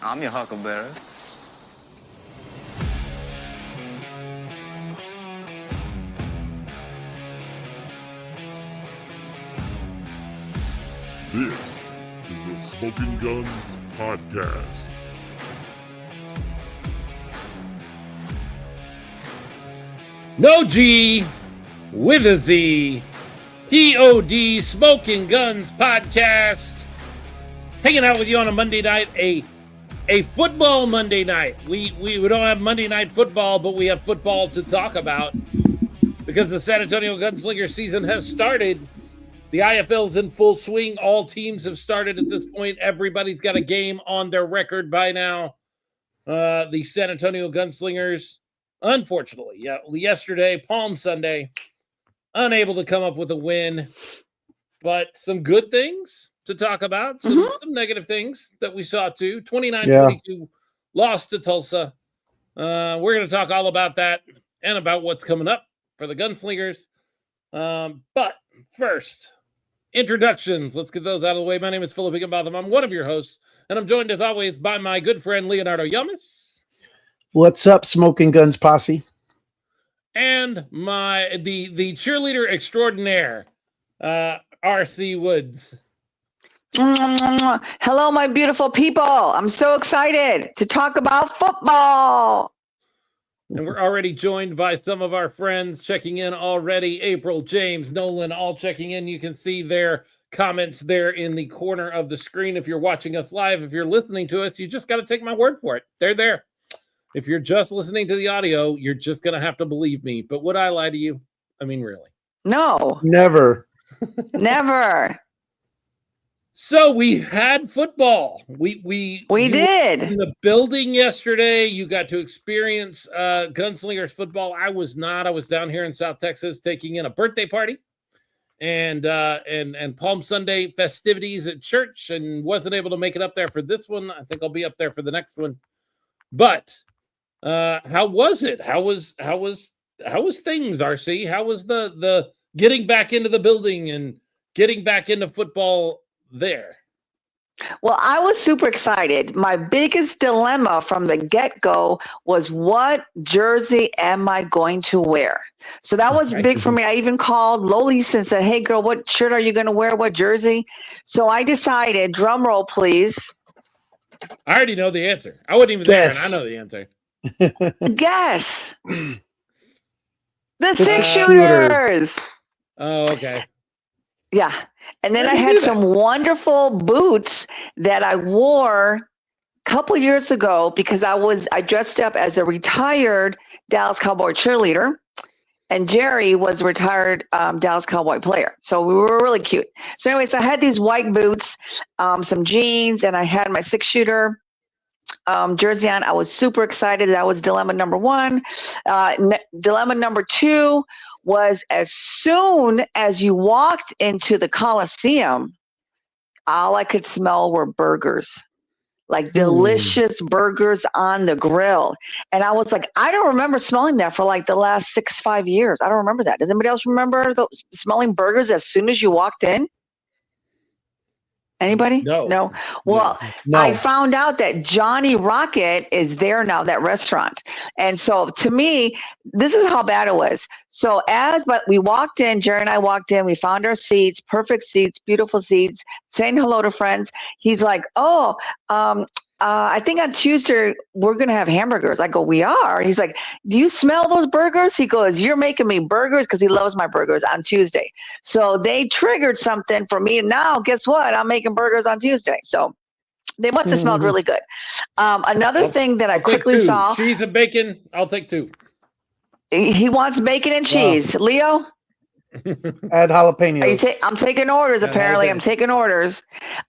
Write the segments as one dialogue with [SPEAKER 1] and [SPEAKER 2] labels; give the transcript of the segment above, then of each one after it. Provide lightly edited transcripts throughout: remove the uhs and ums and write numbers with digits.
[SPEAKER 1] I'm your huckleberry.
[SPEAKER 2] This is the Smoking Guns Podcast.
[SPEAKER 3] No G with a Z. POD Smoking Guns Podcast. Hanging out with you on a Monday night, a football Monday night. We don't have Monday night football, but we have football to talk about because the San Antonio Gunslinger season has started. The IFL's in full swing. All teams have started at this point. Everybody's got a game on their record by now. The San Antonio Gunslingers, unfortunately, yesterday, Palm Sunday, unable to come up with a win, but some good things to talk about, some negative things that we saw too. 29-22 loss to Tulsa. We're going to talk all about that and about what's coming up for the Gunslingers. But first, introductions. Let's get those out of the way. My name is Philip Higginbotham. I'm one of your hosts, and I'm joined as always by my good friend Leonardo Yamas.
[SPEAKER 4] What's up, Smoking Guns Posse?
[SPEAKER 3] And the cheerleader extraordinaire, R.C. Woods.
[SPEAKER 5] Hello, my beautiful people. I'm so excited to talk about football.
[SPEAKER 3] And we're already joined by some of our friends checking in already. April, James, Nolan, all checking in. You can see their comments there in the corner of the screen if you're watching us live. If you're listening to us, you just got to take my word for it. They're there. If you're just listening to the audio, you're just going to have to believe me. But would I lie to you? I mean, really?
[SPEAKER 5] No.
[SPEAKER 4] Never.
[SPEAKER 5] Never.
[SPEAKER 3] So we had football. We
[SPEAKER 5] did.
[SPEAKER 3] In the building yesterday. You got to experience Gunslingers football. I was not. I was down here in South Texas taking in a birthday party and Palm Sunday festivities at church, and wasn't able to make it up there for this one. I think I'll be up there for the next one. But how was it? How was things, RC? How was the getting back into the building and getting back into football there?
[SPEAKER 5] Well, I was super excited. My biggest dilemma from the get-go was, what jersey am I going to wear? So that was big for me. I even called Lolis and said, hey, girl, what shirt are you going to wear? What jersey? So I decided, drum roll, please.
[SPEAKER 3] I already know the answer. I wasn't even there, and I know the answer.
[SPEAKER 5] Guess. The six-shooters.
[SPEAKER 3] Oh, okay.
[SPEAKER 5] Yeah. And then I had some wonderful boots that I wore a couple years ago because I dressed up as a retired Dallas Cowboy cheerleader, and Jerry was a retired Dallas Cowboy player. So we were really cute. So anyways, I had these white boots, some jeans, and I had my six-shooter jersey on. I was super excited. That was dilemma number one. Dilemma number two was, as soon as you walked into the Coliseum, all I could smell were burgers, like delicious burgers on the grill. And I was like, I don't remember smelling that for like the last 5 years. I don't remember that. Does anybody else remember smelling burgers as soon as you walked in? Anybody?
[SPEAKER 3] No.
[SPEAKER 5] Well,
[SPEAKER 4] No.
[SPEAKER 5] I found out that Johnny Rocket is there now, that restaurant. And so to me, this is how bad it was. So but we walked in, Jerry and I walked in, we found our seats, perfect seats, beautiful seats, saying hello to friends. He's like, I think on Tuesday we're going to have hamburgers. I go, we are? He's like, do you smell those burgers? He goes, you're making me burgers, because he loves my burgers, on Tuesday. So they triggered something for me. And now, guess what? I'm making burgers on Tuesday. So they must have smelled really good. Another thing that I quickly saw.
[SPEAKER 3] Cheese and bacon. I'll take 2.
[SPEAKER 5] He wants bacon and cheese. Wow. Leo?
[SPEAKER 4] Add jalapenos.
[SPEAKER 5] I'm taking orders, apparently. I'm taking orders.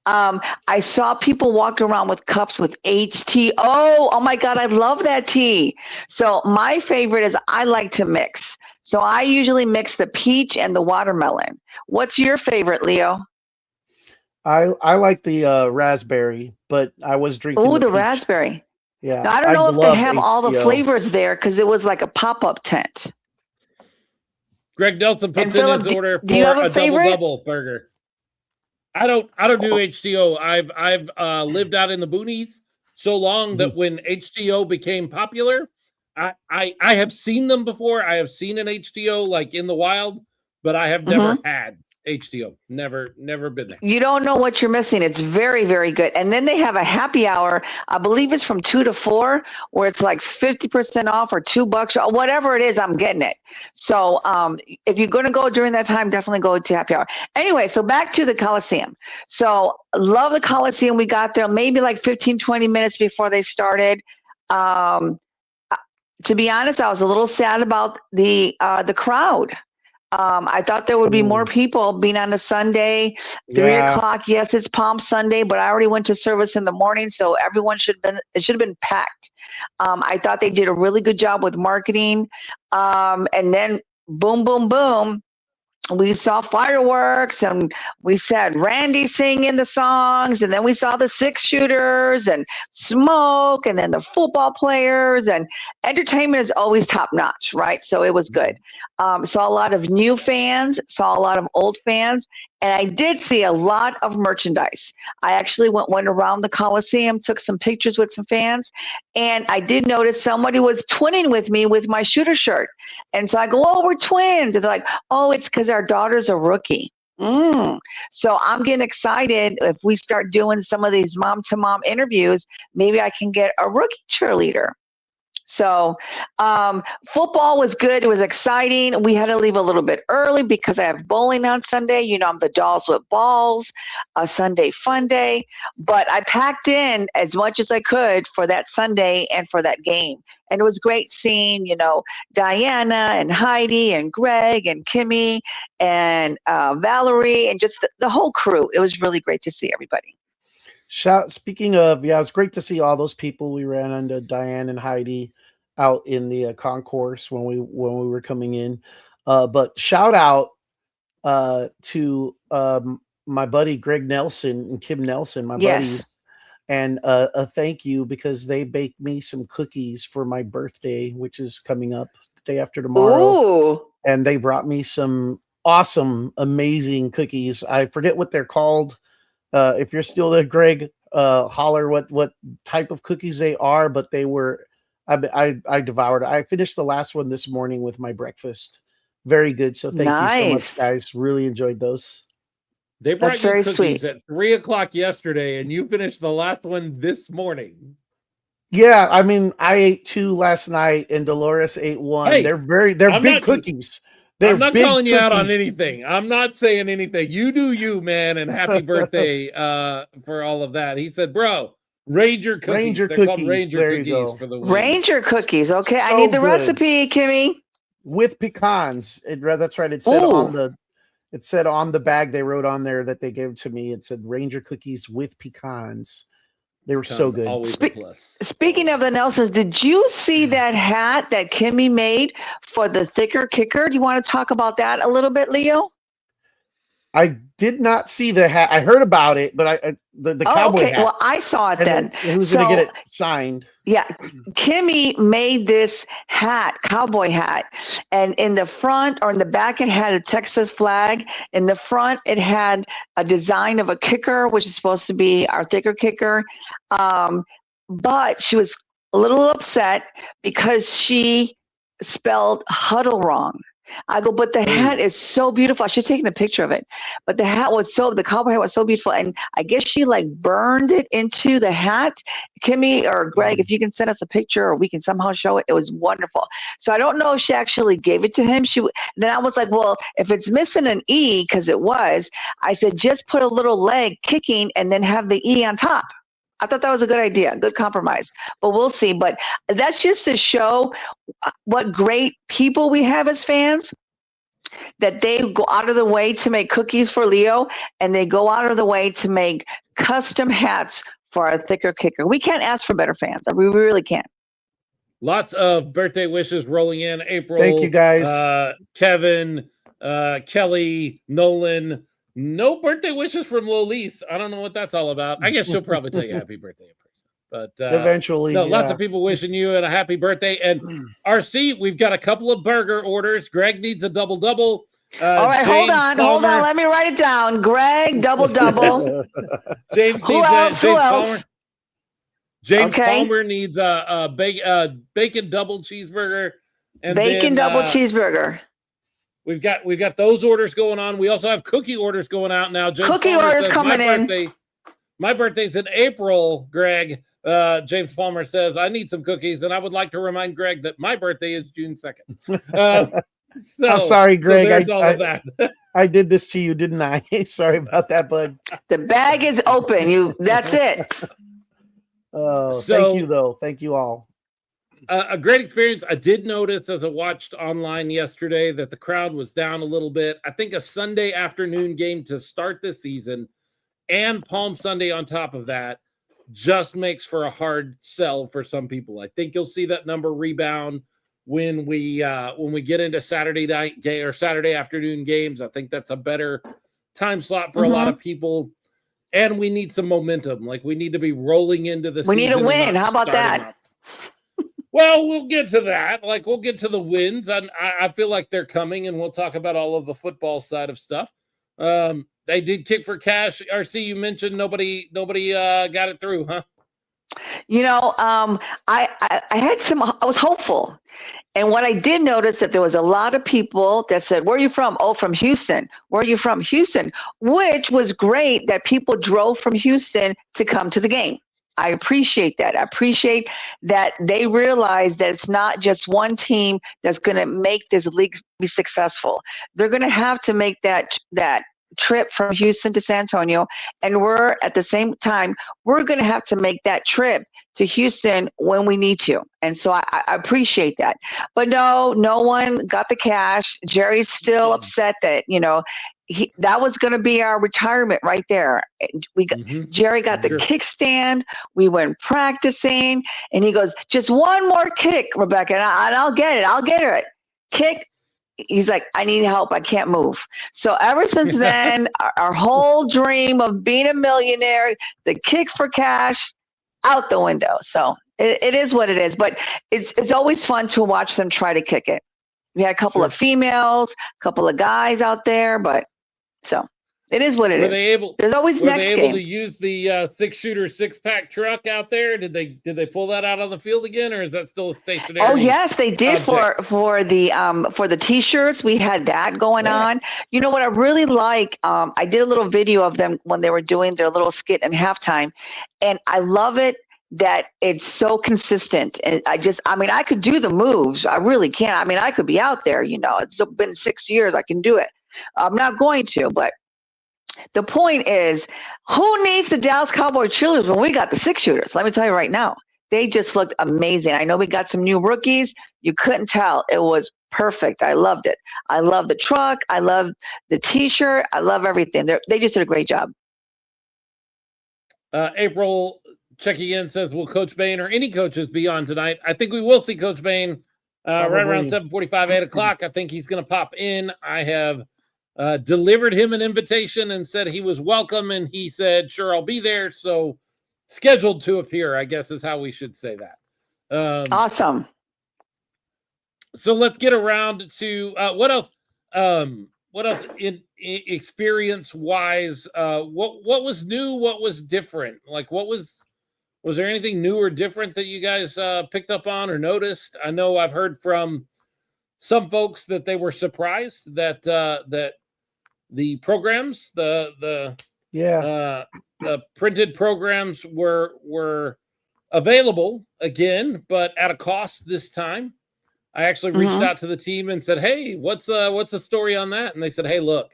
[SPEAKER 5] I saw people walking around with cups with HT. Oh my God, I love that tea. So my favorite is, I like to mix. So I usually mix the peach and the watermelon. What's your favorite, Leo?
[SPEAKER 4] I like the raspberry, but I was drinking.
[SPEAKER 5] Oh, the raspberry.
[SPEAKER 4] Yeah.
[SPEAKER 5] Now, I don't know if they have all the flavors there, because it was like a pop-up tent.
[SPEAKER 3] Greg Nelson puts in his order for a double burger. I don't do HTO. I've lived out in the boonies, so long that when HTO became popular, I have seen them before. I have seen an HTO like in the wild, but I have never had HTO. Never been there.
[SPEAKER 5] You don't know what you're missing. It's very, very good. And then they have a happy hour. I believe it's from 2 to 4, where it's like 50% off or $2 or whatever it is. I'm getting it. So if you're going to go during that time, definitely go to happy hour. Anyway, so back to the Coliseum. So love the Coliseum. We got there maybe like 15, 20 minutes before they started. To be honest, I was a little sad about the crowd. I thought there would be more people being on a Sunday, 3 o'clock. Yes, it's Palm Sunday, but I already went to service in the morning, so everyone should have been packed. I thought they did a really good job with marketing. And then boom, boom, boom. We saw fireworks and we said Randy singing the songs, and then we saw the 6-shooters and smoke, and then the football players, and entertainment is always top notch, right? So it was good. Saw a lot of new fans, saw a lot of old fans, and I did see a lot of merchandise. I actually went around the Coliseum, took some pictures with some fans, and I did notice somebody was twinning with me with my shooter shirt. And so I go, oh, we're twins. And they're like, oh, it's because our daughter's a rookie. So I'm getting excited. If we start doing some of these mom-to-mom interviews, maybe I can get a rookie cheerleader. So football was good. It was exciting. We had to leave a little bit early because I have bowling on Sunday. You know, I'm the dolls with balls, a Sunday fun day. But I packed in as much as I could for that Sunday and for that game. And it was great seeing, you know, Diana and Heidi and Greg and Kimmy and Valerie and just the whole crew. It was really great to see everybody.
[SPEAKER 4] Speaking of, it was great to see all those people. We ran into Diane and Heidi out in the concourse when we were coming in. But shout out to my buddy Greg Nelson and Kim Nelson, my buddies, and a thank you because they baked me some cookies for my birthday, which is coming up the day after tomorrow.
[SPEAKER 5] Ooh.
[SPEAKER 4] And they brought me some awesome, amazing cookies. I forget what they're called. If you're still there, Greg, holler what type of cookies they are, but they were, I devoured it. I finished the last one this morning with my breakfast. Very good. So thank you so much, guys. Really enjoyed those.
[SPEAKER 3] They brought you cookies at 3 o'clock yesterday, and you finished the last one this morning.
[SPEAKER 4] Yeah, I mean, I ate 2 last night, and Dolores ate 1.
[SPEAKER 3] Hey,
[SPEAKER 4] they're big cookies.
[SPEAKER 3] I'm not calling you out on anything. I'm not saying anything. You do you, man, and happy birthday for all of that. He said, bro, Ranger cookies.
[SPEAKER 4] Ranger
[SPEAKER 3] They're
[SPEAKER 4] cookies.
[SPEAKER 3] called Ranger
[SPEAKER 4] there
[SPEAKER 3] cookies
[SPEAKER 4] you go.
[SPEAKER 3] for the win.
[SPEAKER 5] Ranger cookies. Okay,
[SPEAKER 4] So
[SPEAKER 5] I need the
[SPEAKER 4] good.
[SPEAKER 5] recipe, Kimmy.
[SPEAKER 4] With pecans. That's right. It said on the bag they wrote on there that they gave to me. It said Ranger cookies with pecans. They were so good.
[SPEAKER 3] Always a plus.
[SPEAKER 5] Speaking of the Nelsons, did you see that hat that Kimmy made for the thicker kicker? Do you want to talk about that a little bit, Leo?
[SPEAKER 4] I did not see the hat. I heard about it, but the cowboy hat.
[SPEAKER 5] Well, I saw it then.
[SPEAKER 4] Who's going to get it signed?
[SPEAKER 5] Yeah, Kimmy made this hat, cowboy hat, and in the front or in the back it had a Texas flag. In the front it had a design of a kicker, which is supposed to be our thicker kicker. But she was a little upset because she spelled huddle wrong. I go, but the hat is so beautiful. She's taking a picture of it, but the cowboy hat was so beautiful. And I guess she like burned it into the hat. Kimmy or Greg, if you can send us a picture or we can somehow show it, it was wonderful. So I don't know if she actually gave it to him. Then I was like, well, if it's missing an E, because it was, I said, just put a little leg kicking and then have the E on top. I thought that was a good idea, good compromise, but we'll see. But that's just to show what great people we have as fans, that they go out of the way to make cookies for Leo, and they go out of the way to make custom hats for our thicker kicker. We can't ask for better fans. We really can't.
[SPEAKER 3] Lots of birthday wishes rolling in. April.
[SPEAKER 4] Thank you, guys.
[SPEAKER 3] Kevin, Kelly, Nolan. No birthday wishes from Lolise. I don't know what that's all about. I guess she'll probably tell you happy birthday in person. But
[SPEAKER 4] eventually,
[SPEAKER 3] lots of people wishing you a happy birthday. And RC, we've got a couple of burger orders. Greg needs a double-double.
[SPEAKER 5] All right, hold on. Let me write it down. Greg, double.
[SPEAKER 3] James needs
[SPEAKER 5] Who else?
[SPEAKER 3] James
[SPEAKER 5] Okay.
[SPEAKER 3] Palmer needs a bacon double cheeseburger. And
[SPEAKER 5] Bacon
[SPEAKER 3] then,
[SPEAKER 5] double cheeseburger.
[SPEAKER 3] We've got those orders going on. We also have cookie orders going out now. James
[SPEAKER 5] Cookie
[SPEAKER 3] Palmer
[SPEAKER 5] orders
[SPEAKER 3] says,
[SPEAKER 5] coming in.
[SPEAKER 3] My birthday's in April, Greg. James Palmer says, I need some cookies, and I would like to remind Greg that my birthday is June 2nd.
[SPEAKER 4] I'm sorry, Greg.
[SPEAKER 3] So there's all of that.
[SPEAKER 4] I did this to you, didn't I? Sorry about that, bud.
[SPEAKER 5] The bag is open. That's it.
[SPEAKER 4] Thank you, though. Thank you all.
[SPEAKER 3] A great experience. I did notice as I watched online yesterday that the crowd was down a little bit. I think a Sunday afternoon game to start the season and Palm Sunday on top of that just makes for a hard sell for some people. I think you'll see that number rebound when we get into Saturday night game or Saturday afternoon games. I think that's a better time slot for a lot of people. And we need some momentum. Like we need to be rolling into the season.
[SPEAKER 5] We need a win. How about that?
[SPEAKER 3] Well, we'll get to that. Like we'll get to the wins. I feel like they're coming, and we'll talk about all of the football side of stuff. They did kick for cash. RC, you mentioned nobody got it through, huh?
[SPEAKER 5] You know, I had some. I was hopeful, and what I did notice that there was a lot of people that said, "Where are you from?" "Oh, from Houston." "Where are you from?" "Houston," which was great that people drove from Houston to come to the game. I appreciate that. I appreciate that they realize that it's not just one team that's going to make this league be successful. They're going to have to make that trip from Houston to San Antonio, and we're at the same time we're going to have to make that trip to Houston when we need to. And so I appreciate that. But no one got the cash. Jerry's still upset that that was going to be our retirement right there. Jerry got the kickstand. We went practicing, and he goes, "Just one more kick, Rebecca, and I'll get it. I'll get it." Kick. He's like, "I need help. I can't move." So ever since then, our whole dream of being a millionaire, the kick for cash, out the window. So it is what it is. But it's always fun to watch them try to kick it. We had a couple of females, a couple of guys out there, but so it is what it is. There's always next game.
[SPEAKER 3] Were they able to use the 6-shooter 6-pack truck out there? Did they pull that out on the field again, or is that still a stationary?
[SPEAKER 5] Oh yes, they did for the T-shirts. We had that going on. You know what I really like? I did a little video of them when they were doing their little skit in halftime, and I love it that it's so consistent. And I could do the moves. I really can. I mean, I could be out there. It's been 6 years. I can do it. I'm not going to, but the point is, who needs the Dallas Cowboy cheerleaders when we got the 6-shooters? Let me tell you right now, they just looked amazing. I know we got some new rookies. You couldn't tell. It was perfect. I loved it. I love the truck. I love the T-shirt. I love everything. They just did a great job.
[SPEAKER 3] April checking in says, will Coach Bain or any coaches be on tonight? I think we will see Coach Bain right around 7:45, 8 o'clock. I think he's going to pop in. I have delivered him an invitation and said he was welcome, and he said, sure, I'll be there. So scheduled to appear, I guess is how we should say that.
[SPEAKER 5] Awesome.
[SPEAKER 3] So let's get around to what else in experience wise, what was new, what was different? Like was there anything new or different that you guys picked up on or noticed? I know I've heard from some folks that they were surprised that the programs, the printed programs were available again, but at a cost this time. I actually reached out to the team and said, hey, what's the story on that? And they said, hey, look,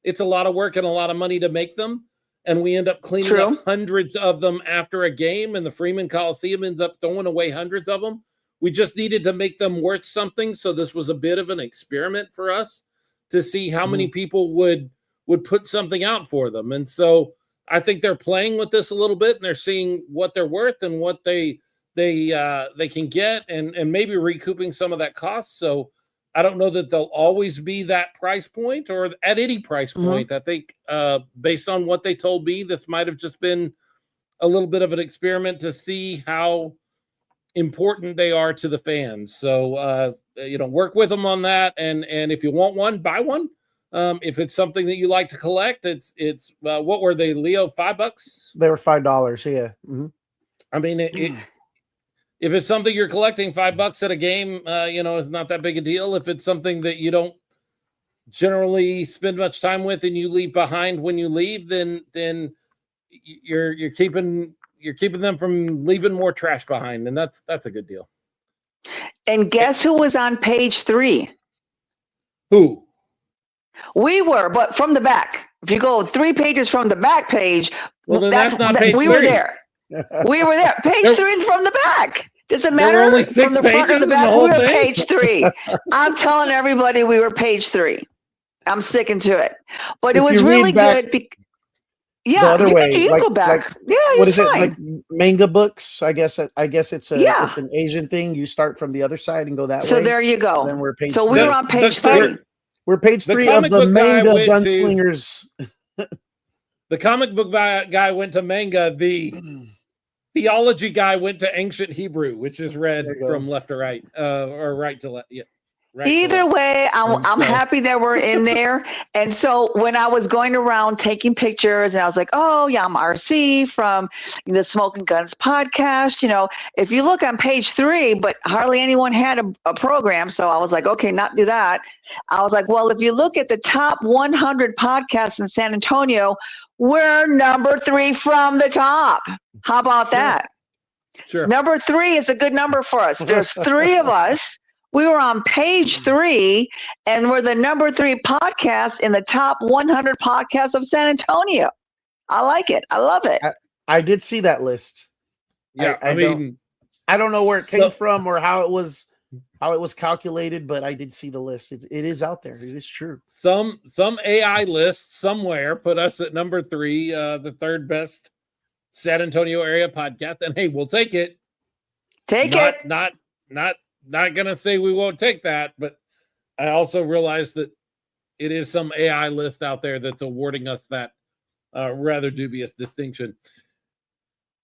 [SPEAKER 3] it's a lot of work and a lot of money to make them. And we end up cleaning up hundreds of them after a game, and the Freeman Coliseum ends up throwing away hundreds of them. We just needed to make them worth something. So this was a bit of an experiment for us to see how many people would put something out for them. And so I think they're playing with this a little bit, and they're seeing what they're worth and what they can get, and maybe recouping some of that cost. So I don't know that they'll always be that price point or at any price point. I think based on what they told me, this might have just been a little bit of an experiment to see how important they are to the fans. So, work with them on that. And if you want one, buy one. If it's something that you like to collect, it's what were they, Leo? $5?
[SPEAKER 4] They were $5. Yeah.
[SPEAKER 3] I mean, if it's something you're collecting, $5 at a game, is not that big a deal. If it's something that you don't generally spend much time with and you leave behind when you leave, then you're keeping them from leaving more trash behind, and that's a good deal.
[SPEAKER 5] And guess who was on page 3?
[SPEAKER 3] Who?
[SPEAKER 5] We were, but from the back. If you go 3 pages from the back page,
[SPEAKER 3] well, then that's not page 3.
[SPEAKER 5] We were there. We were there. Page 3 is from the back. Does it matter?
[SPEAKER 3] There were only 6
[SPEAKER 5] from the
[SPEAKER 3] pages
[SPEAKER 5] front or the
[SPEAKER 3] in
[SPEAKER 5] back,
[SPEAKER 3] the whole
[SPEAKER 5] we were
[SPEAKER 3] thing?
[SPEAKER 5] page 3. I'm telling everybody we were page 3. I'm sticking to it. But it was really good. Yeah,
[SPEAKER 4] the other way,
[SPEAKER 5] you go back.
[SPEAKER 4] What is it, like manga books? I guess it's an Asian thing. You start from the other side and go that way.
[SPEAKER 5] So there you go.
[SPEAKER 4] Then we're page.
[SPEAKER 5] So we were on page 3.
[SPEAKER 4] We're page 3 of the manga Gunslingers.
[SPEAKER 3] The comic book guy went to manga. The theology guy went to ancient Hebrew, which is read from left to right, or right to left. Yeah. Right.
[SPEAKER 5] Either way, I'm happy that we're in there. And so when I was going around taking pictures, and I was like, oh, yeah, I'm RC from the Smoking Guns podcast. If you look on page 3, but hardly anyone had a program. So I was like, okay, not do that. I was like, well, if you look at the top 100 podcasts in San Antonio, we're number 3 from the top. How about that?
[SPEAKER 3] Sure.
[SPEAKER 5] Number 3 is a good number for us. There's 3 of us. We were on page 3, and we're the number 3 podcast in the top 100 podcasts of San Antonio. I like it. I love it.
[SPEAKER 4] I did see that list.
[SPEAKER 3] Yeah,
[SPEAKER 4] I don't know where it came from or how it was calculated, but I did see the list. It is out there. It is true.
[SPEAKER 3] Some AI list somewhere put us at number 3, the 3rd best San Antonio area podcast, and hey, we'll take it. Not gonna say we won't take that, but I also realize that it is some AI list out there that's awarding us that rather dubious distinction.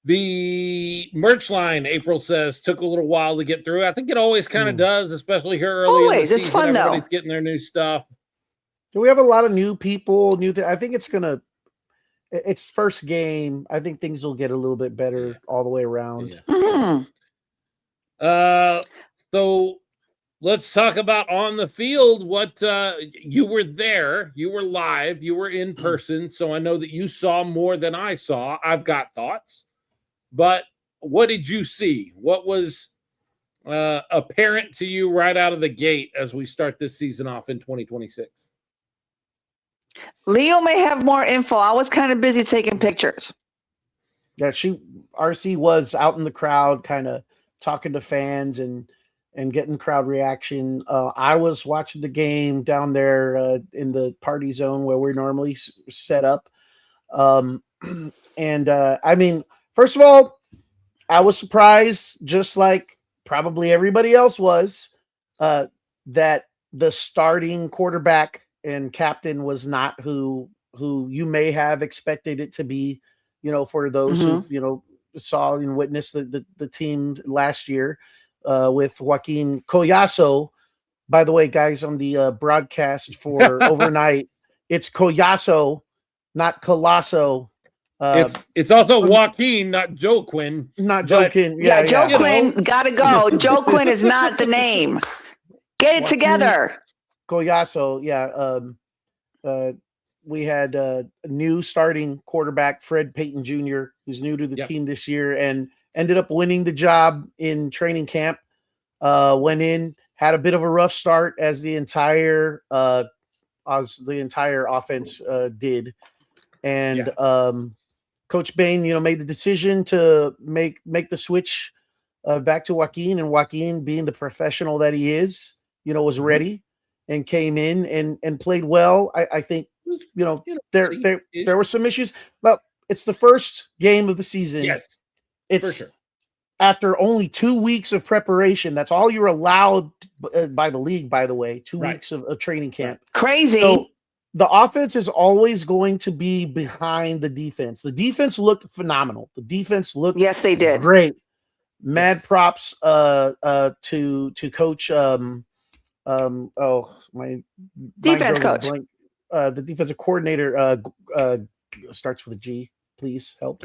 [SPEAKER 3] The merch line, April says, took a little while to get through. I think it always kind of does, especially here early in the season. It's fun, everybody's getting their new stuff.
[SPEAKER 4] So we have a lot of new people, I think it's first game. I think things will get a little bit better all the way around.
[SPEAKER 5] Yeah.
[SPEAKER 3] So let's talk about on the field. What you were there, you were live, you were in person. So I know that you saw more than I saw. I've got thoughts, but what did you see? What was apparent to you right out of the gate as we start this season off in 2026?
[SPEAKER 5] Leo may have more info. I was kind of busy taking pictures.
[SPEAKER 4] Yeah, RC was out in the crowd, kind of talking to fans and getting crowd reaction. I was watching the game down there in the party zone where we're normally set up. I mean, first of all, I was surprised, just like probably everybody else was, that the starting quarterback and captain was not who you may have expected it to be, for those who saw and witnessed the team last year. With Joaquin Collazo. By the way, guys, on the broadcast for overnight, it's Collazo, not Colasso.
[SPEAKER 3] It's also Joaquin, not Joe Quinn.
[SPEAKER 4] Not Joe Quinn.
[SPEAKER 5] Yeah, Joe Quinn gotta go. Joe Quinn is not the name. Get it Joaquin together.
[SPEAKER 4] Collazo, yeah. We had a new starting quarterback, Fred Payton Jr., who's new to the team this year and ended up winning the job in training camp. Went in, had a bit of a rough start as the entire offense did, and Coach Bain, made the decision to make the switch back to Joaquin, and Joaquin, being the professional that he is, was ready and came in and played well. I think there were some issues, but it's the first game of the season.
[SPEAKER 3] Yes.
[SPEAKER 4] It's
[SPEAKER 3] for sure.
[SPEAKER 4] After only 2 weeks of preparation. That's all you're allowed by the league, by the way, 2 weeks of training camp.
[SPEAKER 5] Crazy.
[SPEAKER 4] So the offense is always going to be behind the defense. The defense looked phenomenal. The defense looked
[SPEAKER 5] yes, they did
[SPEAKER 4] great. Mad props to coach my
[SPEAKER 5] defense coach.
[SPEAKER 4] The defensive coordinator starts with a G. Please help.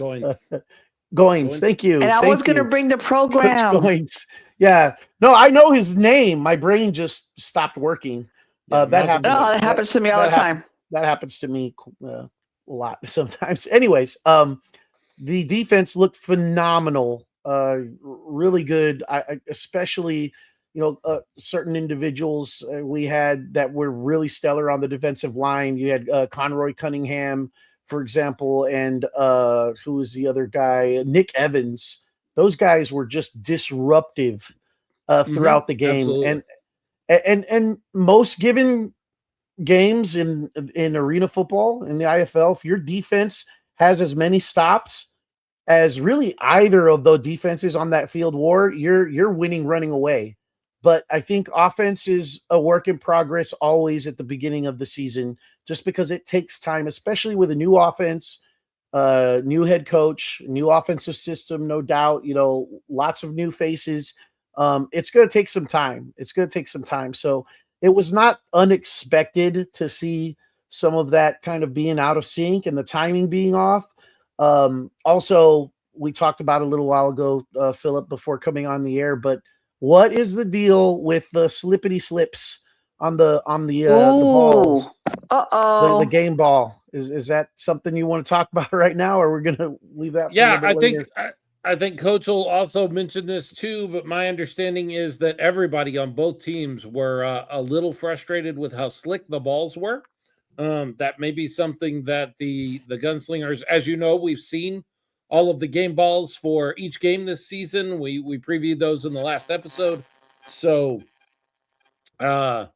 [SPEAKER 4] Goins. Thank you.
[SPEAKER 5] And I was
[SPEAKER 4] Thank
[SPEAKER 5] going to
[SPEAKER 4] you.
[SPEAKER 5] bring the
[SPEAKER 4] Coach
[SPEAKER 5] program.
[SPEAKER 4] Goins. Yeah. No, I know his name. My brain just stopped working.
[SPEAKER 3] Yeah,
[SPEAKER 4] That
[SPEAKER 3] Malcolm
[SPEAKER 4] happens.
[SPEAKER 5] Oh, that happens to me all the
[SPEAKER 4] happens.
[SPEAKER 5] time.
[SPEAKER 4] That happens to me a lot sometimes. Anyways, the defense looked phenomenal. Really good. I especially, certain individuals we had that were really stellar on the defensive line. You had Conroy Cunningham, for example, and who was the other guy? Nick Evans. Those guys were just disruptive throughout the game,
[SPEAKER 3] Absolutely.
[SPEAKER 4] and most given games in arena football in the IFL, if your defense has as many stops as really either of the defenses on that field war, you're winning running away. But I think offense is a work in progress always at the beginning of the season, just because it takes time, especially with a new offense, new head coach, new offensive system, no doubt, lots of new faces. It's going to take some time. So it was not unexpected to see some of that kind of being out of sync and the timing being off. Also, we talked about a little while ago, Philip, before coming on the air, but what is the deal with the slippity slips on the balls, the game ball? Is that something you want to talk about right now, or we're going to leave that for a little bit later?
[SPEAKER 3] I think Coach will also mention this too, but my understanding is that everybody on both teams were a little frustrated with how slick the balls were. That may be something that the Gunslingers, as you know, we've seen all of the game balls for each game this season. We previewed those in the last episode. So they're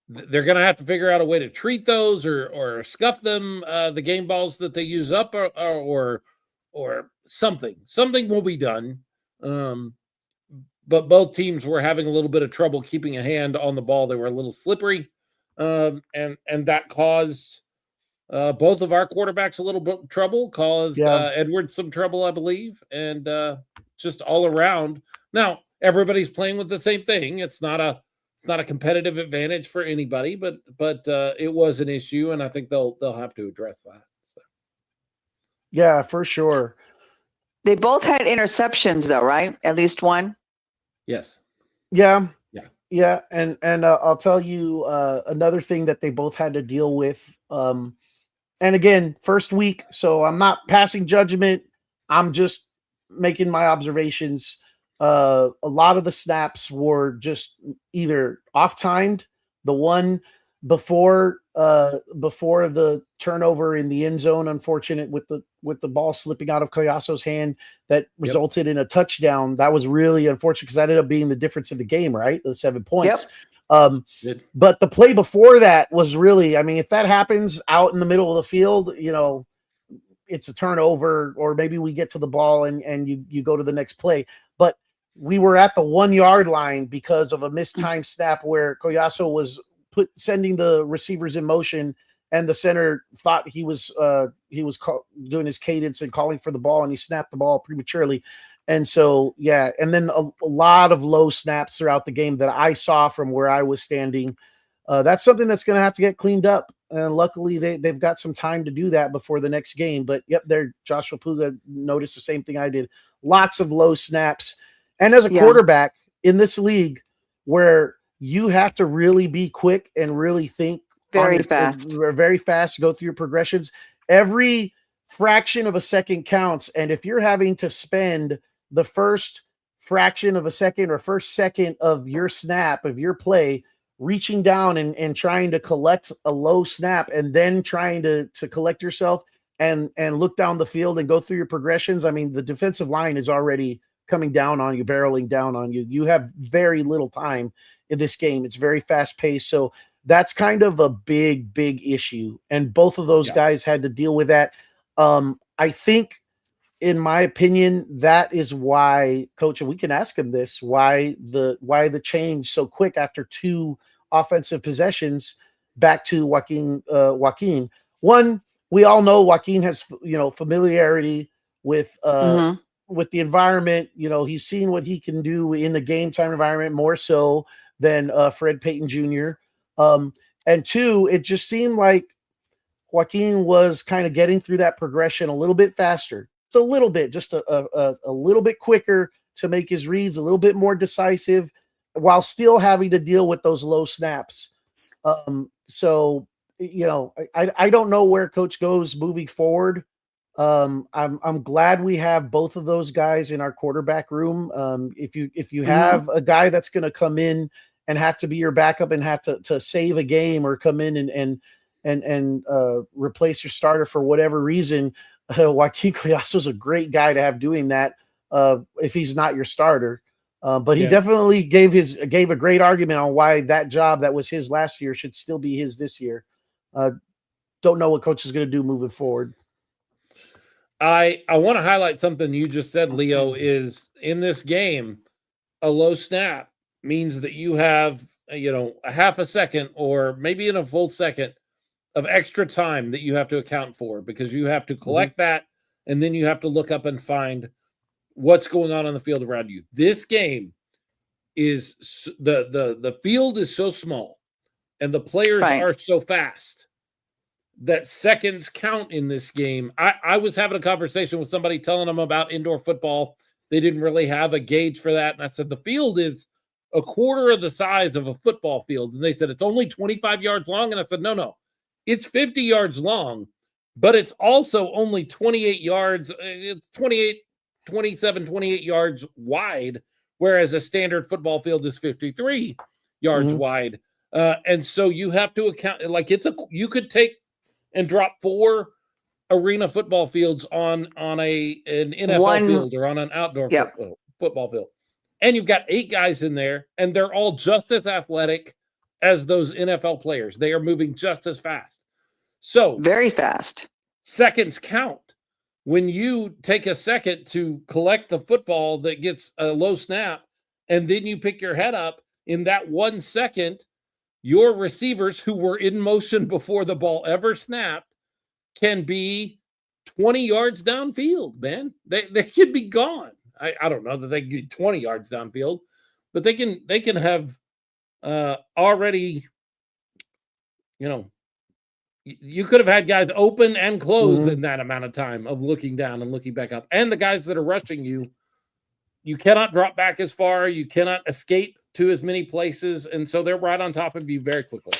[SPEAKER 3] going to have to figure out a way to treat those or scuff them, the game balls that they use up, or something will be done. But both teams were having a little bit of trouble keeping a hand on the ball. They were a little slippery, and that caused both of our quarterbacks a little bit of trouble. Caused Edwards some trouble, I believe, and just all around. Now everybody's playing with the same thing. It's not a competitive advantage for anybody, but it was an issue, and I think they'll have to address that. So.
[SPEAKER 4] Yeah, for sure.
[SPEAKER 5] They both had interceptions, though, right? At least one.
[SPEAKER 3] Yes.
[SPEAKER 4] Yeah. And I'll tell you another thing that they both had to deal with. And again, first week, so I'm not passing judgment. I'm just making my observations. A lot of the snaps were just either off-timed. The one before the turnover in the end zone, unfortunate with the ball slipping out of Collaso's hand that resulted in a touchdown. That was really unfortunate because that ended up being the difference in the game, right? The 7 points. But the play before that was really, I mean, if that happens out in the middle of the field, it's a turnover, or maybe we get to the ball and you go to the next play. But we were at the 1 yard line because of a mistimed snap where Collaso was sending the receivers in motion, and the center thought he was doing his cadence and calling for the ball, and he snapped the ball prematurely. And so, and then a lot of low snaps throughout the game that I saw from where I was standing. That's something that's going to have to get cleaned up. And luckily, they've got some time to do that before the next game. But Joshua Puga noticed the same thing I did. Lots of low snaps. And as a quarterback in this league, where you have to really be quick and really think very fast, go through your progressions, every fraction of a second counts. And if you're having to spend the first fraction of a second or first second of your snap, of your play, reaching down and trying to collect a low snap, and then trying to collect yourself and look down the field and go through your progressions, I mean, the defensive line is already coming down on you, barreling down on you. You have very little time in this game. It's very fast paced. So that's kind of a big issue. And both of those guys had to deal with that. I think, in my opinion, that is why, Coach, and we can ask him this, why the change so quick after 2 offensive possessions back to Joaquin. One, we all know Joaquin has, familiarity with the environment. He's seen what he can do in the game time environment more so than Fred Payton Jr. And 2, it just seemed like Joaquin was kind of getting through that progression a little bit faster. a little bit, just a little bit quicker to make his reads, a little bit more decisive, while still having to deal with those low snaps. So I don't know where Coach goes moving forward. I'm glad we have both of those guys in our quarterback room. If you have a guy that's going to come in and have to be your backup and have to save a game or come in and replace your starter for whatever reason, Joaquin Collazo is a great guy to have doing that. If he's not your starter, but he definitely gave a great argument on why that job that was his last year should still be his this year. Don't know what coach is going to do moving forward.
[SPEAKER 3] I want to highlight something you just said, Leo, is in this game, a low snap means that you have, a half a second or maybe in a full second of extra time that you have to account for, because you have to collect that and then you have to look up and find what's going on the field around you. This game is the field is so small and the players are so fast that seconds count in this game. I was having a conversation with somebody telling them about indoor football. They didn't really have a gauge for that. And I said, the field is a quarter of the size of a football field. And they said, it's only 25 yards long. And I said, no, it's 50 yards long, but it's also only 28 yards. It's 27, 28 yards wide, whereas a standard football field is 53 yards wide. And so you have to account, like you could take and drop 4 arena football fields on an NFL field or on an outdoor football field. And you've got 8 guys in there, and they're all just as athletic as those NFL players. They are moving just as fast. So
[SPEAKER 5] very fast.
[SPEAKER 3] Seconds count. When you take a second to collect the football that gets a low snap, and then you pick your head up, in that 1 second, your receivers who were in motion before the ball ever snapped can be 20 yards downfield, man. They could be gone. I don't know that they can get 20 yards downfield, but they can have already, you could have had guys open and close in that amount of time of looking down and looking back up. And the guys that are rushing you cannot drop back as far. You cannot escape to as many places. And so they're right on top of you very quickly.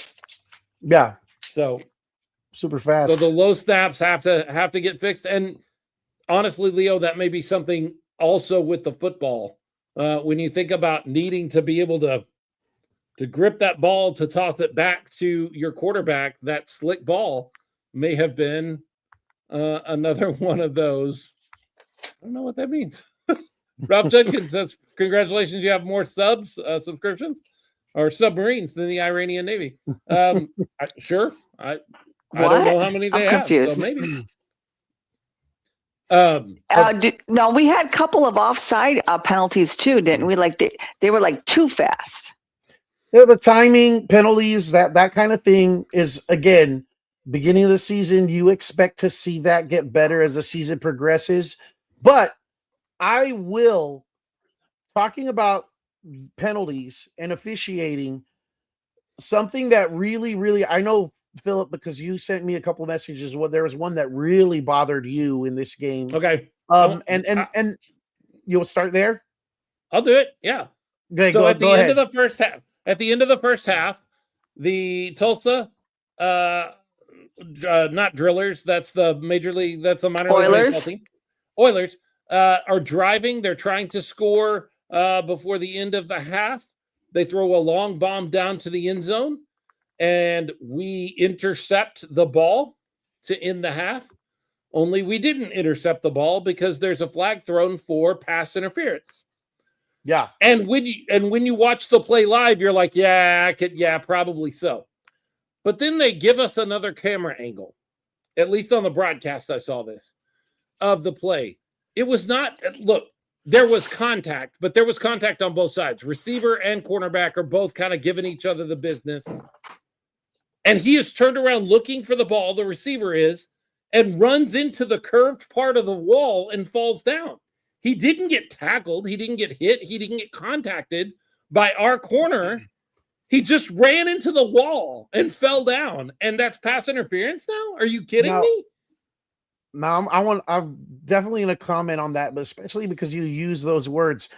[SPEAKER 4] Yeah.
[SPEAKER 3] So
[SPEAKER 4] super fast.
[SPEAKER 3] So the low snaps have to get fixed. And honestly, Leo, that may be something also with the football. When you think about needing to be able to grip that ball, to toss it back to your quarterback, that slick ball may have been another one of those. I don't know what that means. Ralph Jenkins says, congratulations, you have more subscriptions or submarines than the Iranian Navy. Sure. I don't know how many they have, so maybe.
[SPEAKER 5] No, we had a couple of offside penalties too, didn't we? Like they were like too fast.
[SPEAKER 4] Yeah, the timing, penalties, that kind of thing is, again, beginning of the season. You expect to see that get better as the season progresses. But I will, talking about penalties and officiating, something that really, really, I know, Philip, because you sent me a couple of messages. There was one that really bothered you in this game.
[SPEAKER 3] Okay.
[SPEAKER 4] And you'll start there?
[SPEAKER 3] I'll do it. Yeah.
[SPEAKER 4] Okay,
[SPEAKER 3] so
[SPEAKER 4] go
[SPEAKER 3] at the
[SPEAKER 4] ahead.
[SPEAKER 3] end of the first half, the Tulsa, not Drillers, that's the major league, that's the minor league baseball team. Oilers are driving. They're trying to score before the end of the half. They throw a long bomb down to the end zone, and we intercept the ball to end the half. Only we didn't intercept the ball because there's a flag thrown for pass interference.
[SPEAKER 4] Yeah.
[SPEAKER 3] And when you watch the play live, you're like, probably so. But then they give us another camera angle. At least on the broadcast, I saw this of the play. It was not, look, there was contact, but there was contact on both sides. Receiver and cornerback are both kind of giving each other the business. And he is turned around looking for the ball, the receiver is, and runs into the curved part of the wall and falls down. He didn't get tackled. He didn't get hit. He didn't get contacted by our corner. He just ran into the wall and fell down. And that's pass interference now? Are you kidding me?
[SPEAKER 4] Now I'm definitely going to comment on that, but especially because you use those words.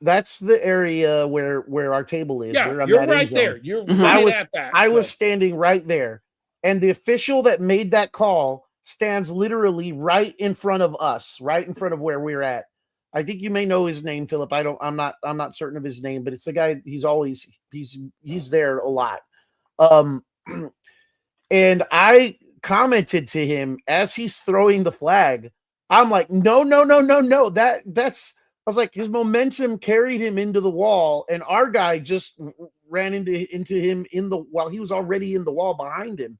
[SPEAKER 4] That's the area where our table is.
[SPEAKER 3] Yeah,
[SPEAKER 4] We're on
[SPEAKER 3] you're
[SPEAKER 4] that
[SPEAKER 3] right
[SPEAKER 4] end zone.
[SPEAKER 3] there. You're
[SPEAKER 5] Mhm.
[SPEAKER 3] right at that.
[SPEAKER 4] I was standing right there, and the official that made that call stands literally right in front of us, right in front of where we're at. I think you may know his name, Philip. I'm not certain of his name, but it's the guy. He's there a lot. Um, and I commented to him as he's throwing the flag. I'm like, no. That's I was like, his momentum carried him into the wall, and our guy just ran into him while he was already in the wall behind him.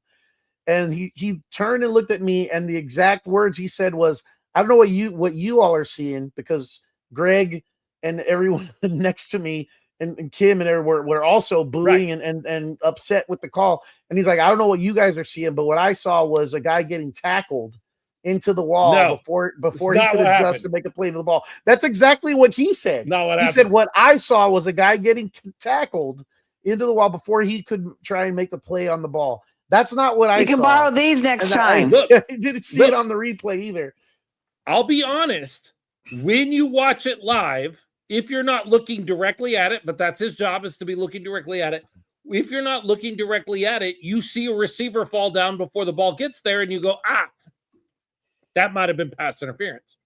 [SPEAKER 4] And he turned and looked at me, and the exact words he said was, I don't know what you all are seeing, because Greg and everyone next to me and Kim and everyone were also booing and upset with the call. And he's like, I don't know what you guys are seeing, but what I saw was a guy getting tackled into the wall before he could adjust to make a play to the ball. That's exactly what he said. He said, what I saw was a guy getting tackled into the wall before he could try and make a play on the ball. That's not what I saw.
[SPEAKER 5] You can borrow these next time.
[SPEAKER 4] I didn't see it on the replay either.
[SPEAKER 3] I'll be honest. When you watch it live, if you're not looking directly at it, but that's his job, is to be looking directly at it. If you're not looking directly at it, you see a receiver fall down before the ball gets there, and you go, that might have been pass interference.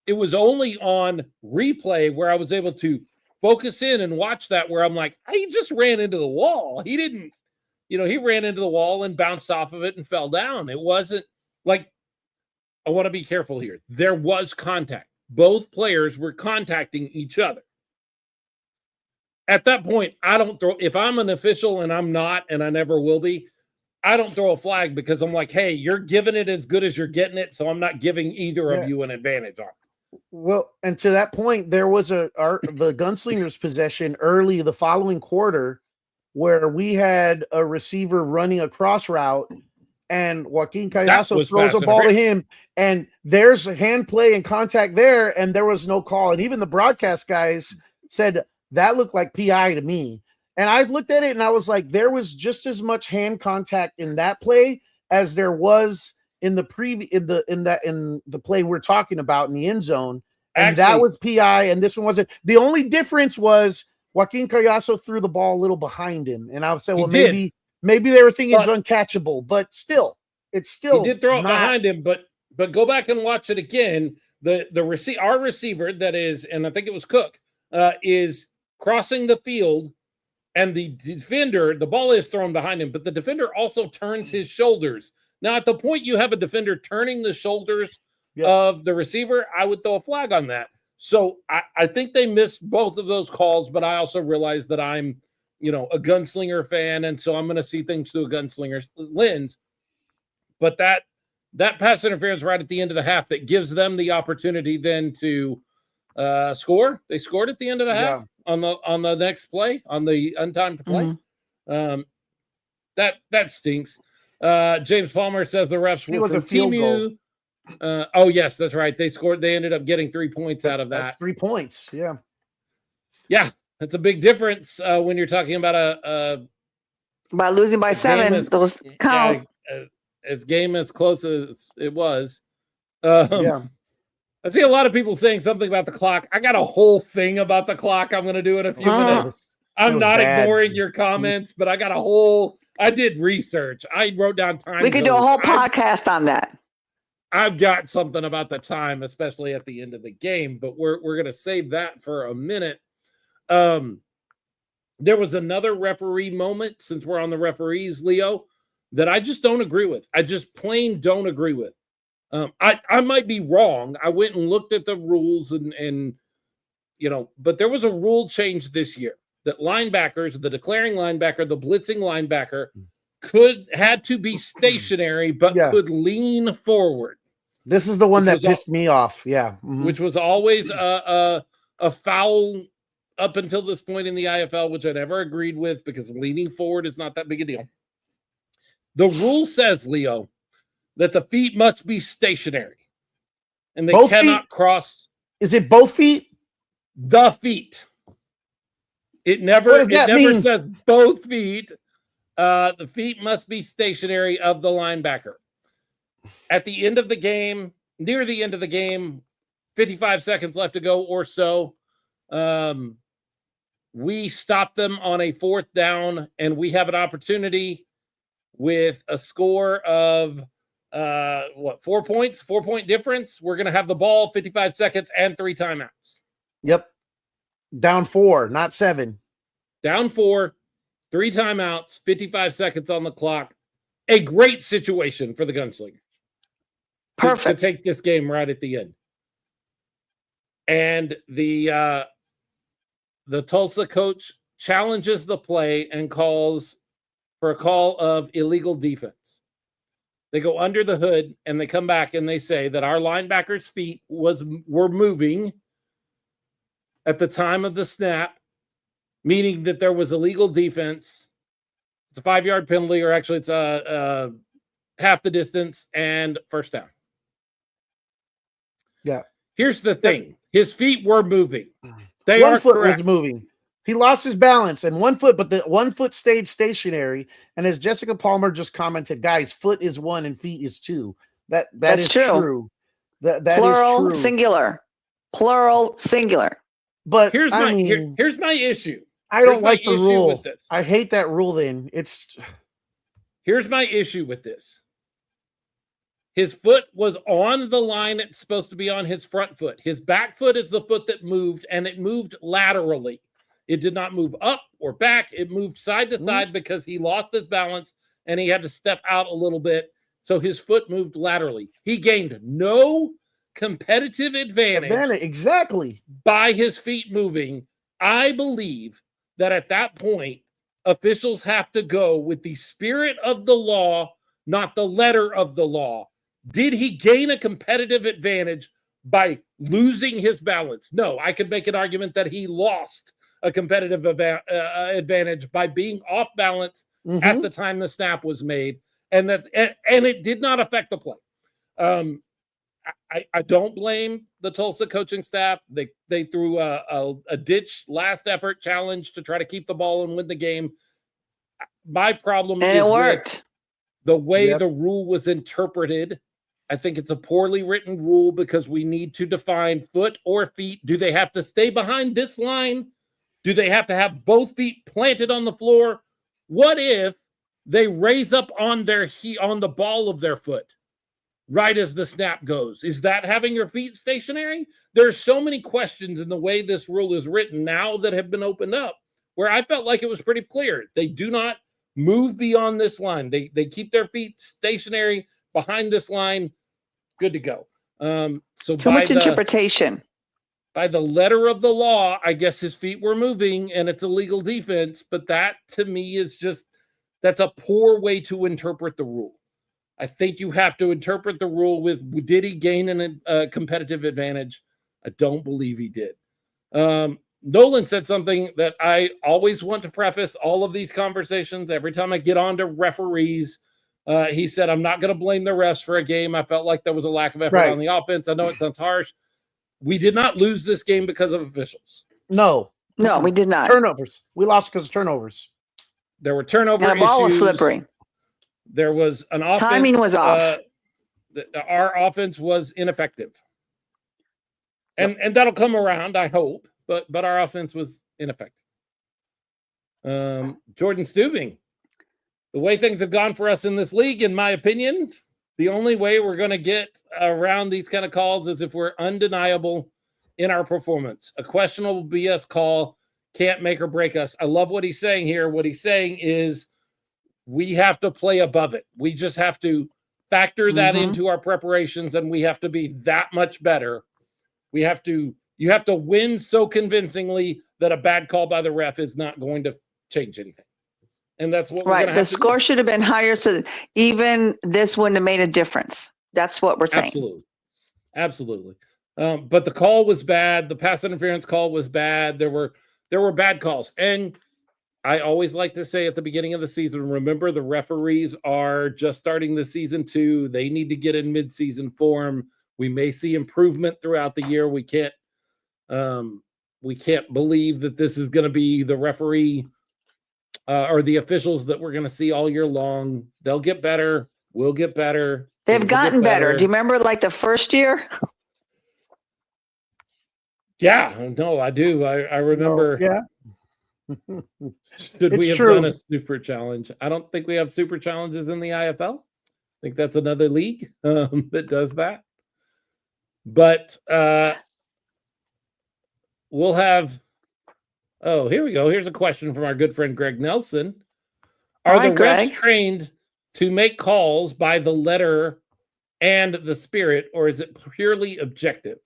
[SPEAKER 3] It was only on replay where I was able to focus in and watch that, where I'm like, he just ran into the wall. He didn't, he ran into the wall and bounced off of it and fell down. It wasn't like, I want to be careful here. There was contact. Both players were contacting each other. At that point, I don't throw, if I'm an official, and I'm not, and I never will be, I don't throw a flag, because I'm like, hey, you're giving it as good as you're getting it, so I'm not giving either of you an advantage on it.
[SPEAKER 4] Well, and to that point, there was the Gunslingers possession early the following quarter where we had a receiver running a cross route, and Joaquin Callaso throws a ball to him, and there's a hand play and contact there, and there was no call. And even the broadcast guys said that looked like PI to me. And I looked at it and I was like, there was just as much hand contact in that play as there was in the play we're talking about in the end zone. And that was PI, and this one wasn't. The only difference was Joaquin Callaso threw the ball a little behind him. And I would say, well, maybe they were thinking it's uncatchable, but still, it's still.
[SPEAKER 3] He did throw it behind him, but go back and watch it again. Our receiver, that is, and I think it was Cook, is crossing the field, and the defender, the ball is thrown behind him, but the defender also turns his shoulders. Now, at the point you have a defender turning the shoulders of the receiver, I would throw a flag on that. So I think they missed both of those calls, but I also realize that I'm, a Gunslinger fan, and so I'm going to see things through a Gunslinger's lens. But that pass interference right at the end of the half that gives them the opportunity then to score. They scored at the end of the half on the next play, on the untimed play. Mm-hmm. That stinks. James Palmer says the refs were from TMU. Oh yes, that's right. They scored. They ended up getting 3 points out of that.
[SPEAKER 4] That's 3 points. Yeah.
[SPEAKER 3] That's a big difference when you're talking about
[SPEAKER 5] by losing by 7. Those count.
[SPEAKER 3] As game as close as it was. I see a lot of people saying something about the clock. I got a whole thing about the clock I'm going to do in a few minutes. I'm not ignoring your comments, but I did research. I wrote down time.
[SPEAKER 5] We could do a whole podcast on that.
[SPEAKER 3] I've got something about the time, especially at the end of the game, but we're going to save that for a minute. There was another referee moment, since we're on the referees, Leo, that I just don't agree with. I just plain don't agree with. I might be wrong. I went and looked at the rules and but there was a rule change this year that linebackers, the declaring linebacker, the blitzing linebacker, had to be stationary, but could lean forward.
[SPEAKER 4] This is the one that pissed me off. Yeah. Mm-hmm.
[SPEAKER 3] Which was always a foul up until this point in the IFL, which I never agreed with, because leaning forward is not that big a deal. The rule says, Leo, that the feet must be stationary and they cannot cross.
[SPEAKER 4] Is it both feet?
[SPEAKER 3] The feet. It never says both feet. The feet must be stationary of the linebacker. at the end of the game, near the end of the game, 55 seconds left to go or so, we stop them on a 4th down, and we have an opportunity with a score of 4 points, 4-point difference. We're going to have the ball, 55 seconds and 3 timeouts.
[SPEAKER 4] Yep. Down 4, not 7.
[SPEAKER 3] Down 4, 3 timeouts, 55 seconds on the clock. A great situation for the Gunslingers.
[SPEAKER 5] Perfect.
[SPEAKER 3] To take this game right at the end. And the Tulsa coach challenges the play and calls for a call of illegal defense. They go under the hood and they come back and they say that our linebackers' feet were moving at the time of the snap, meaning that there was illegal defense. It's a 5-yard penalty, or actually it's half the distance and first down.
[SPEAKER 4] Yeah.
[SPEAKER 3] Here's the thing. His feet were moving. They
[SPEAKER 4] One
[SPEAKER 3] are
[SPEAKER 4] foot
[SPEAKER 3] correct.
[SPEAKER 4] was moving. He lost his balance and 1 foot, but the 1 foot stayed stationary. And as Jessica Palmer just commented, guys, foot is 1 and feet is 2. That's is true. That
[SPEAKER 5] Plural,
[SPEAKER 4] is true.
[SPEAKER 5] Singular. Plural, singular.
[SPEAKER 4] But
[SPEAKER 3] here's my issue.
[SPEAKER 4] I don't like the
[SPEAKER 3] issue
[SPEAKER 4] rule.
[SPEAKER 3] with this.
[SPEAKER 4] I hate that rule. Then
[SPEAKER 3] here's my issue with this. His foot was on the line it's supposed to be on his front foot. His back foot is the foot that moved, and it moved laterally. It did not move up or back. It moved side to side because he lost his balance and he had to step out a little bit. So his foot moved laterally. He gained no competitive advantage
[SPEAKER 4] exactly
[SPEAKER 3] by his feet moving. I believe that at that point, officials have to go with the spirit of the law, not the letter of the law. Did he gain a competitive advantage by losing his balance? No, I could make an argument that he lost a competitive advantage by being off balance at the time the snap was made, and it did not affect the play. I don't blame the Tulsa coaching staff. They threw a ditch last effort challenge to try to keep the ball and win the game. My problem is with the way the rule was interpreted. I think it's a poorly written rule because we need to define foot or feet. Do they have to stay behind this line? Do they have to have both feet planted on the floor? What if they raise up on on the ball of their foot right as the snap goes? Is that having your feet stationary? There's so many questions in the way this rule is written now that have been opened up where I felt like it was pretty clear. They do not move beyond this line. They keep their feet stationary behind this line. Good to go. So
[SPEAKER 5] too much interpretation.
[SPEAKER 3] By the letter of the law, I guess his feet were moving and it's illegal defense, but that to me is that's a poor way to interpret the rule. I think you have to interpret the rule with, did he gain a competitive advantage? I don't believe he did. Nolan said something that I always want to preface all of these conversations. Every time I get on to referees, he said, I'm not going to blame the refs for a game. I felt like there was a lack of effort on the offense. I know it sounds harsh. We did not lose this game because of officials.
[SPEAKER 4] No,
[SPEAKER 5] we did not.
[SPEAKER 4] Turnovers. We lost because of turnovers.
[SPEAKER 3] There were turnover issues.
[SPEAKER 5] The ball was slippery.
[SPEAKER 3] There was an offense.
[SPEAKER 5] Timing was off.
[SPEAKER 3] Our offense was ineffective. And that'll come around, I hope. But our offense was ineffective. Jordan Stubing. The way things have gone for us in this league, in my opinion, the only way we're going to get around these kind of calls is if we're undeniable in our performance. A questionable BS call can't make or break us. I love what he's saying here. What he's saying is we have to play above it. We just have to factor that into our preparations, and we have to be that much better. You have to win so convincingly that a bad call by the ref is not going to change anything. And that's what we're going to have to do. The
[SPEAKER 5] score should have been higher, so even this wouldn't have made a difference. That's what we're saying.
[SPEAKER 3] Absolutely. But the call was bad. The pass interference call was bad. There were bad calls. And I always like to say at the beginning of the season, remember the referees are just starting the season too. They need to get in midseason form. We may see improvement throughout the year. We can't believe that this is going to be the referee or the officials that we're going to see all year long. They'll get better. We'll get better.
[SPEAKER 5] They've
[SPEAKER 3] Things will get
[SPEAKER 5] gotten better. Do you remember like the first year?
[SPEAKER 3] Yeah, no, I do. I remember.
[SPEAKER 4] Yeah.
[SPEAKER 3] Should we
[SPEAKER 4] It's
[SPEAKER 3] have
[SPEAKER 4] true.
[SPEAKER 3] done a super challenge? I don't think we have super challenges in the IFL. I think that's another league that does that. But we'll have. Oh, here we go. Here's a question from our good friend Greg Nelson. Are
[SPEAKER 5] Hi,
[SPEAKER 3] the refs
[SPEAKER 5] Greg.
[SPEAKER 3] trained to make calls by the letter and the spirit, or is it purely objective?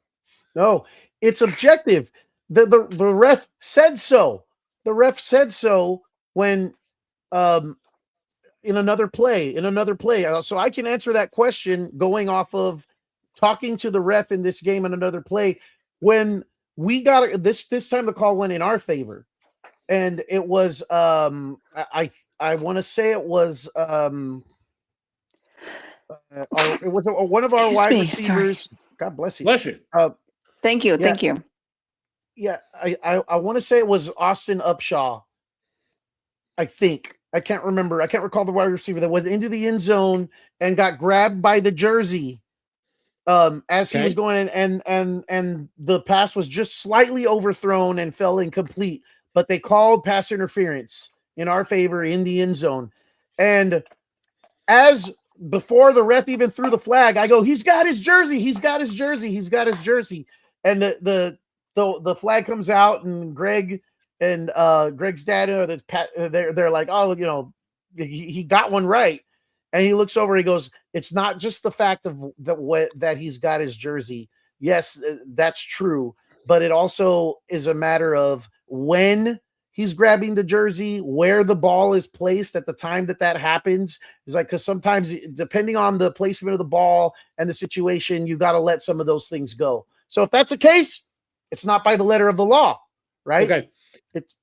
[SPEAKER 4] No, it's objective. The ref said so. The ref said so when in another play. So I can answer that question going off of talking to the ref in this game in another play. When we got this time, the call went in our favor, and it was I want to say it was it was one of our
[SPEAKER 5] Excuse
[SPEAKER 4] wide
[SPEAKER 5] me,
[SPEAKER 4] receivers. God bless you.
[SPEAKER 3] Bless you.
[SPEAKER 5] Thank you.
[SPEAKER 4] Yeah.
[SPEAKER 5] Thank you.
[SPEAKER 4] Yeah, I want to say it was Austin Upshaw. I think. I can't remember. I can't recall the wide receiver that was into the end zone and got grabbed by the jersey as he was going in, and the pass was just slightly overthrown and fell incomplete, but they called pass interference in our favor in the end zone. And as before the ref even threw the flag, I go, he's got his jersey. And the flag comes out, and Greg and Greg's dad, they're like, oh, he got one right. And he looks over, he goes, it's not just the fact of that he's got his jersey. Yes, that's true. But it also is a matter of when he's grabbing the jersey, where the ball is placed at the time that happens. It's like, because sometimes, depending on the placement of the ball and the situation, you got to let some of those things go. So if that's the case, it's not by the letter of the law, right?
[SPEAKER 3] Okay.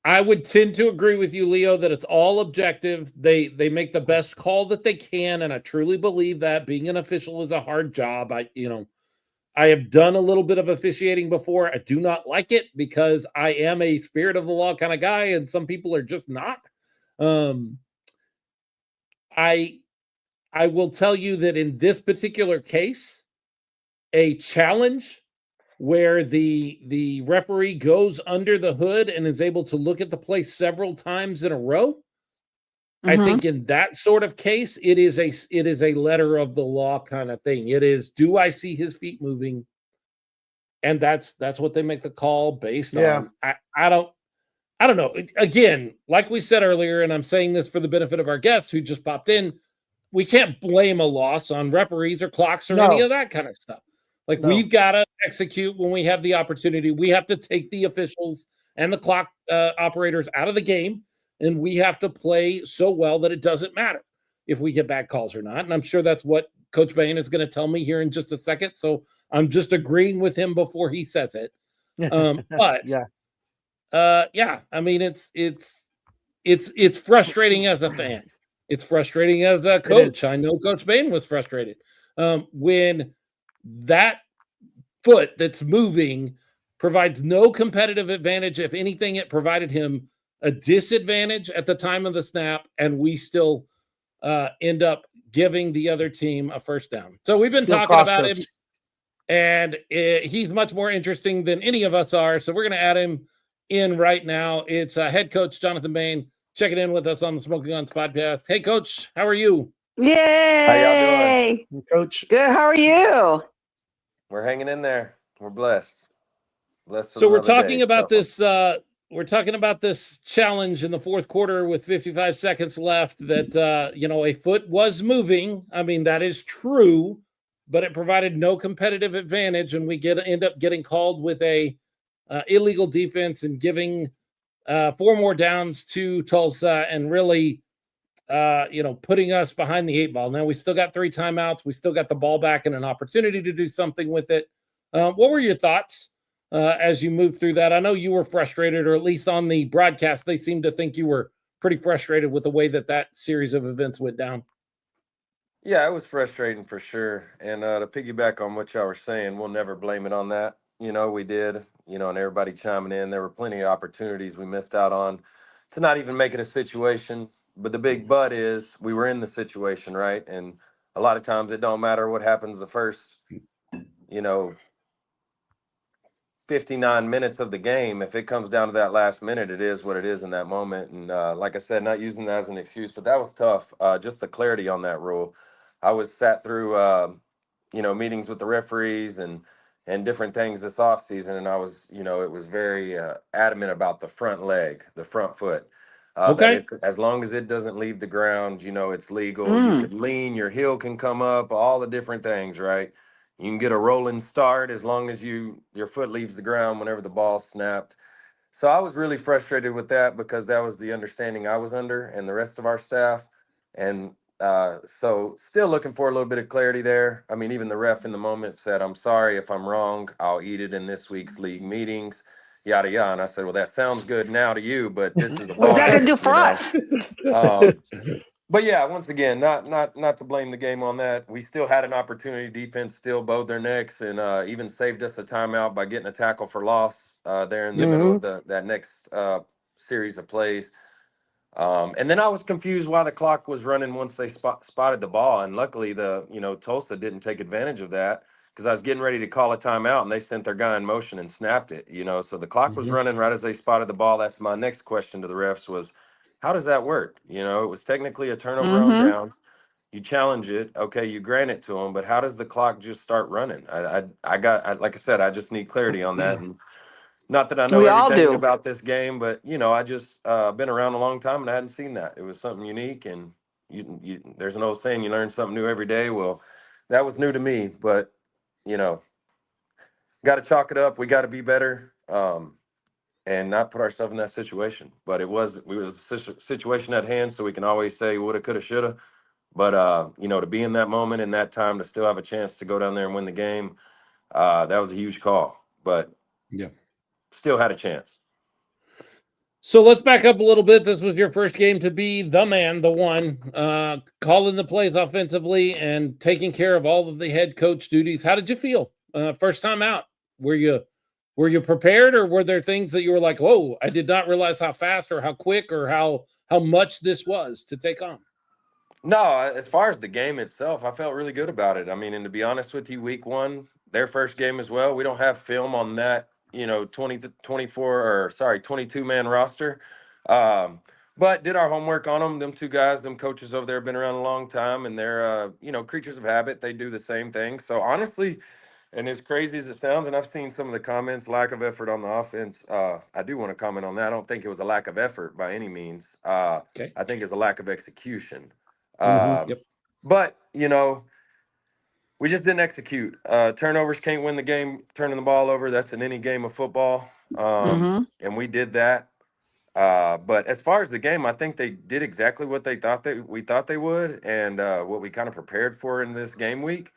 [SPEAKER 3] I would tend to agree with you, Leo, that it's all objective. They make the best call that they can, and I truly believe that being an official is a hard job. I have done a little bit of officiating before. I do not like it because I am a spirit of the law kind of guy, and some people are just not. I will tell you that in this particular case, a challenge where the referee goes under the hood and is able to look at the play several times in a row. I think in that sort of case, it is a letter of the law kind of thing. It is, do I see his feet moving? And that's what they make the call based on. I don't know. Again, like we said earlier, and I'm saying this for the benefit of our guest who just popped in, we can't blame a loss on referees or clocks or any of that kind of stuff. We've got to execute when we have the opportunity. We have to take the officials and the clock operators out of the game, and we have to play so well that it doesn't matter if we get bad calls or not. And I'm sure that's what Coach Bain is going to tell me here in just a second. So I'm just agreeing with him before he says it. But I mean, it's frustrating as a fan. It's frustrating as a coach. I know Coach Bain was frustrated when that foot that's moving provides no competitive advantage. If anything, it provided him a disadvantage at the time of the snap, and we still end up giving the other team a first down. So we've been talking about him, and he's much more interesting than any of us are. So we're going to add him in right now. It's head coach Jonathan Bain checking in with us on the Smoking Guns podcast. Hey, Coach, how are you?
[SPEAKER 5] Yay!
[SPEAKER 1] How y'all doing,
[SPEAKER 4] Coach?
[SPEAKER 5] Good. How are you?
[SPEAKER 1] We're hanging in there. We're blessed.
[SPEAKER 3] So we're talking about this. We're talking about this challenge in the fourth quarter with 55 seconds left. That a foot was moving. I mean, that is true, but it provided no competitive advantage, and we end up getting called with a illegal defense and giving 4 more downs to Tulsa, and really, putting us behind the 8 ball. Now we still got 3 timeouts. We still got the ball back and an opportunity to do something with it. What were your thoughts as you moved through that? I know you were frustrated, or at least on the broadcast, they seemed to think you were pretty frustrated with the way that series of events went down.
[SPEAKER 1] Yeah, it was frustrating for sure. And to piggyback on what y'all were saying, we'll never blame it on that. We did, and everybody chiming in. There were plenty of opportunities we missed out on to not even make it a situation. But the big but is we were in the situation, right? And a lot of times it don't matter what happens the first, you know, 59 minutes of the game. If it comes down to that last minute, it is what it is in that moment. And like I said, not using that as an excuse, but that was tough. Just the clarity on that rule. I was sat through, meetings with the referees and different things this off season, and I was, it was very adamant about the front leg, the front foot. That
[SPEAKER 3] Okay.
[SPEAKER 1] it, as long as it doesn't leave the ground, it's legal. You
[SPEAKER 5] Mm.
[SPEAKER 1] could lean, your heel can come up, all the different things, right? You can get a rolling start as long as your foot leaves the ground whenever the ball's snapped. So I was really frustrated with that because that was the understanding I was under and the rest of our staff. And so still looking for a little bit of clarity there. I mean, even the ref in the moment said, "I'm sorry if I'm wrong. I'll eat it in this week's league meetings, yada, yada." And I said, "Well, that sounds good now to you, but this is a
[SPEAKER 5] What's that
[SPEAKER 1] VAR,
[SPEAKER 5] going to do for us?
[SPEAKER 1] Um, but yeah, once again, not to blame the game on that. We still had an opportunity. Defense still bowed their necks and even saved us a timeout by getting a tackle for loss there in the
[SPEAKER 3] Yep.
[SPEAKER 1] middle
[SPEAKER 4] Mhm.
[SPEAKER 1] of that next series of plays. And then I was confused why the clock was running once they spotted the ball. And luckily, Tulsa didn't take advantage of that because I was getting ready to call a timeout and they sent their guy in motion and snapped it. So the clock was
[SPEAKER 3] Mhm.
[SPEAKER 1] running right as they spotted the ball. That's my next question to the refs was, how does that work? It was technically a turnover on
[SPEAKER 5] Mm-hmm.
[SPEAKER 1] downs. You challenge it, okay, you grant it to them, but how does the clock just start running? Like I said, I just need clarity on that. And not that I know
[SPEAKER 5] We all
[SPEAKER 1] everything
[SPEAKER 5] do.
[SPEAKER 1] about this game, but I just been around a long time and I hadn't seen that. It was something unique, and there's an old saying, you learn something new every day. Well, that was new to me, but you know, got to chalk it up. We got to be better, and not put ourselves in that situation. But it was a situation at hand, so we can always say woulda, coulda, shoulda. But to be in that moment in that time to still have a chance to go down there and win the game, that was a huge call, but
[SPEAKER 3] Yeah.
[SPEAKER 1] still had a chance.
[SPEAKER 3] So let's back up a little bit. This was your first game to be the man, the one, calling the plays offensively and taking care of all of the head coach duties. How did you feel first time out? Were you prepared, or were there things that you were like, "Whoa, I did not realize how fast or how quick or how much this was to take on"?
[SPEAKER 1] No, as far as the game itself, I felt really good about it. I mean, and to be honest with you, week one, their first game as well, we don't have film on that, 20 to 24 or sorry, 22 man roster. Um, but did our homework on them. Them two guys, them coaches over there have been around a long time and they're, creatures of habit. They do the same thing. So honestly, and as crazy as it sounds, and I've seen some of the comments, lack of effort on the offense. I do want to comment on that. I don't think it was a lack of effort by any means.
[SPEAKER 3] Okay.
[SPEAKER 1] I think it's a lack of execution.
[SPEAKER 3] Yep.
[SPEAKER 1] But we just didn't execute. Turnovers can't win the game. Turning the ball over, that's in any game of football.
[SPEAKER 5] Mm-hmm.
[SPEAKER 1] And we did that. But as far as the game, I think they did exactly what we thought they would, and what we kind of prepared for in this game week.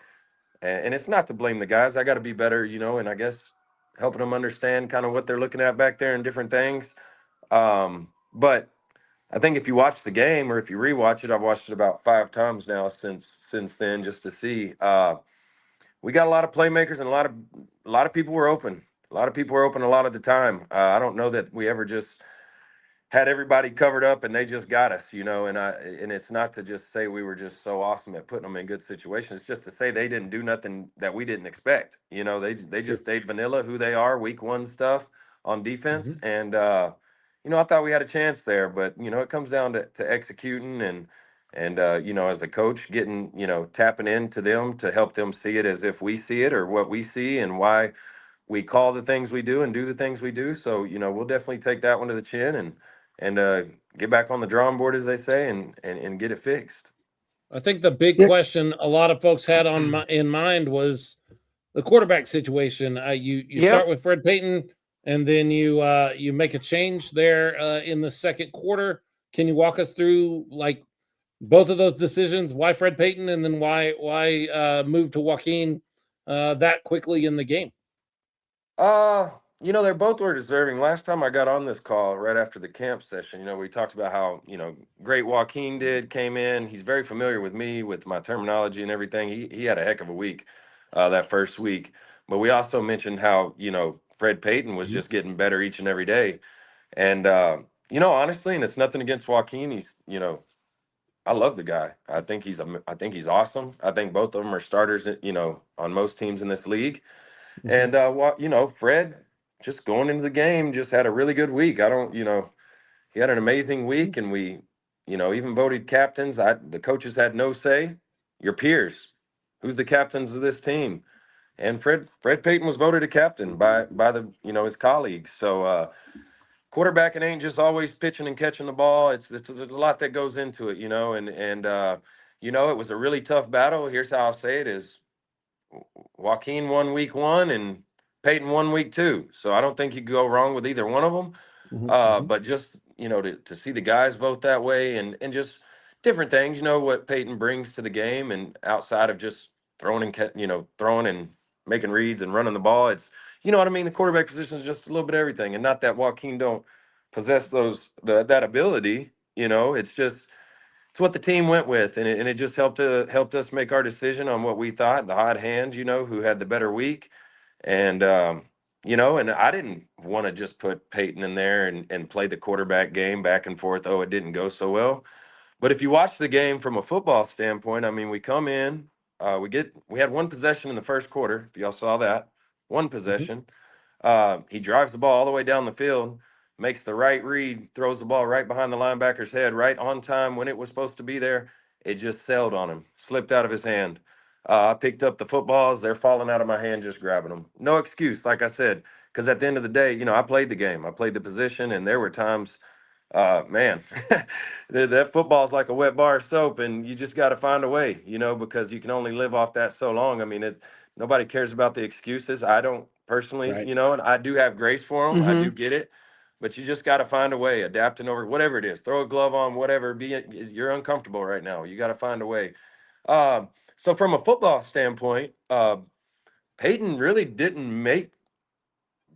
[SPEAKER 1] And it's not to blame the guys. I got to be better, and I guess helping them understand kind of what they're looking at back there and different things. But I think if you watch the game or if you rewatch it, I've watched it about 5 times now since then, just to see. We got a lot of playmakers and a lot of people were open. A lot of people were open a lot of the time. I don't know that we ever just had everybody covered up and they just got us, and it's not to just say we were just so awesome at putting them in good situations. It's just to say they didn't do nothing that we didn't expect. They
[SPEAKER 3] Sure.
[SPEAKER 1] just stayed vanilla, who they are, week one stuff on defense.
[SPEAKER 3] Mhm.
[SPEAKER 1] And I thought we had a chance there, but it comes down to executing and as a coach getting, tapping into them to help them see it as if we see it or what we see and why we call the things we do and do the things we do. So, we'll definitely take that one to the chin and get back on the drawing board, as they say, and get it fixed.
[SPEAKER 3] I think the big
[SPEAKER 4] Yeah.
[SPEAKER 3] question a lot of folks had in mind was the quarterback situation. You start
[SPEAKER 5] Yep.
[SPEAKER 3] with Fred Payton, and then you make a change there in the second quarter. Can you walk us through like both of those decisions? Why Fred Payton, and then why move to Joaquin that quickly in the game?
[SPEAKER 1] Uh, they both were deserving. Last time I got on this call, right after the camp session, we talked about how, great Joaquin came in. He's very familiar with me, with my terminology and everything. He had a heck of a week that first week. But we also mentioned how, Fred Payton was
[SPEAKER 3] Mhm.
[SPEAKER 1] just getting better each and every day. And honestly, and it's nothing against Joaquin. He's, I love the guy. I think he's awesome. I think both of them are starters, on most teams in this league.
[SPEAKER 4] Mhm.
[SPEAKER 1] And Fred just going into the game just had a really good week. I don't, he had an amazing week, and we, even voted captains. The coaches had no say. Your peers, who's the captains of this team? And Fred Payton was voted a captain by the his colleagues. So quarterbacking ain't just always pitching and catching the ball. It's there's a lot that goes into it, it was a really tough battle. Here's how I'll say it: is Joaquin won week 1 and Peyton won week 2. So I don't think you could go wrong with either one of them.
[SPEAKER 4] Mhm. Mhm.
[SPEAKER 1] But just, to see the guys vote that way, and just different things, what Peyton brings to the game, and outside of just throwing and making reads and running the ball, it's, what I mean? The quarterback position is just a little bit of everything, and not that Joaquin don't possess that ability, it's just, it's what the team went with, and it just helped us make our decision on what we thought. The hot hand, who had the better week, and and I didn't want to just put Peyton in there and play the quarterback game back and forth. Oh, it didn't go so well. But if you watch the game from a football standpoint, I mean, we come in, we had one possession in the first quarter. If y'all saw that, one
[SPEAKER 4] Mhm.
[SPEAKER 1] possession. He drives the ball all the way down the field, makes the right read, throws the ball right behind the linebacker's head, right on time when it was supposed to be there. It just sailed on him, slipped out of his hand. I picked up the footballs. They're falling out of my hand, just grabbing them. No excuse, like I said, because at the end of the day, I played the game. I played the position, and there were times, man, that football's like a wet bar of soap, and you just got to find a way, because you can only live off that so long. I mean, nobody cares about the excuses. I don't personally,
[SPEAKER 3] Right.
[SPEAKER 1] and I do have grace for them. I
[SPEAKER 5] Mm-hmm.
[SPEAKER 1] do get it, but you just got to find a way, adapting over whatever it is. Throw a glove on, whatever. You're uncomfortable right now. You got to find a way. So from a football standpoint, Peyton really didn't make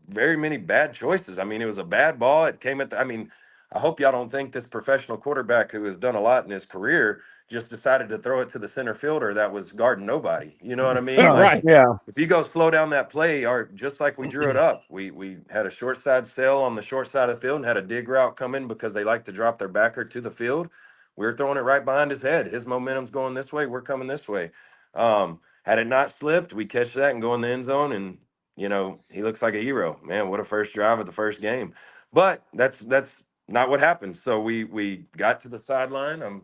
[SPEAKER 1] very many bad choices. I mean, it was a bad ball. It came I mean, I hope y'all don't think this professional quarterback who has done a lot in his career just decided to throw it to the center fielder that was guarding nobody. You know what I mean? Like,
[SPEAKER 3] Right.
[SPEAKER 4] Yeah.
[SPEAKER 1] if you go slow down that play, or just like we drew it up, we had a short side sail on the short side of the field and had a dig route come in because they like to drop their backer to the field. We're throwing it right behind his head. His momentum's going this way. We're coming this way. Had it not slipped, we catch that and go in the end zone, and he looks like a hero. Man, what a first drive of the first game. But that's not what happened. So we got to the sideline. I'm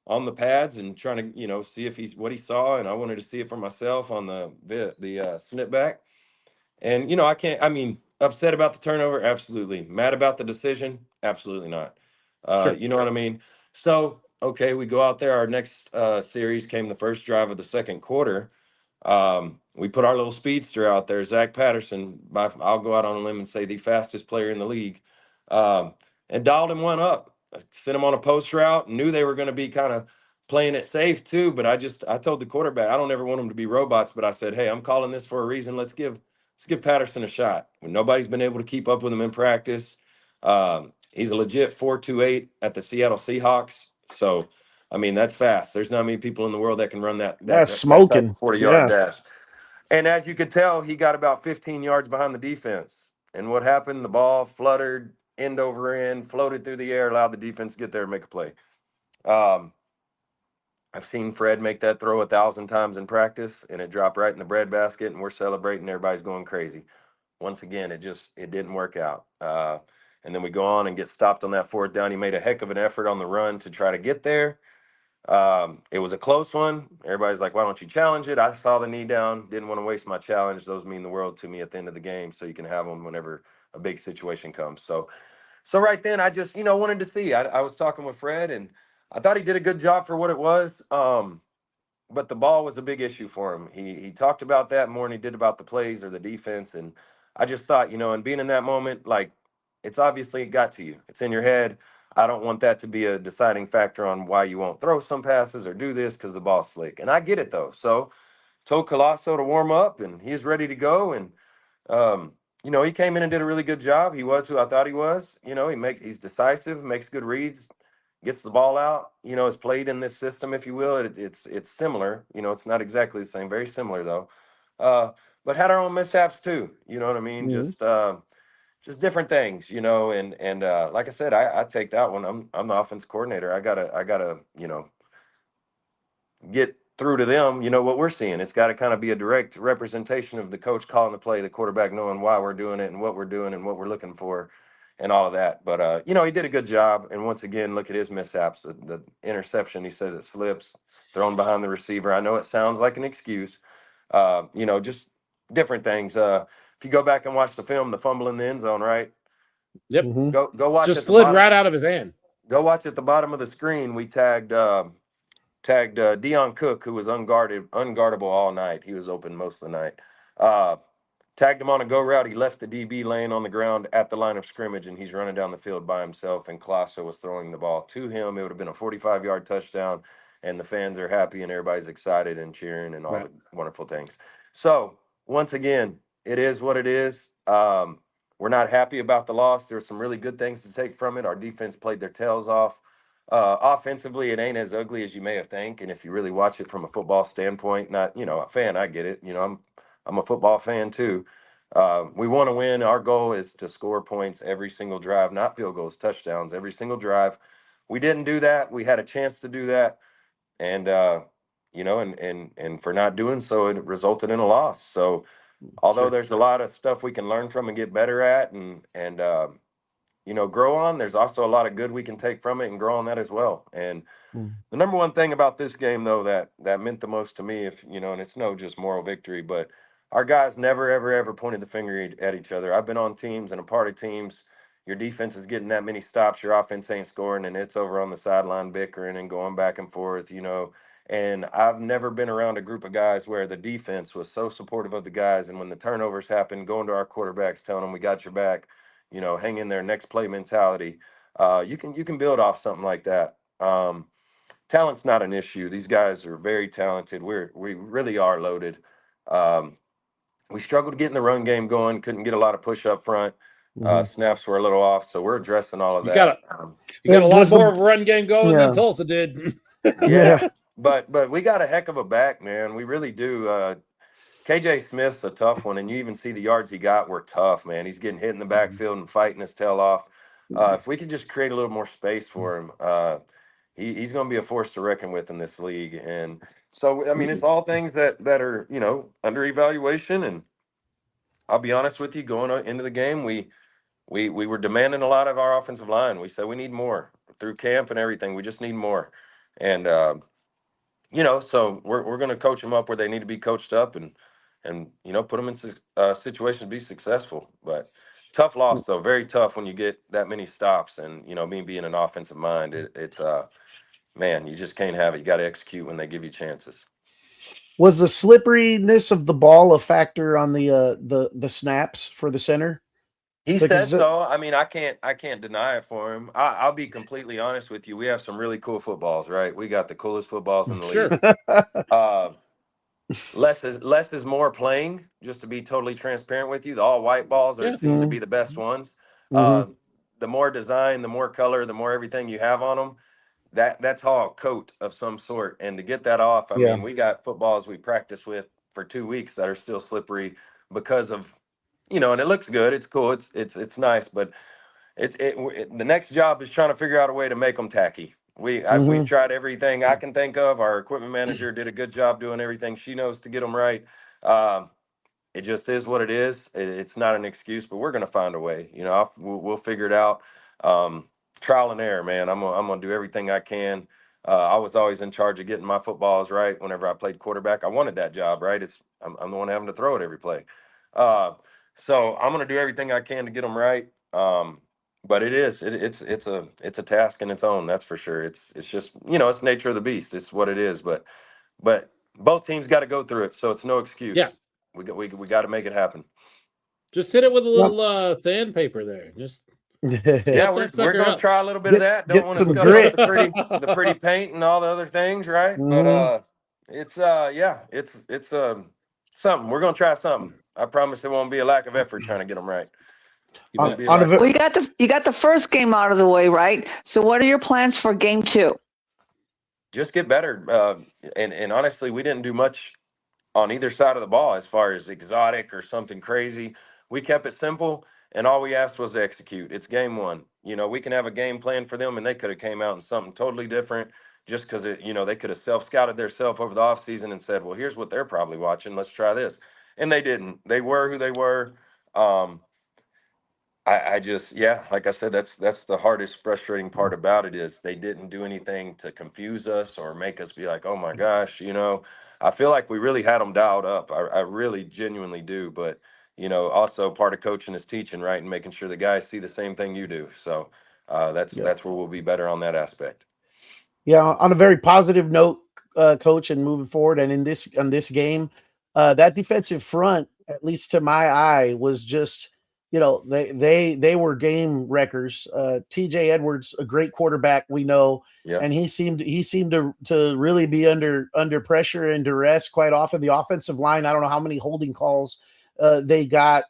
[SPEAKER 1] on the pads and trying to, see if he's what he saw, and I wanted to see it for myself on the snip back. And I mean, upset about the turnover, absolutely. Mad about the decision, absolutely not.
[SPEAKER 3] Sure.
[SPEAKER 1] You know what I mean? So, okay, we go out there. Our next series came the first drive of the second quarter. We put our little speedster out there, Zach Patterson. I'll go out on a limb and say the fastest player in the league, um, and dialed him one up. I sent him on a post route. Knew they were going to be kind of playing it safe too, but I told the quarterback I don't ever want them to be robots. But I said, hey, I'm calling this for a reason. Let's give Patterson a shot. When nobody's been able to keep up with him in practice, he's a legit 4.28 at the Seattle Seahawks. So, I mean, that's fast. There's not many people in the world that can run
[SPEAKER 4] That's
[SPEAKER 1] that type of
[SPEAKER 4] smoking.
[SPEAKER 1] 40-yard
[SPEAKER 4] Yeah.
[SPEAKER 1] dash. And as you could tell, he got about 15 yards behind the defense. And what happened? The ball fluttered end over end, floated through the air, allowed the defense to get there and make a play. Um, I've seen Fred make that throw 1,000 times in practice, and it dropped right in the breadbasket, and we're celebrating. Everybody's going crazy. Once again, it didn't work out. And then we go on and get stopped on that fourth down. He made a heck of an effort on the run to try to get there. It was a close one. Everybody's like, why don't you challenge it? I saw the knee down, didn't want to waste my challenge. Those mean the world to me at the end of the game, so you can have them whenever a big situation comes. So right then, I just, wanted to see. I was talking with Fred, and I thought he did a good job for what it was. But the ball was a big issue for him. He talked about that more than he did about the plays or the defense. And I just thought, and being in that moment, like, it's obviously got to you. It's in your head. I don't want that to be a deciding factor on why you won't throw some passes or do this because the ball's slick. And I get it though. So told Colosso to warm up, and he's ready to go. And um, he came in and did a really good job. He was who I thought he was. He's decisive, makes good reads, gets the ball out. Is played in this system, if you will. It's similar. It's not exactly the same. Very similar though. But had our own mishaps too. You know what I mean?
[SPEAKER 4] Mhm.
[SPEAKER 1] Just different things. And like I said, I take that one. I'm the offense coordinator. I gotta get through to them, what we're seeing. It's got to kind of be a direct representation of the coach calling the play, the quarterback knowing why we're doing it and what we're doing and what we're looking for and all of that. But, he did a good job. And once again, look at his mishaps. The interception, he says it slips, thrown behind the receiver. I know it sounds like an excuse, just different things. If you go back and watch the film, the fumble in the end zone, right?
[SPEAKER 3] Yep.
[SPEAKER 4] Mhm.
[SPEAKER 1] Go watch
[SPEAKER 3] Just
[SPEAKER 1] at the
[SPEAKER 3] slid
[SPEAKER 1] bottom.
[SPEAKER 3] right out of his hand.
[SPEAKER 1] Go watch at the bottom of the screen. We tagged Deion Cook, who was unguardable all night. He was open most of the night. Uh, Tagged him on a go route. He left the DB laying on the ground at the line of scrimmage, and he's running down the field by himself. And Colosso was throwing the ball to him. It would have been a 45-yard touchdown, and the fans are happy, and everybody's excited and cheering and all the wonderful things. So once again, it is what it is. We're not happy about the loss. There's some really good things to take from it. Our defense played their tails off. Offensively, it ain't as ugly as you may have think. And if you really watch it from a football standpoint, not a fan, I get it. I'm a football fan too. We want to win. Our goal is to score points every single drive, not field goals, touchdowns every single drive. We didn't do that. We had a chance to do that, and and for not doing so, it resulted in a loss. So, although
[SPEAKER 4] Sure.
[SPEAKER 1] there's a lot of stuff we can learn from and get better at, and grow on, there's also a lot of good we can take from it and grow on that as well. And
[SPEAKER 4] Mm.
[SPEAKER 1] the number one thing about this game, though, that meant the most to me, if and it's no just moral victory, but our guys never, ever, ever pointed the finger at each other. I've been on teams and a part of teams. Your defense is getting that many stops, your offense ain't scoring, and it's over on the sideline bickering and going back and forth. And I've never been around a group of guys where the defense was so supportive of the guys, and when the turnovers happened, going to our quarterbacks, telling them we got your back. Hang in there, next play mentality. You can build off something like that. Talent's not an issue. These guys are very talented. We really are loaded. Um, we struggled getting the run game going. Couldn't get a lot of push up front.
[SPEAKER 4] Mhm.
[SPEAKER 1] Snaps were a little off, so we're addressing all of
[SPEAKER 3] You got
[SPEAKER 1] that.
[SPEAKER 3] a you got a
[SPEAKER 4] And
[SPEAKER 3] lot
[SPEAKER 4] was
[SPEAKER 3] more
[SPEAKER 4] the
[SPEAKER 3] of a run game going
[SPEAKER 4] yeah
[SPEAKER 3] than Tulsa did.
[SPEAKER 1] Yeah, but we got a heck of a back, man. We really do. KJ Smith's a tough one, and you even see the yards he got were tough, man. He's getting hit in the backfield and fighting his tail off. If we could just create a little more space for him, he's going to be a force to reckon with in this league. And so, I mean, it's all things that are under evaluation. And I'll be honest with you, going into the game, we were demanding a lot of our offensive line. We said we need more through camp and everything. We just need more. And so we're going to coach them up where they need to be coached up, and put them in situations to be successful. But tough loss, though, very tough when you get that many stops, and me being an offensive mind, it's man, you just can't have it. You got to execute when they give you chances.
[SPEAKER 4] Was the slipperiness of the ball a factor on the snaps for the center?
[SPEAKER 1] He said
[SPEAKER 4] Because
[SPEAKER 1] so. I mean, I can't deny it for him. I'll be completely honest with you. We have some really cool footballs, right? We got the coolest footballs in the
[SPEAKER 3] Sure.
[SPEAKER 1] league. Uh, less is more playing, just to be totally transparent with you. The all white balls
[SPEAKER 3] Yeah.
[SPEAKER 1] seem to be the best ones. Uh,
[SPEAKER 4] Mhm.
[SPEAKER 1] the more design, the more color, the more everything you have on them, that's all a coat of some sort. And to get that off, I
[SPEAKER 4] Yeah.
[SPEAKER 1] mean, we got footballs we practice with for 2 weeks that are still slippery because of, and it looks good. It's cool. It's nice, but the next job is trying to figure out a way to make them tacky. We've
[SPEAKER 4] Mhm.
[SPEAKER 1] tried everything I can think of. Our equipment manager did a good job doing everything she knows to get them right. Um, it just is what it is. It's not an excuse, but we're gonna find a way. We'll figure it out. Um, Trial and error, man. I'm gonna do everything I can. I was always in charge of getting my footballs right. Whenever I played quarterback, I wanted that job, right? I'm the one having to throw it every play. Uh, so I'm gonna do everything I can to get them right. But it's a task in its own. That's for sure. It's just it's nature of the beast. It's what it is. But both teams got to go through it, so it's no excuse.
[SPEAKER 3] Yeah.
[SPEAKER 1] We got to make it happen.
[SPEAKER 3] Just hit it with a
[SPEAKER 4] Yep.
[SPEAKER 3] little sandpaper there. Just
[SPEAKER 1] Yeah,
[SPEAKER 3] scuff
[SPEAKER 1] we're
[SPEAKER 3] that
[SPEAKER 1] we're
[SPEAKER 3] sucker
[SPEAKER 1] gonna
[SPEAKER 3] up.
[SPEAKER 1] try a little bit of that. Don't
[SPEAKER 4] Get
[SPEAKER 1] want to
[SPEAKER 4] some
[SPEAKER 1] scuff up
[SPEAKER 4] grit.
[SPEAKER 1] the pretty paint and all the other things, right? But
[SPEAKER 4] Mhm.
[SPEAKER 1] it's yeah, it's something. We're gonna try something. I promise it won't be a lack of effort trying to get them right.
[SPEAKER 3] You
[SPEAKER 4] On
[SPEAKER 1] Won't
[SPEAKER 3] bet.
[SPEAKER 1] be a
[SPEAKER 4] on a
[SPEAKER 1] lack.
[SPEAKER 4] ve-
[SPEAKER 5] Well, you got the first game out of the way, right? So what are your plans for game two?
[SPEAKER 1] Just get better. And honestly, we didn't do much on either side of the ball as far as exotic or something crazy. We kept it simple, and all we asked was to execute. It's game one. We can have a game plan for them, and they could have came out in something totally different. just because they could have self-scouted themselves over the offseason and said, well, here's what they're probably watching. Let's try this. And they didn't. They were who they were. Um, I just, yeah, like I said, that's the hardest, frustrating part about it is they didn't do anything to confuse us or make us be like, oh my gosh, I feel like we really had them dialed up. I really genuinely do. But, also part of coaching is teaching, right? And making sure the guys see the same thing you do. So that's
[SPEAKER 4] Yep.
[SPEAKER 1] that's where we'll be better on that aspect.
[SPEAKER 4] Yeah, on a very positive note, coach, and moving forward, and in this game, that defensive front, at least to my eye, was just they were game wreckers. T.J. Edwards, a great quarterback, we know,
[SPEAKER 1] Yeah.
[SPEAKER 4] and he seemed to really be under pressure and duress quite often. The offensive line, I don't know how many holding calls they got.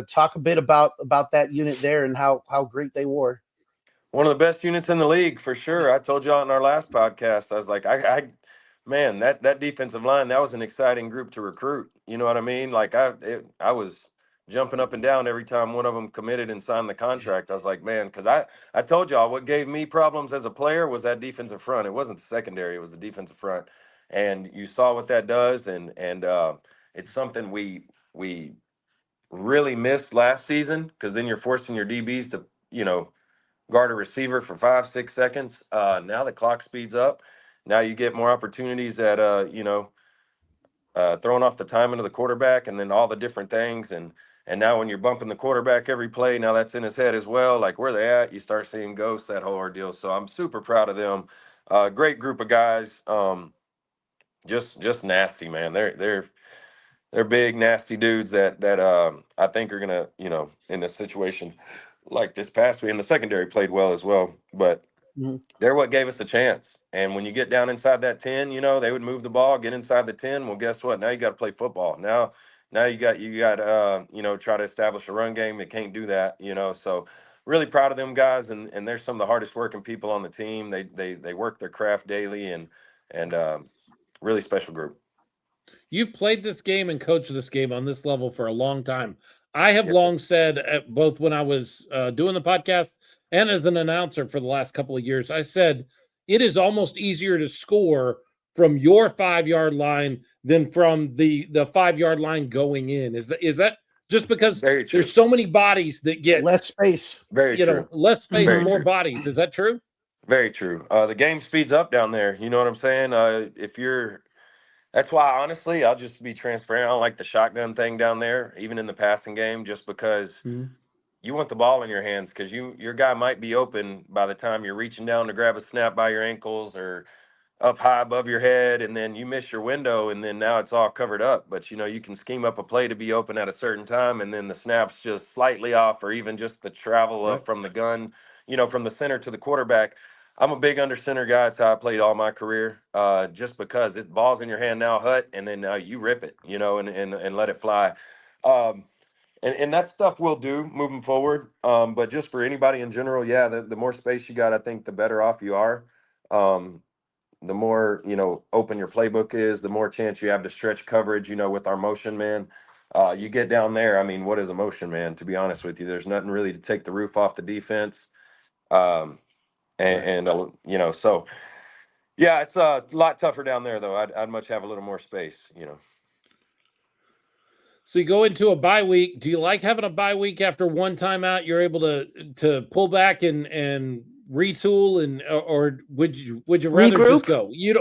[SPEAKER 4] Talk a bit about that unit there and how great they were.
[SPEAKER 1] One of the best units in the league for sure. I told y'all in our last podcast, I was like, man, that defensive line, that was an exciting group to recruit. You know what I mean? Like I was jumping up and down every time one of them committed and signed the contract. I was like, man, because I told y'all what gave me problems as a player was that defensive front. It wasn't the secondary; it was the defensive front. And you saw what that does, and it's something we really missed last season because then you're forcing your DBs to guard a receiver for 5-6 seconds. Now the clock speeds up. Now you get more opportunities at throwing off the timing of the quarterback and then all the different things. And now when you're bumping the quarterback every play, now that's in his head as well. Like where they at, you start seeing ghosts, that whole ordeal. So I'm super proud of them. Great group of guys. Just nasty, man. They're big, nasty dudes that I think are gonna, in a situation like this past week, and the secondary played well as well. But
[SPEAKER 4] Mhm.
[SPEAKER 1] they're what gave us a chance. And when you get down inside that 10, they would move the ball, get inside the 10. Well, guess what? Now you got to play football. Now you got try to establish a run game. It can't do that, So really proud of them guys, and they're some of the hardest working people on the team. They work their craft daily, and really special group.
[SPEAKER 3] You've played this game and coached this game on this level for a long time. I have
[SPEAKER 1] Yes, sir.
[SPEAKER 3] long said, both when I was doing the podcast and as an announcer for the last couple of years, I said it is almost easier to score from your 5 yard line than from the 5 yard line going in. Is that just because
[SPEAKER 1] Very true.
[SPEAKER 3] there's so many bodies that get
[SPEAKER 4] Less space.
[SPEAKER 1] Very true.
[SPEAKER 3] less space,
[SPEAKER 1] Very
[SPEAKER 3] more
[SPEAKER 1] true.
[SPEAKER 3] bodies? Is that true?
[SPEAKER 1] Very true. The game speeds up down there. You know what I'm saying? If you're That's why, honestly, I'll just be transparent. I don't like the shotgun thing down there, even in the passing game, just because
[SPEAKER 3] Mhm.
[SPEAKER 1] you want the ball in your hands because your guy might be open by the time you're reaching down to grab a snap by your ankles or up high above your head, and then you miss your window, and then now it's all covered up. But you can scheme up a play to be open at a certain time, and then the snap's just slightly off, or even just the travel
[SPEAKER 3] Right.
[SPEAKER 1] of from the gun, from the center to the quarterback. I'm a big under center guy. It's how I played all my career. Just because it ball's in your hand now, hut, and then you rip it, and let it fly. Um, and that stuff will do moving forward. But just for anybody in general, yeah, the more space you got, I think the better off you are. Um, the more open your playbook is, the more chance you have to stretch coverage. With our motion man, you get down there. I mean, what is a motion man? To be honest with you, there's nothing really to take the roof off the defense. Um,
[SPEAKER 3] Right.
[SPEAKER 1] so yeah, it's a lot tougher down there though. I'd much have a little more space.
[SPEAKER 3] So you go into a bye week. Do you like having a bye week after one timeout? You're able to pull back and retool, and or would you rather just
[SPEAKER 5] Regroup.
[SPEAKER 3] go? You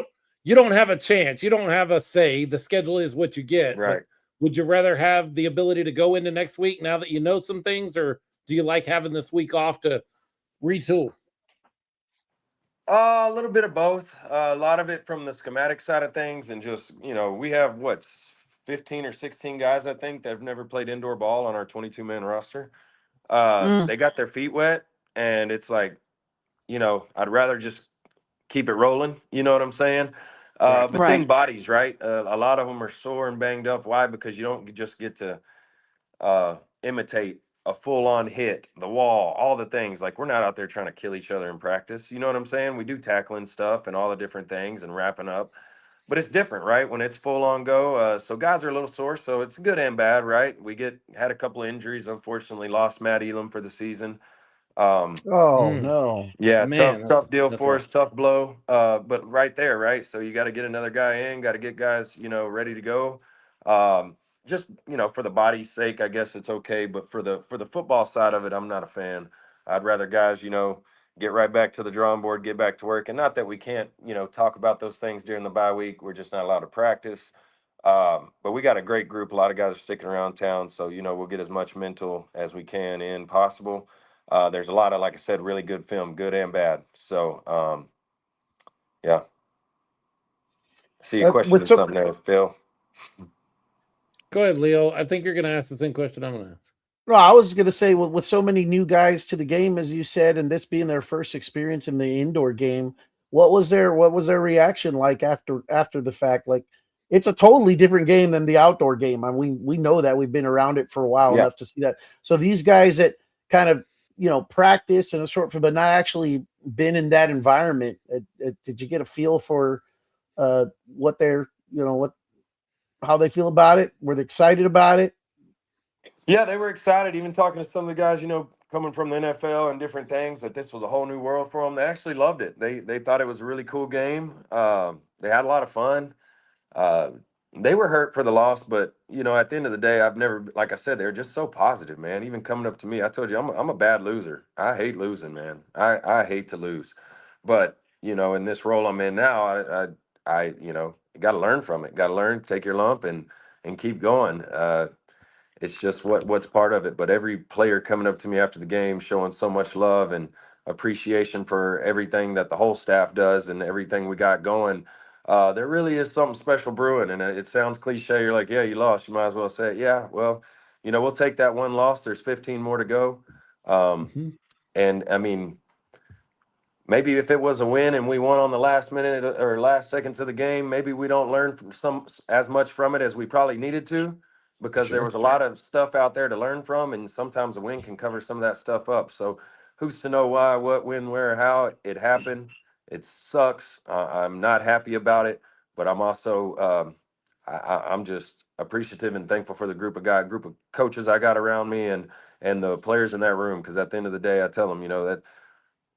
[SPEAKER 3] don't have a chance. You don't have a say. The schedule is what you get. But
[SPEAKER 1] Right.
[SPEAKER 3] would you rather have the ability to go into next week now that you know some things, or do you like having this week off to retool?
[SPEAKER 1] A little bit of both. A lot of it from the schematic side of things, and just we have 15 or 16 guys I think that have never played indoor ball on our 22-man roster.
[SPEAKER 5] Mm,
[SPEAKER 1] They got their feet wet, and it's like I'd rather just keep it rolling. You know what I'm saying?
[SPEAKER 3] Right.
[SPEAKER 1] But
[SPEAKER 5] right.
[SPEAKER 1] then bodies, right? A lot of them are sore and banged up. Why? Because you don't just get to imitate a full-on hit, the wall, all the things. Like we're not out there trying to kill each other in practice. You know what I'm saying? We do tackling stuff and all the different things and wrapping up. But it's different, right? When it's full on go. So guys are a little sore. So it's good and bad, right? We had a couple of injuries. Unfortunately, lost Matt Elam for the season.
[SPEAKER 4] No.
[SPEAKER 1] Yeah,
[SPEAKER 3] Man,
[SPEAKER 1] tough deal
[SPEAKER 3] that's
[SPEAKER 1] for
[SPEAKER 3] rough.
[SPEAKER 1] us, tough blow. But right there, right? So you got to get another guy in, got to get guys, ready to go. Just, for the body's sake, I guess it's okay. But for the football side of it, I'm not a fan. I'd rather guys, get right back to the drawing board, get back to work. And not that we can't, talk about those things during the bye week. We're just not allowed to practice. But we got a great group. A lot of guys are sticking around town. So, we'll get as much mental as we can in possible. There's a lot of, like I said, really good film, good and bad. So, yeah. See a question
[SPEAKER 4] With
[SPEAKER 1] or
[SPEAKER 4] so
[SPEAKER 1] something there, Phil.
[SPEAKER 3] Go ahead, Leo. I think you're going to ask the same question I'm going to ask.
[SPEAKER 4] No, I was going to say, with so many new guys to the game, as you said, and this being their first experience in the indoor game, what was their reaction like after the fact? Like, it's a totally different game than the outdoor game. I mean, we know that, we've been around it for a while
[SPEAKER 1] Yeah.
[SPEAKER 4] enough to see that. So these guys that kind of practice and a sort of, but not actually been in that environment, did you get a feel for what they're how they feel about it? Were they excited about it?
[SPEAKER 1] Yeah, they were excited. Even talking to some of the guys, coming from the NFL and different things, that this was a whole new world for them. They actually loved it. They thought it was a really cool game. They had a lot of fun. Uh, they were hurt for the loss, but at the end of the day, I've never, like I said, they're just so positive, man. Even coming up to me, I told you I'm a bad loser. I hate losing, man. I hate to lose, but in this role I'm in now, I got to learn from it. Got to learn, take your lump, and keep going. It's just what's part of it. But every player coming up to me after the game, showing so much love and appreciation for everything that the whole staff does and everything we got going. There really is something special brewing, and it sounds cliche. You're like, yeah, you lost. You might as well say it. Yeah, well, we'll take that one loss. There's 15 more to go. And I mean, maybe if it was a win and we won on the last minute or last seconds of the game, maybe we don't learn from as much from it as we probably needed to, because there
[SPEAKER 3] Sure.
[SPEAKER 1] was a lot of stuff out there to learn from, and sometimes a win can cover some of that stuff up. So who's to know why, what, when, where, how it happened? It sucks. I'm not happy about it, but I'm also I'm just appreciative and thankful for the group of coaches I got around me, and the players in that room, because at the end of the day, I tell them, that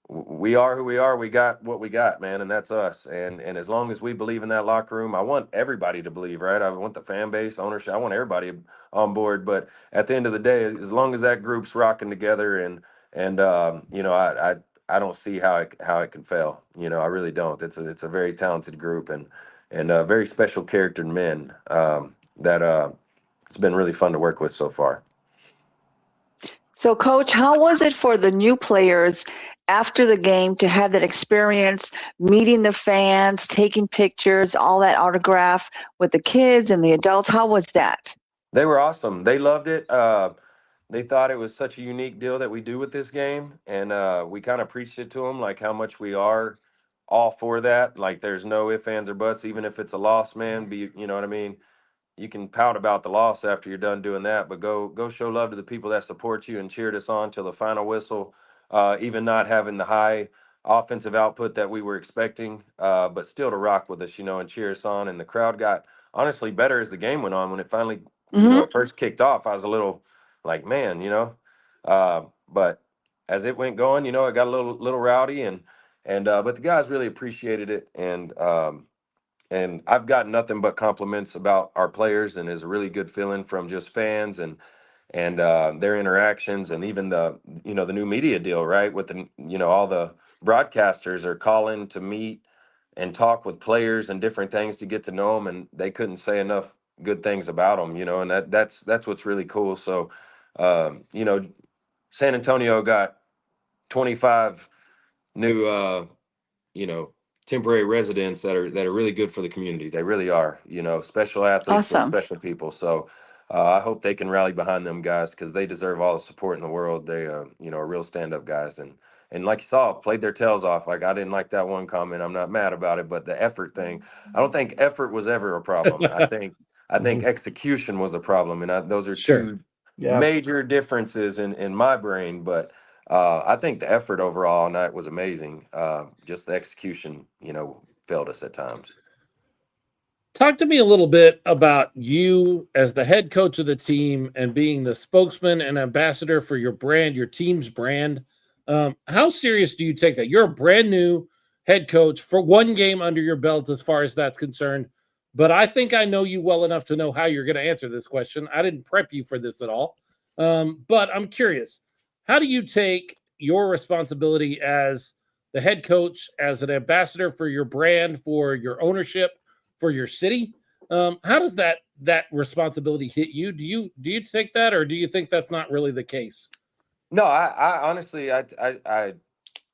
[SPEAKER 1] we are who we are. We got what we got, man, and that's us. And as long as we believe in that locker room, I want everybody to believe, right? I want the fan base, ownership. I want everybody on board. But at the end of the day, as long as that group's rocking together, and I don't see how it can fail. I really don't. It's a very talented group, and very special charactered men that it's been really fun to work with so far.
[SPEAKER 5] So, Coach, how was it for the new players after the game to have that experience, meeting the fans, taking pictures, all that autograph with the kids and the adults? How was that?
[SPEAKER 1] They were awesome. They loved it. They thought it was such a unique deal that we do with this game, and we kind of preached it to them, like how much we are all for that. Like there's no ifs, ands, or buts, even if it's a loss, man. You know what I mean? You can pout about the loss after you're done doing that, but go show love to the people that support you and cheered us on till the final whistle. Even not having the high offensive output that we were expecting, but still to rock with us, and cheer us on. And the crowd got honestly better as the game went on. When it finally,
[SPEAKER 5] Mm-hmm.
[SPEAKER 1] first kicked off, I was a little like, man, but as it went going, it got a little rowdy, and but the guys really appreciated it, and I've gotten nothing but compliments about our players, and it's a really good feeling from just fans and their interactions, and even the new media deal, right? With all the broadcasters are calling to meet and talk with players and different things to get to know them, and they couldn't say enough good things about them, and that's what's really cool. So, San Antonio got 25 new you know, temporary residents that are really good for the community. They really are, special athletes with
[SPEAKER 5] Awesome.
[SPEAKER 1] special people. So I hope they can rally behind them guys, because they deserve all the support in the world. They, are real stand-up guys, and like you saw, played their tails off. Like, I didn't like that one comment. I'm not mad about it, but the effort thing, I don't think effort was ever a problem. I think execution was a problem, and those are
[SPEAKER 3] Sure.
[SPEAKER 1] two
[SPEAKER 4] Yeah.
[SPEAKER 1] major differences in my brain, but. I think the effort overall all night was amazing. Just the execution, failed us at times.
[SPEAKER 3] Talk to me a little bit about you as the head coach of the team and being the spokesman and ambassador for your brand, your team's brand. How serious do you take that? You're a brand new head coach for one game under your belt as far as that's concerned. But I think I know you well enough to know how you're going to answer this question. I didn't prep you for this at all. But I'm curious, how do you take your responsibility as the head coach, as an ambassador for your brand, for your ownership, for your city? How does that responsibility hit you? Do you take that, or do you think that's not really the case?
[SPEAKER 1] No, I honestly, I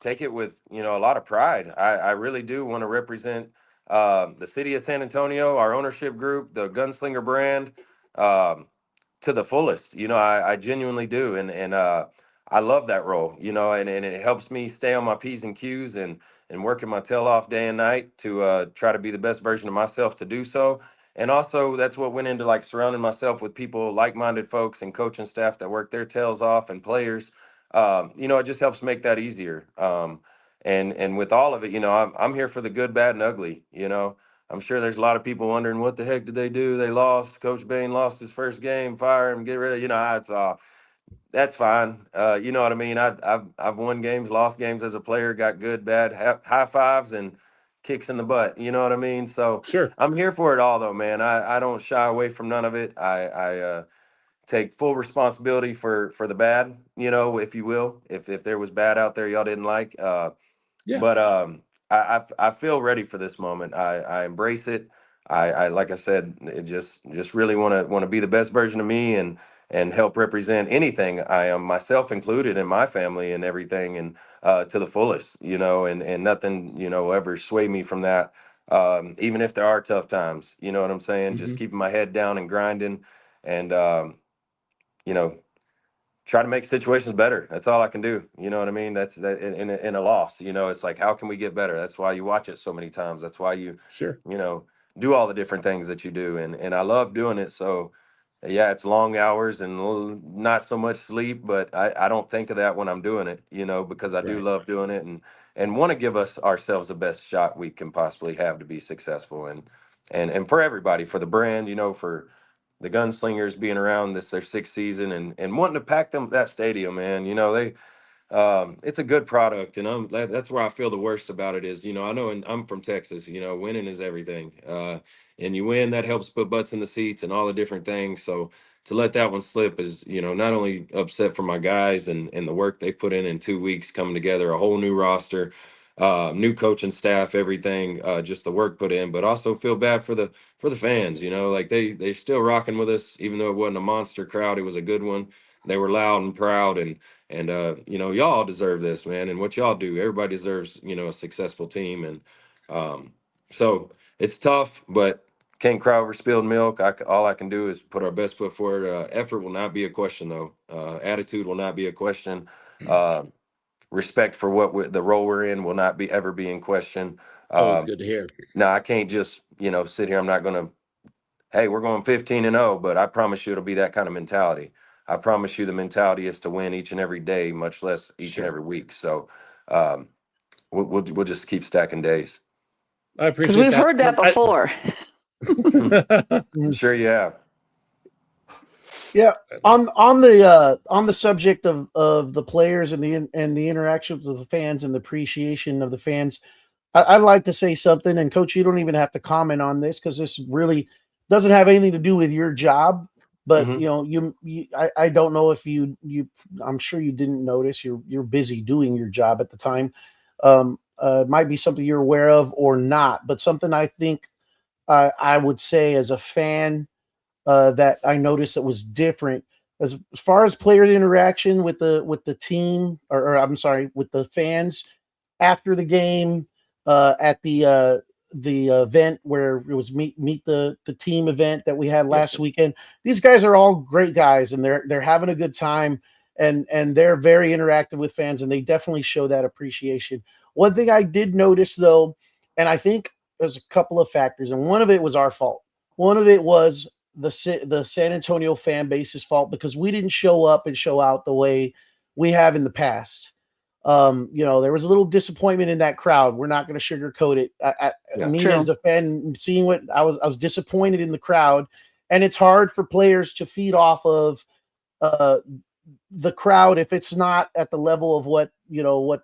[SPEAKER 1] take it with a lot of pride. I really do want to represent the city of San Antonio, our ownership group, the Gunslinger brand, um, to the fullest. I genuinely do, and I love that role. And it helps me stay on my p's and q's and working my tail off day and night to try to be the best version of myself to do so. And also, that's what went into like surrounding myself with people, like-minded folks, and coaching staff that work their tails off, and players. It just helps make that easier. And with all of it, I'm here for the good, bad, and ugly. I'm sure there's a lot of people wondering what the heck did they do? They lost. Coach Bain lost his first game. Fire him. Get rid of. It's that's fine. You know what I mean? I've won games, lost games as a player, got good, bad, high fives, and kicks in the butt. You know what I mean? So
[SPEAKER 3] Sure.
[SPEAKER 1] I'm here for it all, though, man. I don't shy away from none of it. I take full responsibility for the bad, if you will. If there was bad out there y'all didn't like.
[SPEAKER 3] Yeah.
[SPEAKER 1] But I feel ready for this moment. I embrace it. I like I said, it just really want to be the best version of me and help represent anything I am, myself included, and my family and everything, and to the fullest, and nothing will ever sway me from that. Even if there are tough times, you know what I'm saying? Just keeping my head down and grinding, and you know try to make situations better. That's all I can do. You know what I mean? That's that in a loss. It's like, how can we get better? That's why you watch it so many times. That's why
[SPEAKER 3] Sure.
[SPEAKER 1] you know, do all the different things that you do. And I love doing it. So yeah, it's long hours and not so much sleep, but I don't think of that when I'm doing it, because I do
[SPEAKER 3] Right.
[SPEAKER 1] love doing it and want to give us ourselves the best shot we can possibly have to be successful and for everybody, for the brand, for the Gunslingers being around this their sixth season and wanting to pack them that stadium, man. They it's a good product, and that's where I feel the worst about it is, I know, and I'm from Texas, winning is everything. And you win, that helps put butts in the seats and all the different things. So to let that one slip is, not only upset for my guys and the work they put in 2 weeks coming together, a whole new roster, new coaching staff, everything, just the work put in, but also feel bad for the fans, like they're still rocking with us, even though it wasn't a monster crowd, it was a good one. They were loud and proud, and y'all deserve this, man. And what y'all do, everybody deserves, a successful team. And so it's tough, but can't cry over spilled milk. All I can do is put our best foot forward. Effort will not be a question, though. Attitude will not be a question. Uh, Respect for the role we're in will not be ever be in question.
[SPEAKER 3] Always good to hear.
[SPEAKER 1] Now I can't just, sit here. I'm not going to, hey, we're going 15-0, but I promise you it'll be that kind of mentality. I promise you the mentality is to win each and every day, much less each and
[SPEAKER 3] Sure.
[SPEAKER 1] every week. So um, we'll just keep stacking days.
[SPEAKER 3] I
[SPEAKER 5] Because
[SPEAKER 3] appreciate
[SPEAKER 5] we've
[SPEAKER 3] that.
[SPEAKER 5] heard that before.
[SPEAKER 1] Sure you have.
[SPEAKER 4] Yeah, on the subject of the players and the interactions with the fans and the appreciation of the fans, I'd like to say something. And Coach, you don't even have to comment on this because this really doesn't have anything to do with your job. But
[SPEAKER 1] Mhm.
[SPEAKER 4] I don't know if you I'm sure you didn't notice. You're busy doing your job at the time. It might be something you're aware of or not, but something I think I would say as a fan that I noticed that was different as far as player interaction with the team, or I'm sorry, with the fans after the game, at the event where it was meet the team event that we had
[SPEAKER 1] Yes,
[SPEAKER 4] last
[SPEAKER 1] sir.
[SPEAKER 4] weekend. These guys are all great guys, and they're having a good time, and they're very interactive with fans, and they definitely show that appreciation. One thing I did notice though, and I think there's a couple of factors, and one of it was our fault. One of it was the San Antonio fan base's fault because we didn't show up and show out the way we have in the past. There was a little disappointment in that crowd. We're not going to sugarcoat it.
[SPEAKER 1] Yeah.
[SPEAKER 4] Me as
[SPEAKER 5] True.
[SPEAKER 4] the fan, seeing what I was disappointed in the crowd, and it's hard for players to feed off of uh, the crowd if it's not at the level of what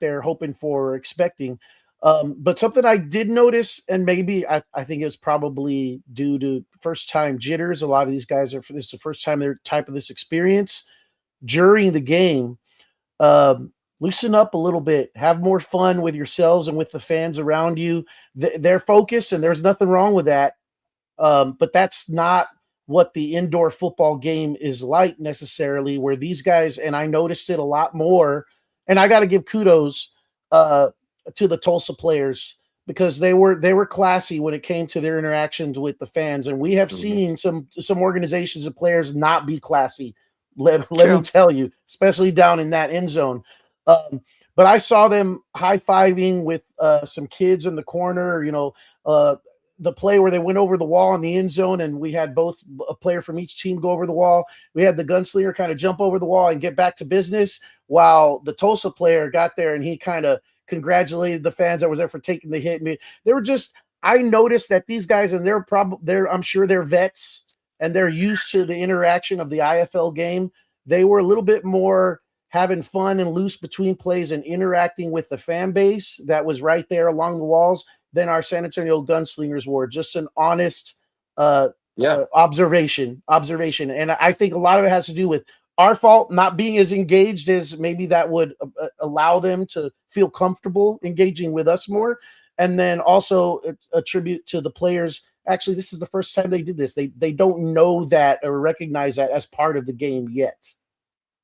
[SPEAKER 4] they're hoping for or expecting. But something I did notice, and maybe I think it's probably due to first time jitters. A lot of these guys this is the first time they're type of this experience during the game. Loosen up a little bit, have more fun with yourselves and with the fans around you. They're focused, and there's nothing wrong with that. But that's not what the indoor football game is like necessarily, where these guys, and I noticed it a lot more, and I got to give kudos to the Tulsa players because they were classy when it came to their interactions with the fans, and we have seen some organizations and players not be classy. Let me tell you, especially down in that end zone. But I saw them high-fiving with some kids in the corner, the play where they went over the wall in the end zone, and we had both a player from each team go over the wall. We had the Gunslinger kind of jump over the wall and get back to business, while the Tulsa player got there and he kind of congratulated the fans that was there for taking the hit. And they were just, I noticed that these guys, and I'm sure they're vets and they're used to the interaction of the IFL game. They were a little bit more having fun and loose between plays and interacting with the fan base that was right there along the walls than our San Antonio Gunslingers were. Just an honest observation. And I think a lot of it has to do with our fault not being as engaged as maybe that would allow them to feel comfortable engaging with us more. And then also attribute to the players. Actually, this is the first time they did this. They don't know that or recognize that as part of the game yet.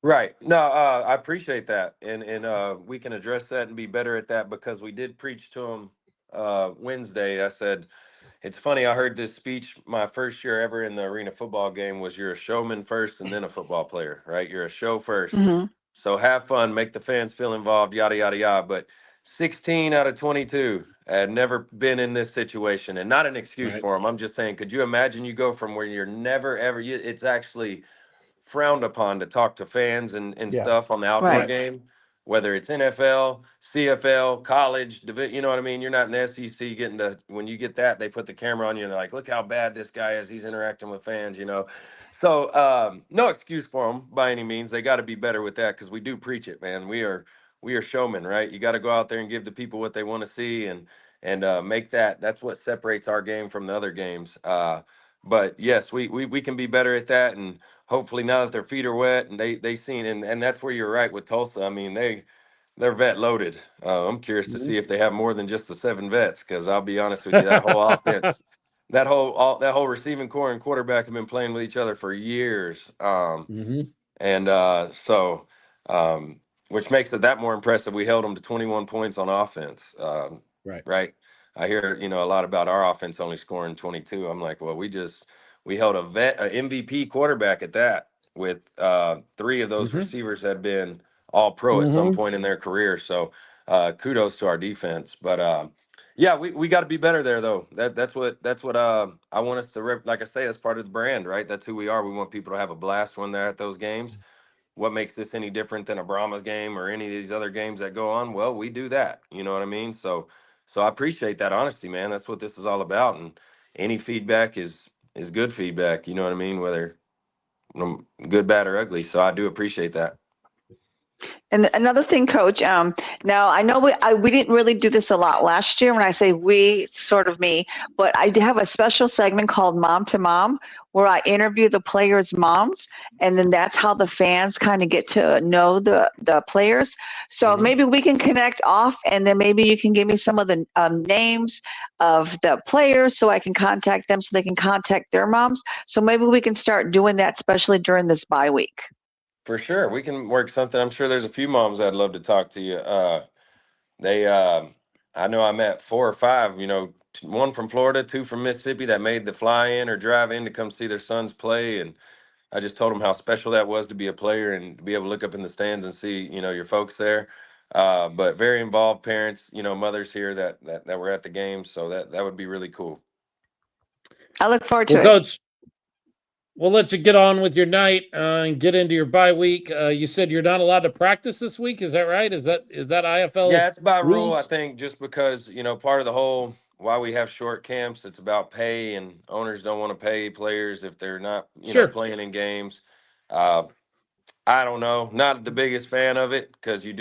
[SPEAKER 1] Right. No, I appreciate that. And we can address that and be better at that, because we did preach to them Wednesday. I said, it's funny, I heard this speech my first year ever in the arena football game was, you're a showman first and then a football player, right? You're a show 1st. So have fun, make the fans feel involved, yada, yada, yada. But 16 out of 22 had never been in this situation, and not an excuse for them. I'm just saying, could you imagine you go from where you're never, ever, it's actually frowned upon to talk to fans and stuff on the outdoor game, whether it's NFL, CFL, college, you know what I mean? You're not in the SEC getting to, when you get that, they put the camera on you and they're like, look how bad this guy is. He's interacting with fans, So no excuse for them by any means. They got to be better with that, because we do preach it, man. We are showmen, right? You got to go out there and give the people what they want to see, and make that's what separates our game from the other games. But yes, we can be better at that, and hopefully now that their feet are wet and they seen, and that's where you're right with Tulsa. I mean, they're vet loaded. I'm curious to see if they have more than just the 7 vets, because I'll be honest with you, that whole offense, that whole receiving core and quarterback have been playing with each other for years. And so which makes it that more impressive. We held them to 21 points on offense. Right. I hear, a lot about our offense only scoring 22. I'm like, well, we held a MVP quarterback at that, with 3 of those receivers had been all pro at some point in their career. So kudos to our defense. But yeah, we got to be better there, though. That's what I want us to like I say, that's part of the brand, right? That's who we are. We want people to have a blast when they're at those games. What makes this any different than a Brahmas game or any of these other games that go on? Well, we do that. You know what I mean? So I appreciate that honesty, man. That's what this is all about. And any feedback is good feedback. You know what I mean? Whether good, bad, or ugly. So I do appreciate that.
[SPEAKER 5] And another thing, Coach, now I know we didn't really do this a lot last year. When I say we, sort of me, but I do have a special segment called Mom to Mom, where I interview the players' moms, and then that's how the fans kind of get to know the players. So maybe we can connect off, and then maybe you can give me some of the names of the players so I can contact them so they can contact their moms. So maybe we can start doing that, especially during this bye week.
[SPEAKER 1] For sure. We can work something. I'm sure there's a few moms that'd love to talk to you. I know I met 4 or 5, 1 from Florida, 2 from Mississippi, that made the fly in or drive in to come see their sons play. And I just told them how special that was to be a player and to be able to look up in the stands and see, your folks there. But very involved parents, mothers here that were at the game. So that would be really cool.
[SPEAKER 5] I look forward to it.
[SPEAKER 3] Coach, we'll let you get on with your night and get into your bye week. You said you're not allowed to practice this week. Is that right? Is that IFL?
[SPEAKER 1] Yeah, it's by
[SPEAKER 3] rules?
[SPEAKER 1] rule, I think, just because, part of the whole why we have short camps, it's about pay, and owners don't want to pay players if they're not, playing in games. I don't know. Not the biggest fan of it because you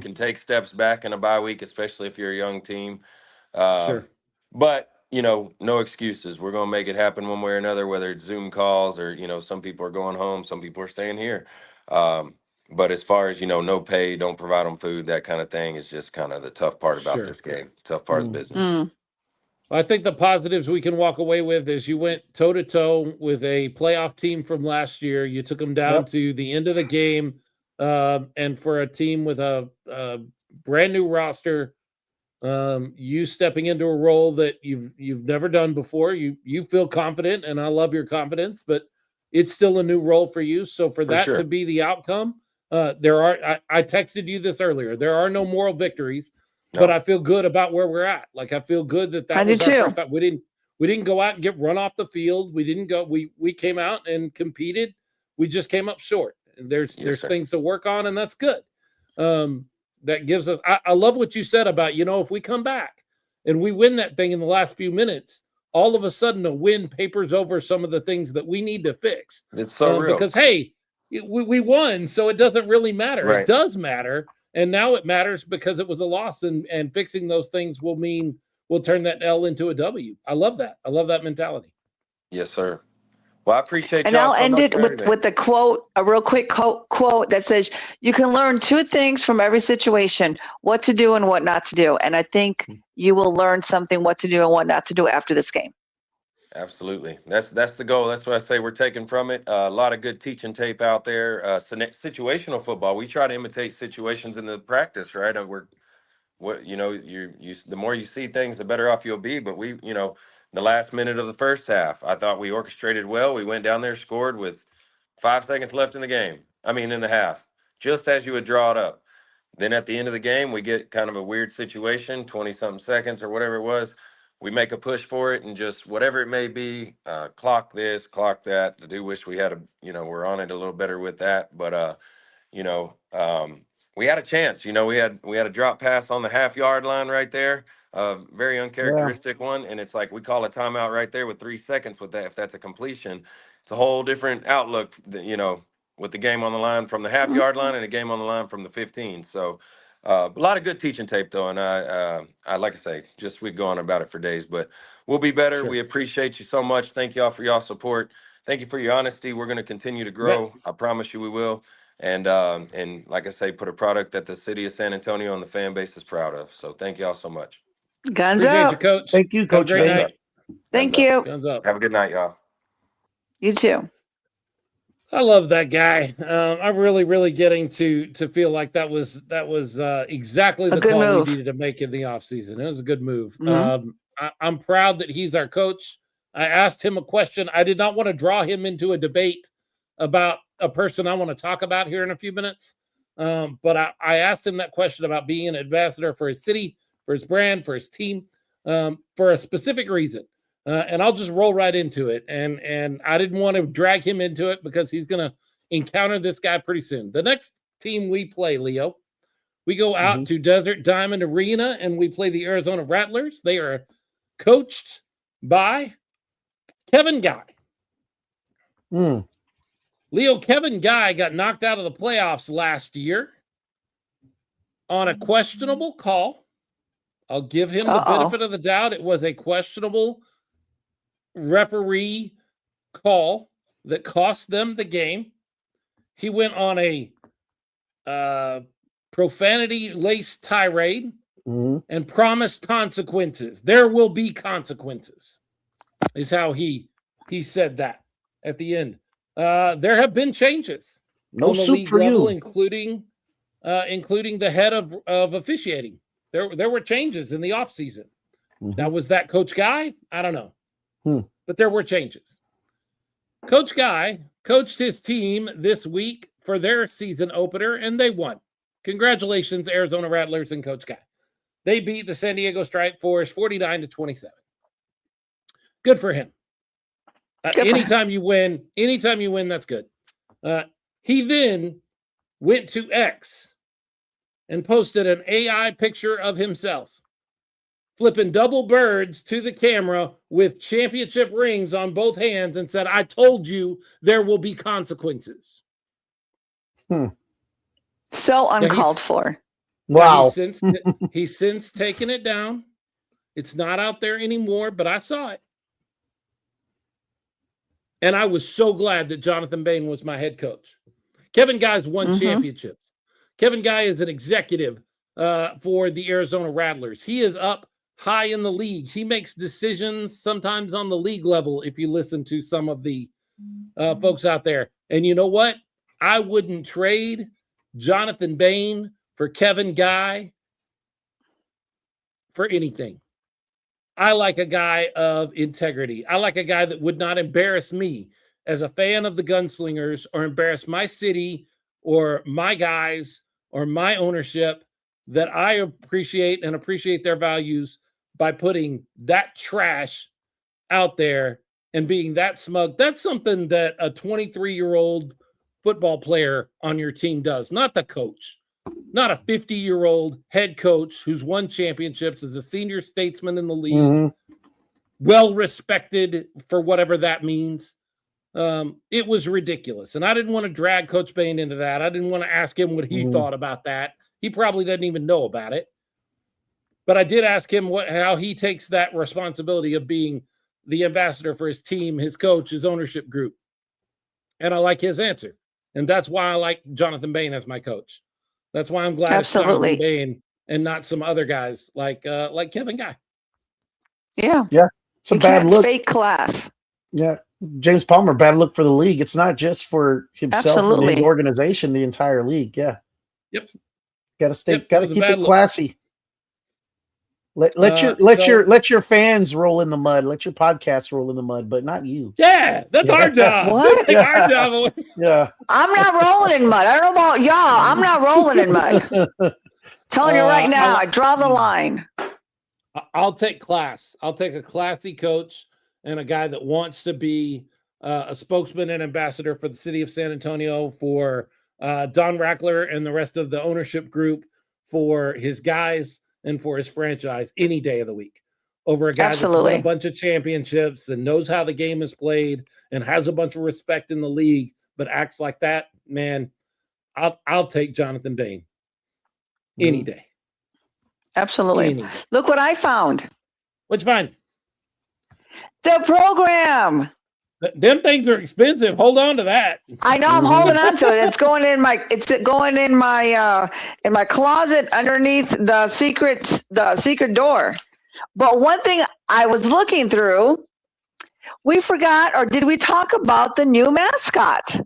[SPEAKER 1] can take steps back in a bye week, especially if you're a young team. Um,
[SPEAKER 3] Sure.
[SPEAKER 1] but no excuses. We're gonna make it happen one way or another, whether it's Zoom calls or some people are going home, some people are staying here. Um, but as far as no pay, don't provide them food, that kind of thing is just kind of the tough part about
[SPEAKER 3] Sure.
[SPEAKER 1] this game. Tough part of the business.
[SPEAKER 5] Mm.
[SPEAKER 3] I think the positives we can walk away with is you went toe to toe with a playoff team from last year. You took them down
[SPEAKER 4] Yep.
[SPEAKER 3] to the end of the game, and for a team with a brand new roster, you stepping into a role that you've never done before. You feel confident, and I love your confidence, but it's still a new role for you. So for
[SPEAKER 1] For
[SPEAKER 3] that to
[SPEAKER 1] sure.
[SPEAKER 3] be the outcome, I texted you this earlier. There are no moral victories. But
[SPEAKER 1] No.
[SPEAKER 3] I feel good about where we're at. Like I feel good that
[SPEAKER 5] I do
[SPEAKER 3] was our
[SPEAKER 5] too.
[SPEAKER 3] first time. We didn't go out and get run off the field. We didn't go. We came out and competed. We just came up short. And
[SPEAKER 1] Yes,
[SPEAKER 3] there's
[SPEAKER 1] sir.
[SPEAKER 3] things to work on, and that's good. That gives us. I love what you said about if we come back and we win that thing in the last few minutes, all of a sudden a win papers over some of the things that we need to fix.
[SPEAKER 1] It's so real.
[SPEAKER 3] Because hey, we won, so it doesn't really matter.
[SPEAKER 1] Right.
[SPEAKER 3] It does matter. And now it matters because it was a loss, and fixing those things will mean we'll turn that L into a W. I love that. I love that mentality.
[SPEAKER 1] Yes, sir. Well, I appreciate
[SPEAKER 5] And
[SPEAKER 1] y'all
[SPEAKER 5] I'll
[SPEAKER 1] so
[SPEAKER 5] end
[SPEAKER 1] much
[SPEAKER 5] it
[SPEAKER 1] for everything.
[SPEAKER 5] with a quote, a real quick quote that says, "You can learn two things from every situation: what to do and what not to do." And I think you will learn something what to do and what not to do after this game.
[SPEAKER 1] Absolutely. That's the goal. That's what I say we're taking from it. A lot of good teaching tape out there. Situational football. We try to imitate situations in the practice, right? We're the more you see things, the better off you'll be. But the last minute of the first half, I thought we orchestrated well. We went down there, scored with 5 seconds left in the game. I mean, in the half, just as you would draw it up. Then at the end of the game, we get kind of a weird situation, 20 something seconds or whatever it was. We make a push for it and just whatever it may be, clock this, clock that. I do wish we had we're on it a little better with that. But, you know, um, we had a chance. We had a drop pass on the 1/2 yard line right there, a very uncharacteristic one, and it's like we call a timeout right there with 3 seconds with that. If that's a completion, it's a whole different outlook. With the game on the line from the 1/2 yard line and a game on the line from the 15. So a lot of good teaching tape though, and I like I say, just we go on about it for days, but we'll be better.
[SPEAKER 3] Sure.
[SPEAKER 1] We appreciate you so much. Thank y'all for y'all support. Thank you for your honesty. We're going to continue to grow. I promise you we will. And like I say, put a product that the city of San Antonio and the fan base is proud of. So thank y'all so much.
[SPEAKER 5] Guns
[SPEAKER 3] Appreciate you,
[SPEAKER 5] up.
[SPEAKER 3] Coach.
[SPEAKER 4] Thank you,
[SPEAKER 3] Have a
[SPEAKER 4] Coach
[SPEAKER 3] great
[SPEAKER 4] Vane.
[SPEAKER 3] night.
[SPEAKER 5] Thank
[SPEAKER 1] Guns up.
[SPEAKER 5] you.
[SPEAKER 3] Guns up.
[SPEAKER 1] Have a good night, y'all.
[SPEAKER 5] You too.
[SPEAKER 3] I love that guy. I'm really getting to feel like that was exactly the
[SPEAKER 5] good
[SPEAKER 3] call
[SPEAKER 5] move.
[SPEAKER 3] we needed to make in the offseason. It was a good move.
[SPEAKER 5] Mhm.
[SPEAKER 3] I'm proud that he's our coach. I asked him a question. I did not want to draw him into a debate about a person I want to talk about here in a few minutes. But I asked him that question about being an ambassador for his city, for his brand, for his team, for a specific reason. And I'll just roll right into it. And I didn't want to drag him into it because he's going to encounter this guy pretty soon. The next team we play, Leo, we go out to Desert Diamond Arena and we play the Arizona Rattlers. They are coached by Kevin Guy. Leo, Kevin Guy got knocked out of the playoffs last year on a questionable call. I'll give him the benefit of the doubt. It was a questionable referee call that cost them the game. He went on a profanity-laced tirade and promised consequences. There will be consequences, is how he said that at the end. There have been changes
[SPEAKER 4] No
[SPEAKER 3] on the
[SPEAKER 4] soup
[SPEAKER 3] league
[SPEAKER 4] for
[SPEAKER 3] level,
[SPEAKER 4] you.
[SPEAKER 3] including the head of officiating. There were changes in the offseason. Now, was that Coach Guy? I don't know. But there were changes. Coach Guy coached his team this week for their season opener, and they won. Congratulations, Arizona Rattlers and Coach Guy. They beat the San Diego Strike Force 49-27. Good for him. Anytime you win, that's good. He then went to X and posted an AI picture of himself flipping double birds to the camera with championship rings on both hands and said, "I told you there will be consequences."
[SPEAKER 5] So uncalled for.
[SPEAKER 4] Wow.
[SPEAKER 3] He's since taken it down. It's not out there anymore, but I saw it. And I was so glad that Jonathan Bain was my head coach. Kevin Guy's won championships. Kevin Guy is an executive for the Arizona Rattlers. He is up high in the league. He makes decisions sometimes on the league level if you listen to some of the folks out there. And you know what? I wouldn't trade Jonathan Bain for Kevin Guy for anything. I like a guy of integrity. I like a guy that would not embarrass me as a fan of the Gunslingers or embarrass my city or my guys or my ownership, that I appreciate and appreciate their values by putting that trash out there and being that smug. That's something that a 23-year-old football player on your team does, not the coach. Not a 50-year-old head coach who's won championships, as a senior statesman in the league, well respected for whatever that means. It was ridiculous. And I didn't want to drag Coach Bain into that. I didn't want to ask him what he thought about that. He probably doesn't even know about it. But I did ask him how he takes that responsibility of being the ambassador for his team, his coach, his ownership group. And I like his answer. And that's why I like Jonathan Bain as my coach. That's why I'm glad it's Jonathan Bain and not some other guys like Kevin Guy.
[SPEAKER 5] Yeah.
[SPEAKER 4] Yeah. It's a bad look.
[SPEAKER 5] Fake class.
[SPEAKER 4] Yeah. James Palmer, bad look for the league. It's not just for himself and his organization, the entire league. Yeah.
[SPEAKER 3] Yep.
[SPEAKER 4] Gotta keep it classy. Let your fans roll in the mud. Let your podcast roll in the mud, but not you.
[SPEAKER 3] Yeah, that's our job.
[SPEAKER 5] What?
[SPEAKER 3] That's our job.
[SPEAKER 4] Yeah.
[SPEAKER 5] I'm not rolling in mud. I don't know about y'all. I'm not rolling in mud. Telling you right now, I draw the line.
[SPEAKER 3] I'll take class. I'll take a classy coach and a guy that wants to be a spokesman and ambassador for the city of San Antonio, for Don Rackler and the rest of the ownership group, for his guys and for his franchise any day of the week, over a guy that's won a bunch of championships and knows how the game is played and has a bunch of respect in the league, but acts like that. Man, I'll take Jonathan Bain any day.
[SPEAKER 5] Absolutely.
[SPEAKER 3] Any day.
[SPEAKER 5] Look what I found.
[SPEAKER 3] What'd you find?
[SPEAKER 5] The program.
[SPEAKER 3] Them things are expensive. Hold on to that.
[SPEAKER 5] I know. I'm holding on to it. It's going in my closet underneath the secret door. But one thing I was looking through, we forgot, or did we talk about the new mascot?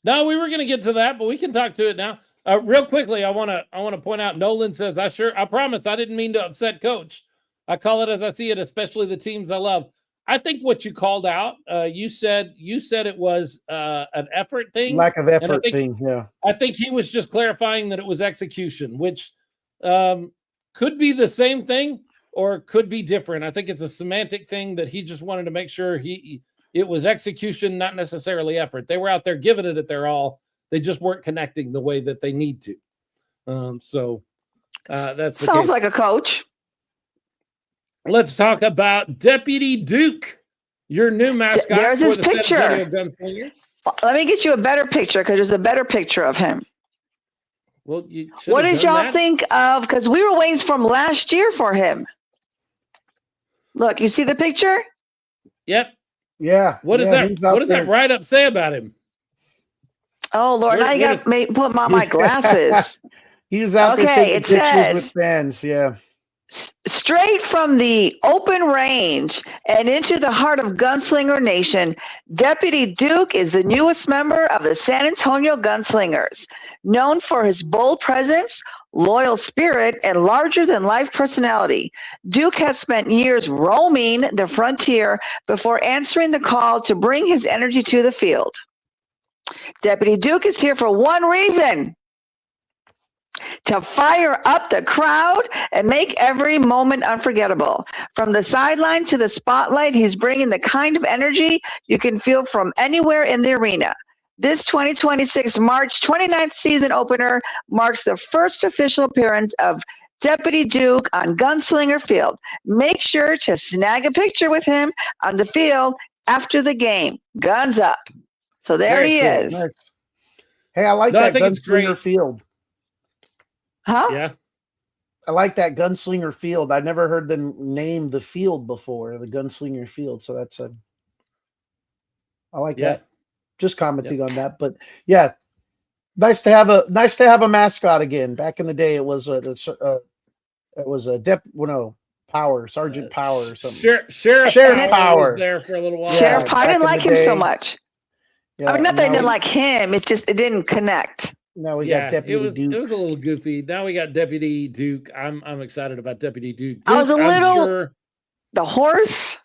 [SPEAKER 3] No, we were going to get to that, but we can talk to it now. Real quickly, I want to point out. Nolan says, "I promise, I didn't mean to upset Coach. I call it as I see it, especially the teams I love." I think what you called out, you said it was an effort thing.
[SPEAKER 4] Lack of effort thing, yeah.
[SPEAKER 3] I think he was just clarifying that it was execution, which could be the same thing or could be different. I think it's a semantic thing that he just wanted to make sure it was execution, not necessarily effort. They were out there giving it at their all. They just weren't connecting the way that they need to. So that's the case.
[SPEAKER 5] Sounds like a coach.
[SPEAKER 3] Let's talk about Deputy Duke, your new mascot.
[SPEAKER 5] There's his picture.
[SPEAKER 3] San Antonio Gunslingers.
[SPEAKER 5] Let me get you a better picture, because there's a better picture of him.
[SPEAKER 3] Well,
[SPEAKER 5] what did y'all think of? Because we were waiting from last year for him. Look, you see the picture?
[SPEAKER 3] Yep.
[SPEAKER 4] Yeah.
[SPEAKER 3] What does that write-up say about him?
[SPEAKER 5] Oh Lord, now you got to put on my glasses.
[SPEAKER 4] He's out there taking pictures with fans. Yeah.
[SPEAKER 5] Straight from the open range and into the heart of Gunslinger Nation, Deputy Duke is the newest member of the San Antonio Gunslingers. Known for his bold presence, loyal spirit, and larger-than-life personality, Duke has spent years roaming the frontier before answering the call to bring his energy to the field. Deputy Duke is here for one reason: to fire up the crowd and make every moment unforgettable. From the sideline to the spotlight, he's bringing the kind of energy you can feel from anywhere in the arena. This 2026 March 29th season opener marks the first official appearance of Deputy Duke on Gunslinger Field. Make sure to snag a picture with him on the field after the game. Guns up. So there he is.
[SPEAKER 4] Nice. Hey, I like
[SPEAKER 3] No, I
[SPEAKER 4] that
[SPEAKER 3] think it's
[SPEAKER 4] Gunslinger
[SPEAKER 3] great.
[SPEAKER 4] field.
[SPEAKER 5] Huh?
[SPEAKER 3] Yeah.
[SPEAKER 4] I like that Gunslinger field. I never heard them name the field before, the Gunslinger field. So that's I like
[SPEAKER 3] Yeah.
[SPEAKER 4] that. Just commenting on that, but yeah, nice to have a mascot again. Back in the day, it was Power, Sergeant Power or something.
[SPEAKER 3] Sheriff
[SPEAKER 4] Sheriff
[SPEAKER 3] Power was
[SPEAKER 4] Power.
[SPEAKER 3] there for a little while.
[SPEAKER 5] Sheriff
[SPEAKER 4] Yeah,
[SPEAKER 5] Power, I
[SPEAKER 4] back
[SPEAKER 5] didn't
[SPEAKER 4] in the
[SPEAKER 5] like him so
[SPEAKER 4] day.
[SPEAKER 5] much.
[SPEAKER 4] Yeah,
[SPEAKER 5] I mean, not
[SPEAKER 4] and
[SPEAKER 5] that I
[SPEAKER 4] now
[SPEAKER 5] didn't
[SPEAKER 4] we,
[SPEAKER 5] like him. It's just it didn't connect.
[SPEAKER 4] now we got
[SPEAKER 3] Yeah,
[SPEAKER 4] Deputy
[SPEAKER 3] it
[SPEAKER 4] Duke.
[SPEAKER 3] was a little goofy. Now we got Deputy Duke. I'm excited about Deputy Duke.
[SPEAKER 5] I was a
[SPEAKER 3] I'm
[SPEAKER 5] little
[SPEAKER 3] sure.
[SPEAKER 5] the horse,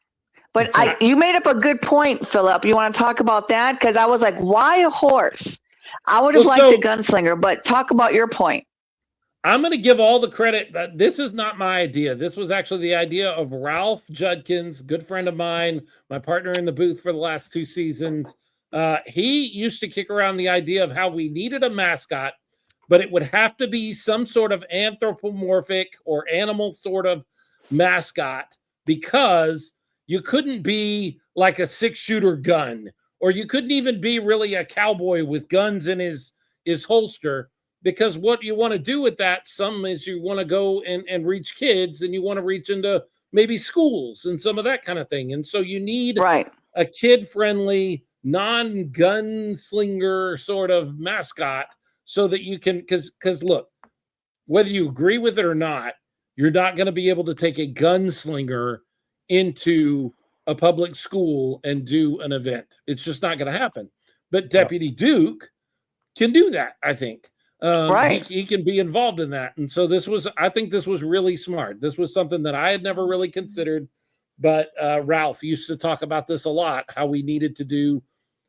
[SPEAKER 5] but you made up a good point, Philip. You want to talk about that? Because I was like, why a horse? I would have liked a gunslinger, but talk about your point.
[SPEAKER 3] I'm going to give all the credit. This is not my idea. This was actually the idea of Ralph Judkins, good friend of mine, my partner in the booth for the last 2 seasons. He used to kick around the idea of how we needed a mascot, but it would have to be some sort of anthropomorphic or animal sort of mascot, because you couldn't be like a 6-shooter gun, or you couldn't even be really a cowboy with guns in his holster. Because what you want to do with that, some is you want to go and reach kids, and you want to reach into maybe schools and some of that kind of thing. And so you need a kid-friendly, non-gunslinger sort of mascot so that you can, because look, whether you agree with it or not, you're not going to be able to take a gunslinger into a public school and do an event. It's just not going to happen. But Deputy Duke can do that, I think. He can be involved in that. And so I think this was really smart. This was something that I had never really considered, but Ralph used to talk about this a lot, how we needed to do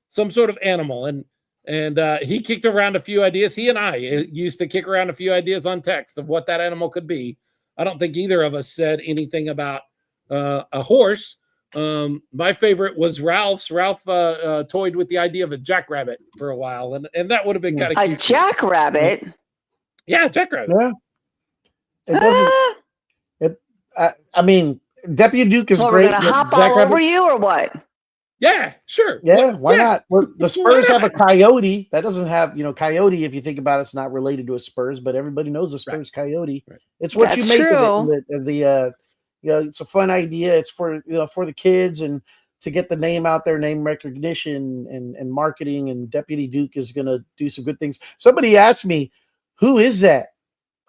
[SPEAKER 3] some sort of animal. And he kicked around a few ideas. He and I used to kick around a few ideas on text of what that animal could be. I don't think either of us said anything about a horse. My favorite was Ralph's. Ralph toyed with the idea of a jackrabbit for a while, and that would have been kind of cute.
[SPEAKER 5] A jackrabbit?
[SPEAKER 3] Yeah, jackrabbit.
[SPEAKER 4] Yeah. It doesn't. I mean, Deputy Duke is great.
[SPEAKER 5] We're gonna hop all over you, or what?
[SPEAKER 3] Yeah, sure.
[SPEAKER 4] Yeah, why not? The Spurs have a coyote that doesn't have, coyote. If you think about it, it's not related to a Spurs, but everybody knows a Spurs coyote.
[SPEAKER 3] Right.
[SPEAKER 4] It's what you make of it. It's a fun idea. It's for for the kids and to get the name out there, name recognition and marketing. And Deputy Duke is going to do some good things. Somebody asked me, "Who is that?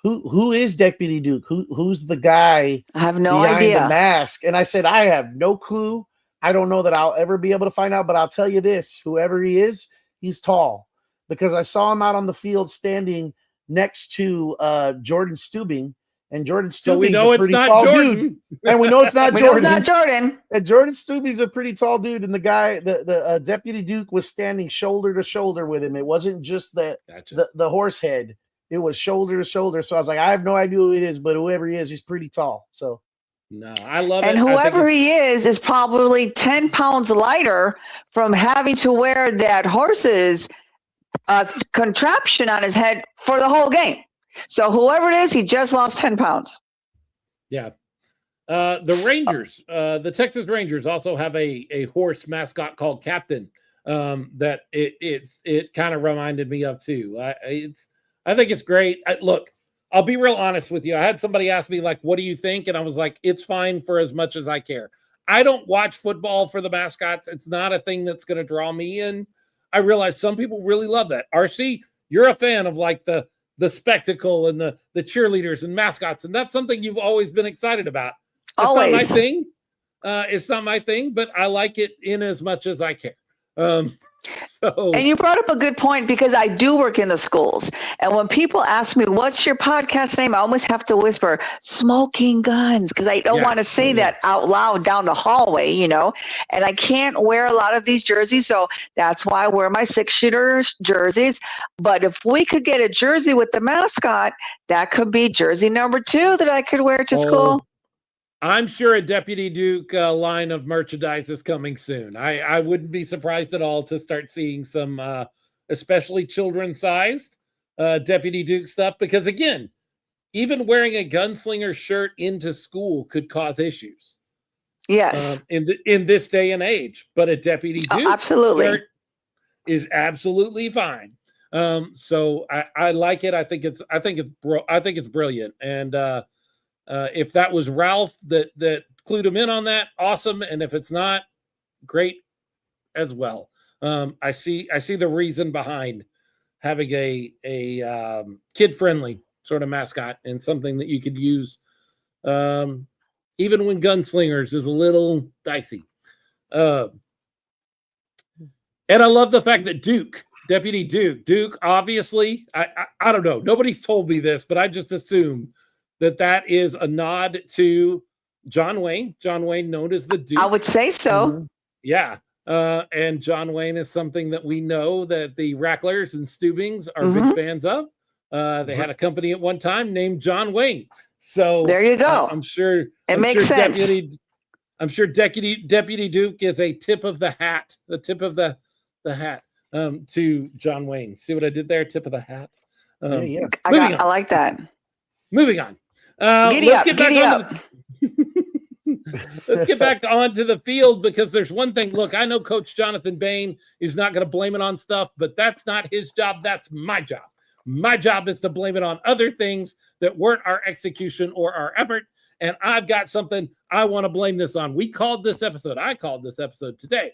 [SPEAKER 4] Who is Deputy Duke? Who's the guy?
[SPEAKER 5] I have no
[SPEAKER 4] behind
[SPEAKER 5] idea.
[SPEAKER 4] The mask?" And I said, "I have no clue. I don't know that I'll ever be able to find out. But I'll tell you this: whoever he is, he's tall, because I saw him out on the field standing next to Jordan Stubing." And Jordan Stubing's a pretty tall dude. And we know it's not Jordan.
[SPEAKER 5] It's not Jordan.
[SPEAKER 4] And Jordan Stubing's a pretty tall dude. And the guy, the Deputy Duke, was standing shoulder to shoulder with him. It wasn't just the horse head. It was shoulder to shoulder. So I was like, I have no idea who it is, but whoever he is, he's pretty tall. So
[SPEAKER 3] no, I love it.
[SPEAKER 5] And whoever he is probably 10 pounds lighter from having to wear that horse's contraption on his head for the whole game. So whoever it is, he just lost 10 pounds.
[SPEAKER 3] Yeah. The Rangers, the Texas Rangers also have a horse mascot called Captain that it kind of reminded me of too. I think it's great. Look, I'll be real honest with you. I had somebody ask me, like, what do you think? And I was like, it's fine for as much as I care. I don't watch football for the mascots. It's not a thing that's going to draw me in. I realize some people really love that. RC, you're a fan of like the spectacle and the cheerleaders and mascots, and that's something you've always been excited about. It's not my thing. It's not my thing, but I like it in as much as I care. And
[SPEAKER 5] you brought up a good point, because I do work in the schools. And when people ask me, what's your podcast name? I almost have to whisper Smoking Guns, because I don't want to say that out loud down the hallway, and I can't wear a lot of these jerseys. So that's why I wear my 6-shooter jerseys. But if we could get a jersey with the mascot, that could be jersey number 2 that I could wear to school.
[SPEAKER 3] I'm sure a Deputy Duke line of merchandise is coming soon. I wouldn't be surprised at all to start seeing some, especially children-sized Deputy Duke stuff. Because again, even wearing a Gunslinger shirt into school could cause issues.
[SPEAKER 5] Yes.
[SPEAKER 3] In this day and age, but a Deputy Duke
[SPEAKER 5] absolutely
[SPEAKER 3] shirt is absolutely fine. So I like it. I think it's brilliant. And if that was Ralph that clued him in on that, awesome. And if it's not, great as well. I see the reason behind having a kid-friendly sort of mascot and something that you could use even when Gunslingers is a little dicey. And I love the fact that Deputy Duke, obviously, I don't know. Nobody's told me this, but I just assume that is a nod to John Wayne. John Wayne, known as the Duke.
[SPEAKER 5] I would say so.
[SPEAKER 4] Mhm.
[SPEAKER 3] Yeah. And John Wayne is something that we know that the Racklers and Steubings are big fans of. They had a company at one time named John Wayne. So
[SPEAKER 5] there you go.
[SPEAKER 3] I'm sure
[SPEAKER 5] it makes sense.
[SPEAKER 3] Deputy Duke is a tip of the hat, to John Wayne. See what I did there? Tip of the hat.
[SPEAKER 4] Yeah.
[SPEAKER 5] I like that.
[SPEAKER 3] Moving on. Let's get back onto the field, because there's one thing. Look, I know Coach Jonathan Bain is not going to blame it on stuff, but that's not his job. That's my job. My job is to blame it on other things that weren't our execution or our effort. And I've got something I want to blame this on. I called this episode today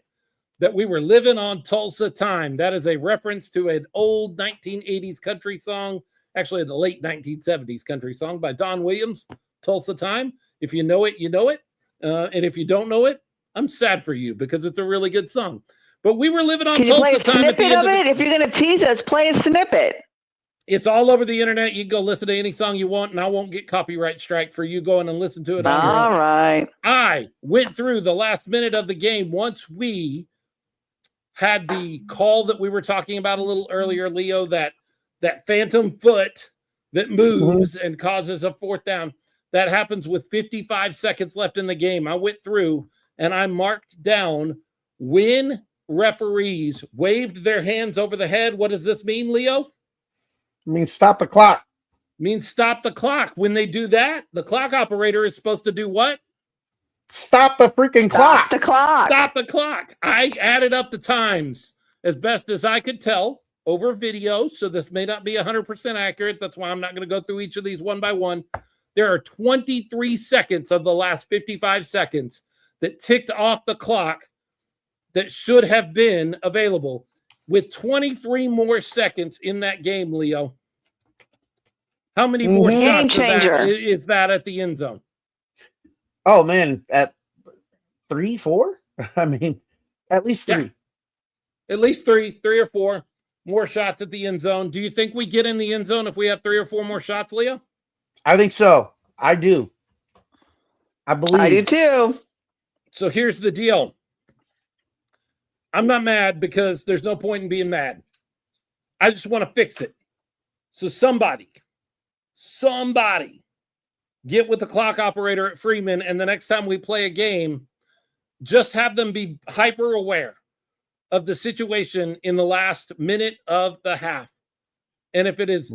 [SPEAKER 3] that we were living on Tulsa time. That is a reference to an old 1980s country song, actually in the late 1970s country song by Don Williams, Tulsa Time. If you know it, you know it. And if you don't know it, I'm sad for you, because it's a really good song. But we were living on
[SPEAKER 5] Can you
[SPEAKER 3] Tulsa
[SPEAKER 5] play a
[SPEAKER 3] time.
[SPEAKER 5] snippet of it? If you're going to tease us, play a snippet.
[SPEAKER 3] It's all over the internet. You can go listen to any song you want, and I won't get copyright strike for you going and listen to it on your own.
[SPEAKER 5] All right.
[SPEAKER 3] I went through the last minute of the game once we had the call that we were talking about a little earlier, Leo, that phantom foot that moves and causes a fourth down. That happens with 55 seconds left in the game. I went through and I marked down when referees waved their hands over the head. What does this mean, Leo?
[SPEAKER 4] I mean, stop the clock.
[SPEAKER 3] Means stop the clock. When they do that, the clock operator is supposed to do what?
[SPEAKER 4] Stop the freaking clock.
[SPEAKER 5] Stop the clock.
[SPEAKER 3] Stop the clock. I added up the times as best as I could tell over video, so this may not be 100% accurate. That's why I'm not going to go through each of these one by one. There are 23 seconds of the last 55 seconds that ticked off the clock that should have been available. With 23 more seconds in that game, Leo, how many more shots is that at the end zone?
[SPEAKER 4] Oh, man, at 3, 4? I mean, at least 3.
[SPEAKER 3] Yeah. At least three or four more shots at the end zone. Do you think we get in the end zone if we have 3 or 4 more shots, Leo?
[SPEAKER 4] I think so. I do. I believe.
[SPEAKER 5] I do too.
[SPEAKER 3] So here's the deal. I'm not mad, because there's no point in being mad. I just want to fix it. So somebody get with the clock operator at Freeman, and the next time we play a game, just have them be hyper aware of the situation in the last minute of the half. And if it is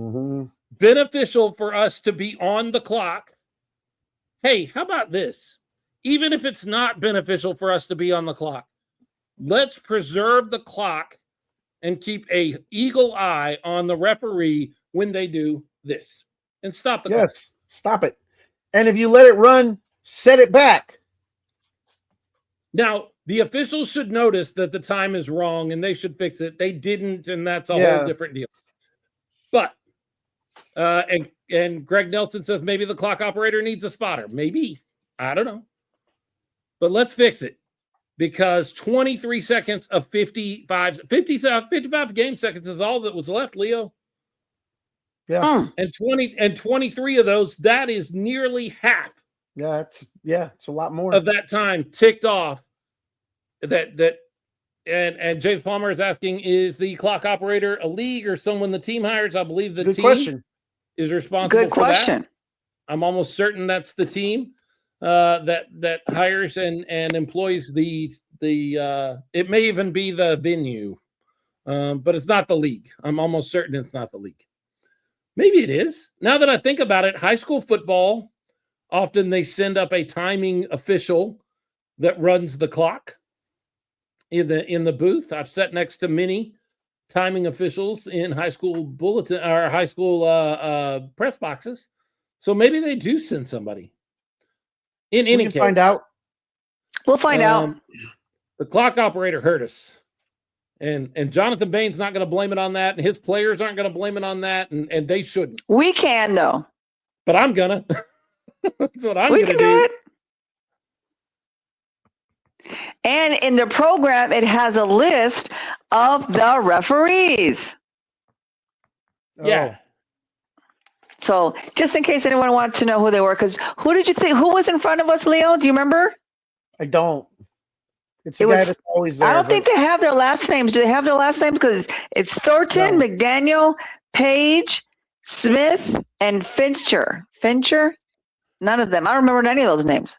[SPEAKER 3] beneficial for us to be on the clock, hey, how about this? Even if it's not beneficial for us to be on the clock, let's preserve the clock and keep a eagle eye on the referee when they do this, and stop the clock.
[SPEAKER 4] Yes, stop it. And if you let it run, set it back.
[SPEAKER 3] Now, the officials should notice that the time is wrong and they should fix it. They didn't, and that's a whole different deal. But and Greg Nelson says maybe the clock operator needs a spotter. Maybe. I don't know. But let's fix it. Because 23 seconds of 55 game seconds is all that was left, Leo.
[SPEAKER 4] Yeah.
[SPEAKER 3] And 23 of those, that is nearly half.
[SPEAKER 4] Yeah, it's a lot more
[SPEAKER 3] of that time ticked off. And James Palmer is asking, is the clock operator a league or someone the team hires? I believe the team is responsible for that. I'm almost certain that's the team that hires and employs the it may even be the venue, but it's not the league. I'm almost certain it's not the league. Maybe it is. Now that I think about it, high school football, often they send up a timing official that runs the clock in the booth. I've sat next to many timing officials in high school bulletin or high school press boxes. So maybe they do send somebody. In any case,
[SPEAKER 4] find out.
[SPEAKER 5] We'll find out.
[SPEAKER 3] The clock operator hurt us. And Jonathan Bain's not going to blame it on that. And his players aren't going to blame it on that. And they shouldn't.
[SPEAKER 5] We can, though.
[SPEAKER 3] But I'm going to. That's what I'm going to
[SPEAKER 5] do. It. And in the program, it has a list of the referees.
[SPEAKER 3] Yeah.
[SPEAKER 5] So just in case anyone wants to know who they were, because who did you think, who was in front of us, Leo? Do you remember?
[SPEAKER 4] I don't. It's the guy that's always there.
[SPEAKER 5] I don't think they have their last names. Do they have their last names? Because it's Thornton, McDaniel, Page, Smith, and Fincher. Fincher? None of them. I don't remember any of those names.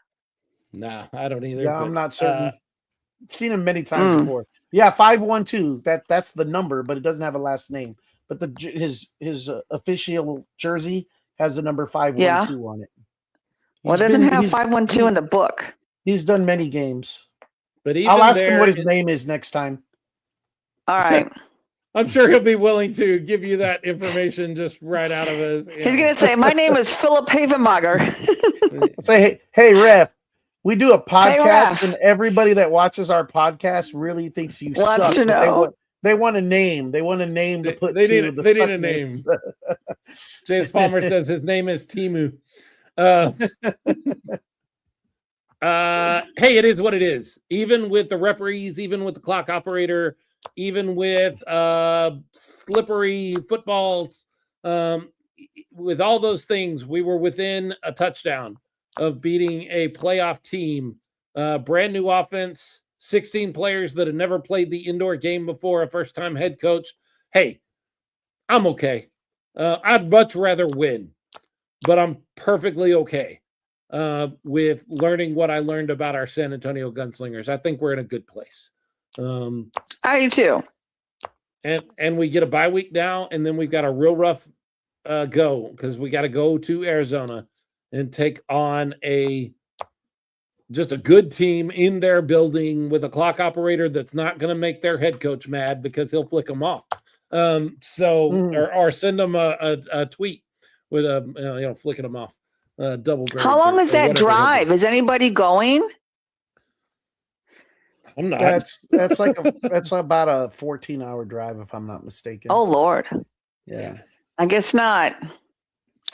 [SPEAKER 3] Nah, I don't either.
[SPEAKER 4] Yeah, I'm not certain. I've seen him many times before. Yeah, 512. That's the number, but it doesn't have a last name. But his official jersey has the number 512 on it.
[SPEAKER 5] Well, it doesn't have 512 in the book.
[SPEAKER 4] He's done many games.
[SPEAKER 3] But
[SPEAKER 4] I'll ask him what his name is next time.
[SPEAKER 5] All right.
[SPEAKER 3] I'm sure he'll be willing to give you that information just right out of his.
[SPEAKER 5] He's going to say, my name is Philip Havenmacher.
[SPEAKER 4] Say, hey, ref, we do a podcast, and everybody that watches our podcast really thinks you suck.
[SPEAKER 5] To know.
[SPEAKER 4] They want a name. They want a name to put.
[SPEAKER 3] They need a name. James Palmer says his name is Timu. Hey, it is what it is. Even with the referees, even with the clock operator, even with slippery footballs, with all those things, we were within a touchdown of beating a playoff team. Brand new offense, 16 players that had never played the indoor game before, a first-time head coach. Hey, I'm okay. I'd much rather win, but I'm perfectly okay with learning what I learned about our San Antonio Gunslingers. I think we're in a good place.
[SPEAKER 5] I do too.
[SPEAKER 3] And we get a bye week now, and then we've got a real rough go because we got to go to Arizona and take on just a good team in their building with a clock operator that's not going to make their head coach mad because he'll flick them off. Or send them a tweet with flicking them off. Double.
[SPEAKER 5] How long is that drive? Is anybody going?
[SPEAKER 3] I'm not.
[SPEAKER 4] That's about a 14-hour drive if I'm not mistaken.
[SPEAKER 5] Oh Lord.
[SPEAKER 4] Yeah.
[SPEAKER 5] I guess not.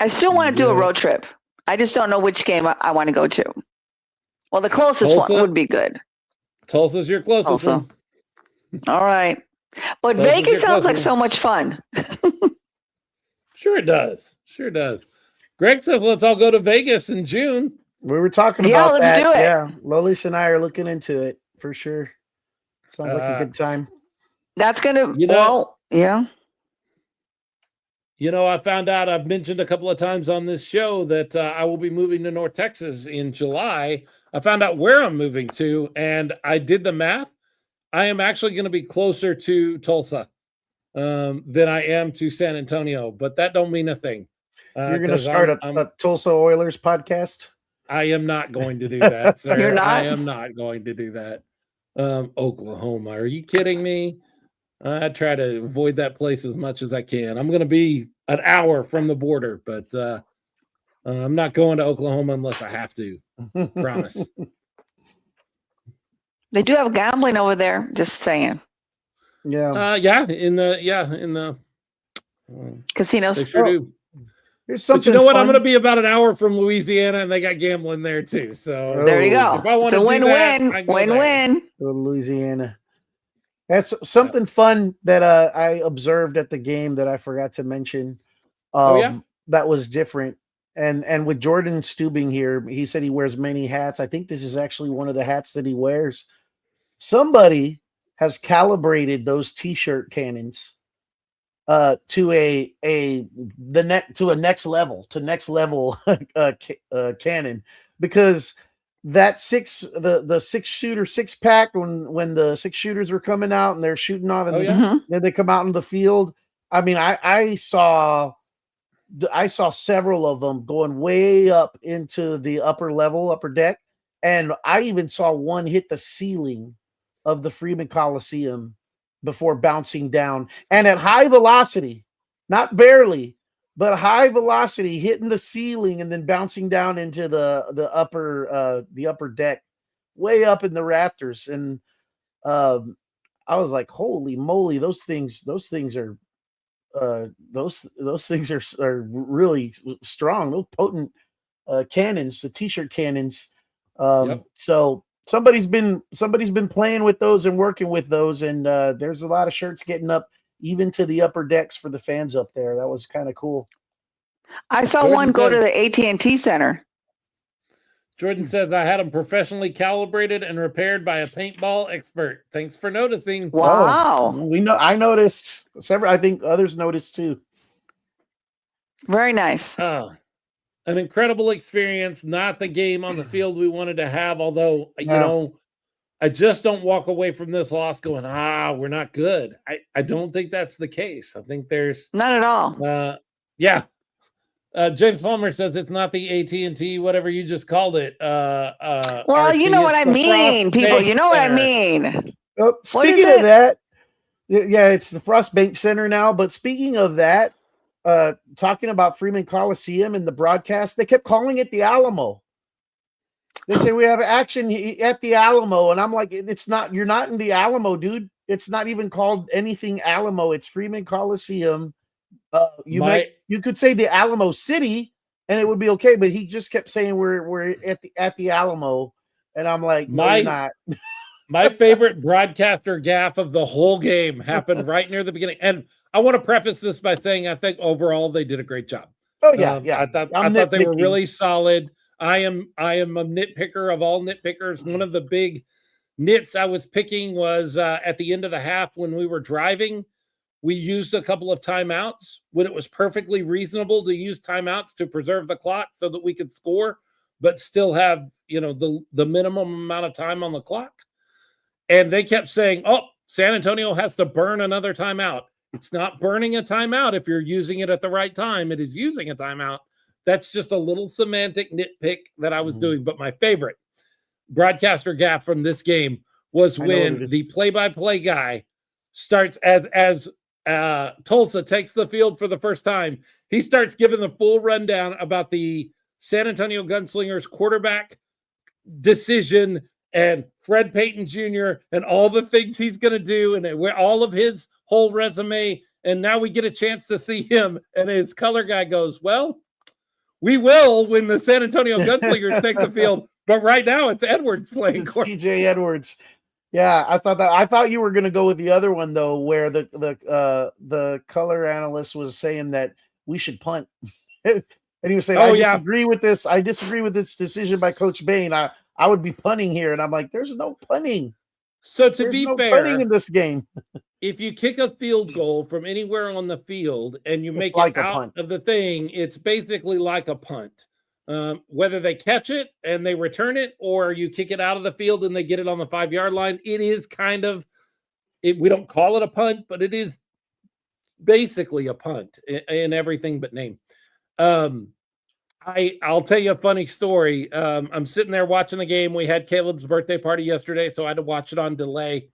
[SPEAKER 5] I still want to do a road trip. I just don't know which game I want to go to. Well, the closest one would be good.
[SPEAKER 3] Tulsa's your closest one.
[SPEAKER 5] All right. But Vegas sounds like so much fun.
[SPEAKER 3] Sure it does. Greg says let's all go to Vegas in June.
[SPEAKER 4] We were talking about that.
[SPEAKER 5] Do it.
[SPEAKER 4] Yeah, Lolis and I are looking into it for sure. Sounds like a good time.
[SPEAKER 5] That's gonna. Yeah.
[SPEAKER 3] I found out, I've mentioned a couple of times on this show that I will be moving to North Texas in July. I found out where I'm moving to, and I did the math. I am actually going to be closer to Tulsa than I am to San Antonio, but that don't mean a thing.
[SPEAKER 4] You're going to start a Tulsa Oilers podcast?
[SPEAKER 3] I am not going to do that, sir.
[SPEAKER 5] You're not?
[SPEAKER 3] I am not going to do that. Oklahoma, are you kidding me? I try to avoid that place as much as I can. I'm going to be an hour from the border, but I'm not going to Oklahoma unless I have to. Promise.
[SPEAKER 5] They do have gambling over there. Just saying.
[SPEAKER 4] Yeah.
[SPEAKER 3] In the
[SPEAKER 5] casinos.
[SPEAKER 3] They sure do.
[SPEAKER 4] There's something.
[SPEAKER 3] But you know what?
[SPEAKER 4] Fun.
[SPEAKER 3] I'm going to be about an hour from Louisiana, and they got gambling there too. So
[SPEAKER 5] there you go.
[SPEAKER 3] If I want to
[SPEAKER 5] win-win.
[SPEAKER 4] Go to Louisiana. That's something fun that I observed at the game that I forgot to mention. That was different. And with Jordan Stubing here, he said he wears many hats. I think this is actually one of the hats that he wears. Somebody has calibrated those t-shirt cannons to a next level cannon, because that the 6-shooter 6-pack when the 6 shooters were coming out and they're shooting off and then they come out in the field. I mean, I saw several of them going way up into the upper deck, and I even saw one hit the ceiling of the Freeman Coliseum before bouncing down, and at high velocity, not barely, but high velocity, hitting the ceiling and then bouncing down into the upper deck, way up in the rafters. And I was like, holy moly, those things are those things are really strong. Those potent cannons, the t-shirt cannons. So somebody's been playing with those and working with those, and there's a lot of shirts getting up even to the upper decks for the fans up there. That was kind of cool.
[SPEAKER 5] I saw one go to the AT&T Center.
[SPEAKER 3] Jordan says, I had them professionally calibrated and repaired by a paintball expert. Thanks for noticing.
[SPEAKER 5] Wow.
[SPEAKER 4] I noticed several. I think others noticed too.
[SPEAKER 5] Very nice.
[SPEAKER 3] An incredible experience. Not the game on the field we wanted to have, although, you know, I just don't walk away from this loss going, we're not good. I don't think that's the case. I think there's...
[SPEAKER 5] Not at all.
[SPEAKER 3] Yeah. James Palmer says it's not the AT&T, whatever you just called it.
[SPEAKER 5] Well, you know what I mean, people. You know what I mean.
[SPEAKER 4] Oh, speaking of that, yeah, it's the Frost Bank Center now. But speaking of that, talking about Freeman Coliseum and the broadcast, they kept calling it the Alamo. They say we have action at the Alamo, and I'm like, it's not. You're not in the Alamo, dude. It's not even called anything Alamo. It's Freeman Coliseum. You could say the Alamo City, and it would be okay. But he just kept saying we're at the Alamo, and I'm like, no, you're not.
[SPEAKER 3] My favorite broadcaster gaffe of the whole game happened right near the beginning, and I want to preface this by saying I think overall they did a great job.
[SPEAKER 4] Oh yeah.
[SPEAKER 3] I thought they were really solid. I am a nitpicker of all nitpickers. One of the big nits I was picking was at the end of the half when we were driving. We used a couple of timeouts when it was perfectly reasonable to use timeouts to preserve the clock so that we could score, but still have, you know, the minimum amount of time on the clock. And they kept saying, San Antonio has to burn another timeout. It's not burning a timeout if you're using it at the right time. It is using a timeout. That's just a little semantic nitpick that I was doing. But my favorite broadcaster gaffe from this game was when the play-by-play guy starts as Tulsa takes the field for the first time. He starts giving the full rundown about the San Antonio Gunslingers quarterback decision and Fred Payton Jr. and all the things he's going to do and all of his whole resume. And now we get a chance to see him. And his color guy goes, well, we will when the San Antonio Gunslingers take the field. But right now it's Edwards playing.
[SPEAKER 4] It's TJ Edwards. Yeah, I thought you were going to go with the other one though, where the color analyst was saying that we should punt, and he was saying, "I disagree with this. I disagree with this decision by Coach Bain. I would be punting here," and I'm like, "There's no punting."
[SPEAKER 3] So there's no fair,
[SPEAKER 4] punting in this game.
[SPEAKER 3] If you kick a field goal from anywhere on the field and you make it out of the thing, it's basically like a punt. Whether they catch it and they return it or you kick it out of the field and they get it on the 5-yard line, it is kind of we don't call it a punt, but it is basically a punt in everything but name. I'll tell you a funny story. I'm sitting there watching the game. We had Caleb's birthday party yesterday, so I had to watch it on delay.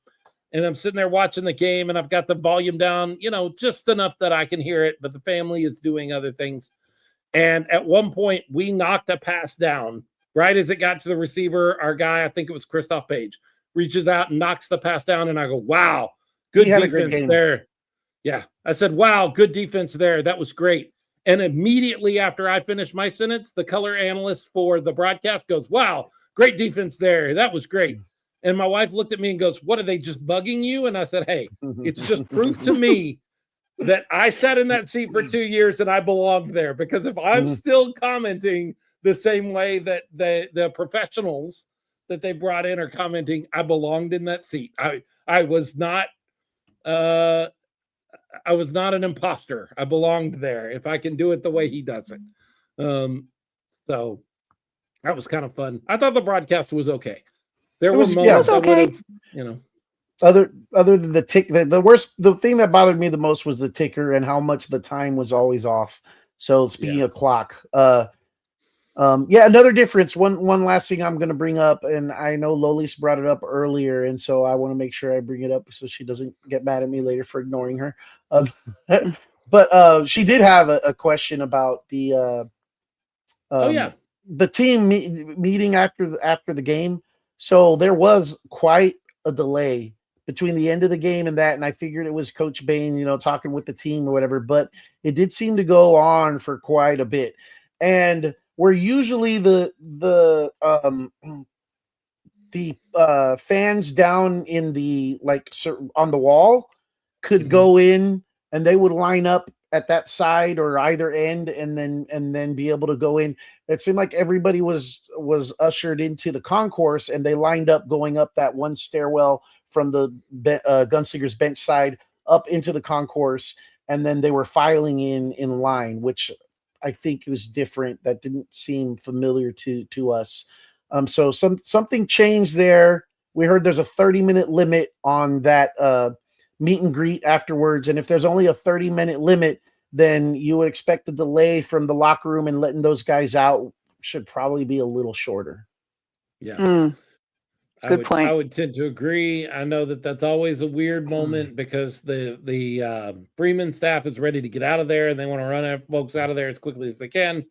[SPEAKER 3] And I'm sitting there watching the game and I've got the volume down, you know, just enough that I can hear it, but the family is doing other things. And at one point, we knocked a pass down right as it got to the receiver. Our guy, I think it was Christoph Page, reaches out and knocks the pass down. And I go, wow, good defense there. Yeah. I said, wow, good defense there. That was great. And immediately after I finished my sentence, the color analyst for the broadcast goes, wow, great defense there. That was great. And my wife looked at me and goes, what, are they just bugging you? And I said, hey, it's just proof to me that I sat in that seat for 2 years and I belonged there, because if I'm still commenting the same way that the professionals that they brought in are commenting, I belonged in that seat. I was not an imposter. I belonged there if I can do it the way he does it. So that was kind of fun. I thought the broadcast was okay. There were moments that would have, you know.
[SPEAKER 4] Other than the tick, the thing that bothered me the most was the ticker and how much the time was always off. So speaking of clock, Yeah, another difference. One last thing I'm going to bring up, and I know Lolis brought it up earlier, and so I want to make sure I bring it up so she doesn't get mad at me later for ignoring her. But she did have a question about the team meeting after the game. So there was quite a delay between the end of the game and that, and I figured it was Coach Bain, talking with the team or whatever. But it did seem to go on for quite a bit, and where usually the fans down in the on the wall could go in, and they would line up at that side or either end and then be able to go in. It seemed like everybody was ushered into the concourse, and they lined up going up that one stairwell from the Gunslinger's bench side up into the concourse, and then they were filing in line, which I think was different. That didn't seem familiar to us. So something changed there. We heard there's a 30-minute limit on that meet and greet afterwards. And if there's only a 30-minute limit, then you would expect the delay from the locker room and letting those guys out should probably be a little shorter.
[SPEAKER 3] Yeah.
[SPEAKER 5] Good point.
[SPEAKER 3] I would tend to agree. I know that's always a weird moment because the Bremen staff is ready to get out of there and they want to run folks out of there as quickly as they can.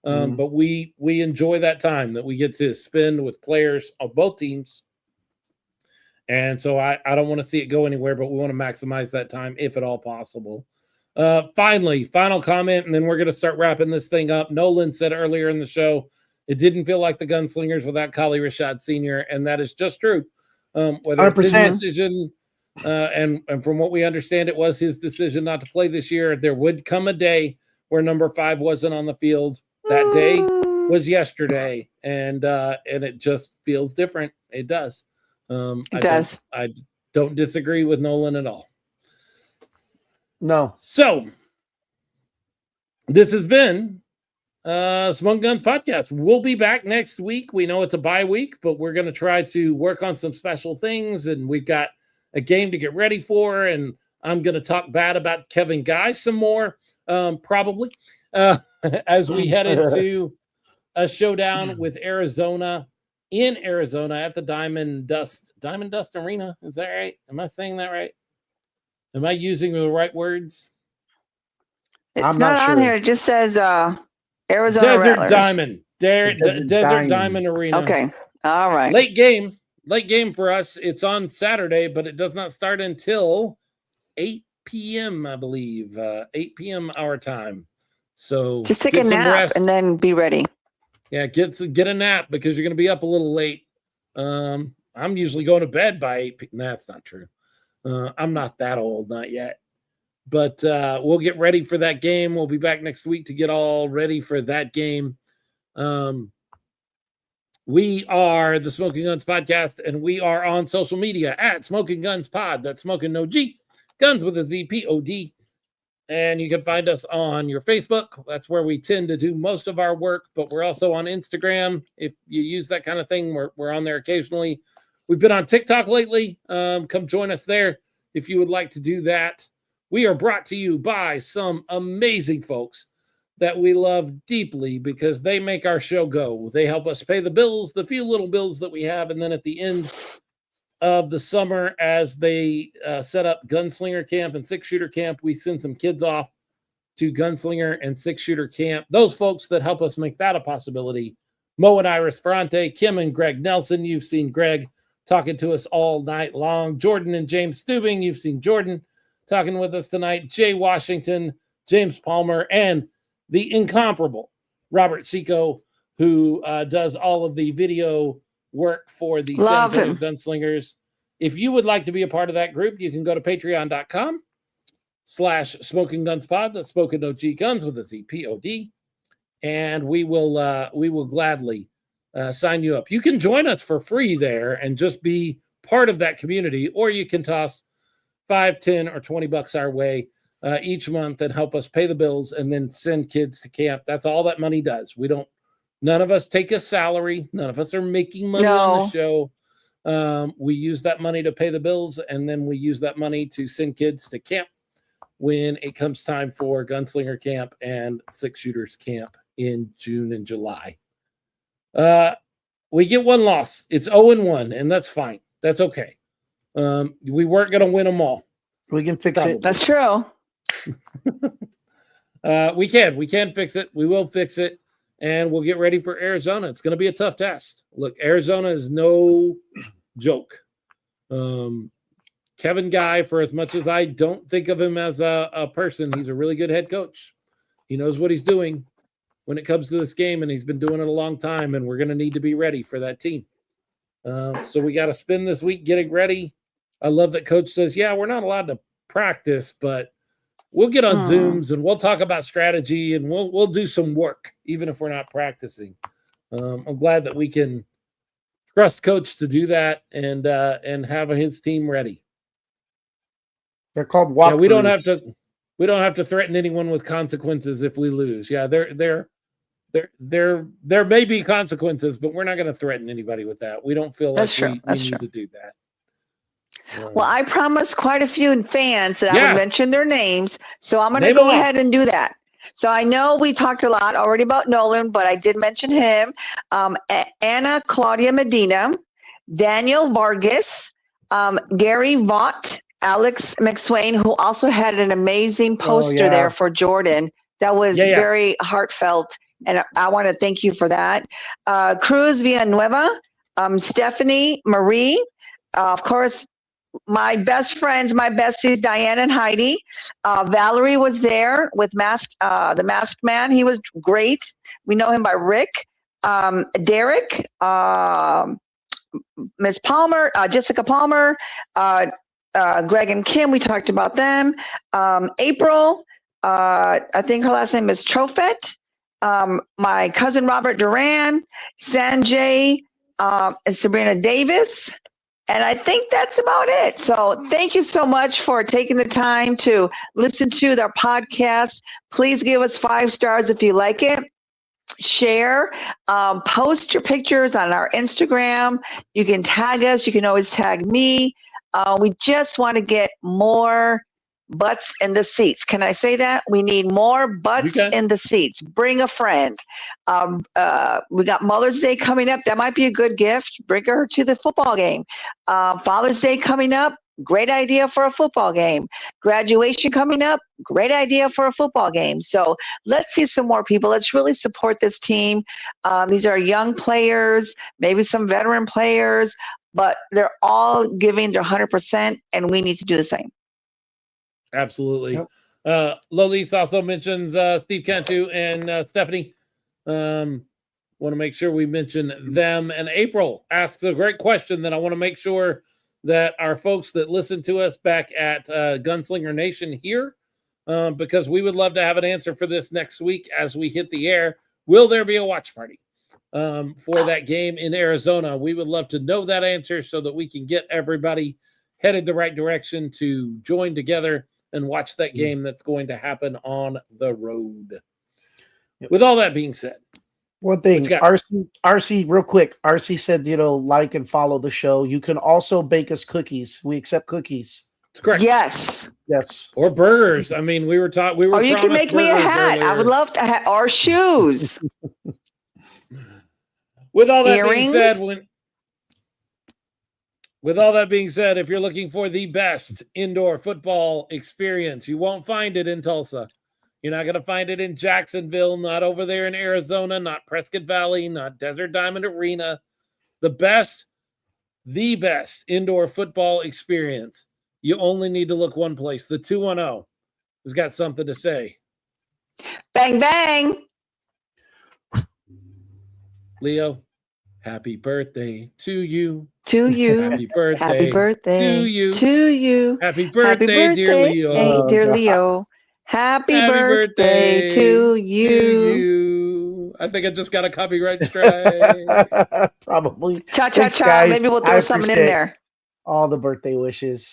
[SPEAKER 3] But we enjoy that time that we get to spend with players of both teams. And so I don't want to see it go anywhere, but we want to maximize that time if at all possible. Final comment, and then we're going to start wrapping this thing up. Nolan said earlier in the show, it didn't feel like the Gunslingers without Kali Rashad Sr., and that is just true. Whether it's his decision, and from what we understand, it was his decision not to play this year. There would come a day where number 5 wasn't on the field. That day was yesterday, and it just feels different. It does.
[SPEAKER 5] It does.
[SPEAKER 3] I don't disagree with Nolan at all.
[SPEAKER 4] No.
[SPEAKER 3] So this has been Smoking Guns Podcast. We'll be back next week. We know it's a bye week, but we're going to try to work on some special things, and we've got a game to get ready for, and I'm going to talk bad about Kevin Guy some more, probably, as we head into a showdown with Arizona in Arizona at the Diamond Dust Arena. Is that right? Am I saying that right? Am I using the right words?
[SPEAKER 5] It's not on here. It just says Arizona
[SPEAKER 3] Desert
[SPEAKER 5] Rattlers.
[SPEAKER 3] Diamond. Desert Diamond Arena.
[SPEAKER 5] Okay. All right.
[SPEAKER 3] Late game for us. It's on Saturday, but it does not start until 8 p.m., I believe. 8 p.m. our time. So
[SPEAKER 5] just take a nap and then be ready.
[SPEAKER 3] Yeah, get a nap because you're going to be up a little late. I'm usually going to bed by 8 p.m. That's not true. I'm not that old, not yet. But we'll get ready for that game. We'll be back next week to get all ready for that game. We are the Smoking Guns Podcast, and we are on social media at Smoking Guns Pod. That's Smoking No G, Guns with a Z, P-O-D. And you can find us on your Facebook. That's where we tend to do most of our work, but we're also on Instagram. If you use that kind of thing, we're on there occasionally. We've been on TikTok lately. Come join us there if you would like to do that. We are brought to you by some amazing folks that we love deeply because they make our show go. They help us pay the bills, the few little bills that we have, and then at the end of the summer, as they set up Gunslinger Camp and 6-Shooter Camp, we send some kids off to Gunslinger and 6-Shooter Camp. Those folks that help us make that a possibility, Mo and Iris Ferrante, Kim and Greg Nelson. You've seen Greg talking to us all night long. Jordan and James Stubing. You've seen Jordan talking with us tonight. Jay Washington, James Palmer, and the incomparable Robert Seco, who does all of the video work for the San Antonio Gunslingers. If you would like to be a part of that group, you can go to patreon.com/SmokingGunsPod. That's Spoken No G Guns with a Z, P-O-D. And we will gladly sign you up. You can join us for free there and just be part of that community, or you can toss $5, $10, or $20 our way each month and help us pay the bills and then send kids to camp. That's all that money does. None of us take a salary. None of us are making money on the show. We use that money to pay the bills, and then we use that money to send kids to camp when it comes time for Gunslinger Camp and 6 Shooters Camp in June and July. We get one loss. It's 0-1, and that's fine. That's okay. We weren't going to win them all.
[SPEAKER 4] We can fix it.
[SPEAKER 5] That's true.
[SPEAKER 3] We can fix it. We will fix it, and we'll get ready for Arizona. It's going to be a tough test. Look, Arizona is no joke. Kevin Guy, for as much as I don't think of him as a person, he's a really good head coach. He knows what he's doing when it comes to this game, and he's been doing it a long time, and we're going to need to be ready for that team. So we got to spend this week getting ready. I love that coach says, yeah, we're not allowed to practice, but we'll get on Zooms and we'll talk about strategy and we'll do some work, even if we're not practicing. I'm glad that we can trust coach to do that and have his team ready.
[SPEAKER 4] They're called walkthroughs.
[SPEAKER 3] Yeah, we don't have to threaten anyone with consequences if we lose. Yeah, there may be consequences, but we're not going to threaten anybody with that. We don't feel like we need to do that.
[SPEAKER 5] Well, I promised quite a few fans that I would mention their names, so I'm going to go ahead and do that. So I know we talked a lot already about Nolan, but I did mention him. Anna Claudia Medina, Daniel Vargas, Gary Vaught, Alex McSwain, who also had an amazing poster there for Jordan. That was very heartfelt, and I want to thank you for that. Cruz Villanueva, Stephanie Marie, of course, my best friends, my besties, Diane and Heidi. Valerie was there with the Masked Man. He was great. We know him by Rick. Derek, Miss Palmer, Jessica Palmer, Greg and Kim, we talked about them. April, I think her last name is Trofet. My cousin Robert Duran, Sanjay, and Sabrina Davis. And I think that's about it. So thank you so much for taking the time to listen to our podcast. Please give us 5 stars if you like it. Share, post your pictures on our Instagram. You can tag us. You can always tag me. We just want to get more butts in the seats. Can I say that? We need more butts in the seats. Bring a friend. We got Mother's Day coming up. That might be a good gift. Bring her to the football game. Father's Day coming up. Great idea for a football game. Graduation coming up. Great idea for a football game. So let's see some more people. Let's really support this team. These are young players, maybe some veteran players, but they're all giving their 100%, and we need to do the same.
[SPEAKER 3] Absolutely. Yep. Lolis also mentions Steve Cantu and Stephanie. Want to make sure we mention them. And April asks a great question that I want to make sure that our folks that listen to us back at Gunslinger Nation hear, because we would love to have an answer for this next week as we hit the air. Will there be a watch party for that game in Arizona? We would love to know that answer so that we can get everybody headed the right direction to join together and watch that game that's going to happen on the road. Yep. With all that being said,
[SPEAKER 4] one thing, RC, real quick. RC said, like and follow the show. You can also bake us cookies. We accept cookies.
[SPEAKER 3] That's correct.
[SPEAKER 5] Yes.
[SPEAKER 3] Or burgers. I mean, we were taught.
[SPEAKER 5] Or you can make me a hat. Earlier. I would love to have our shoes.
[SPEAKER 3] With all that being said, With all that being said, if you're looking for the best indoor football experience, you won't find it in Tulsa. You're not going to find it in Jacksonville, not over there in Arizona, not Prescott Valley, not Desert Diamond Arena. The best indoor football experience. You only need to look one place. The 210 has got something to say.
[SPEAKER 5] Bang, bang.
[SPEAKER 3] Leo, happy birthday to you.
[SPEAKER 5] To you.
[SPEAKER 3] Happy birthday.
[SPEAKER 5] Happy birthday
[SPEAKER 3] to you.
[SPEAKER 5] To you.
[SPEAKER 3] Happy birthday, dear Leo.
[SPEAKER 5] Hey, dear Leo. Happy birthday to you.
[SPEAKER 3] I think I just got a copyright strike.
[SPEAKER 4] Probably.
[SPEAKER 5] Cha-cha-cha. Maybe we'll throw something in there.
[SPEAKER 4] All the birthday wishes.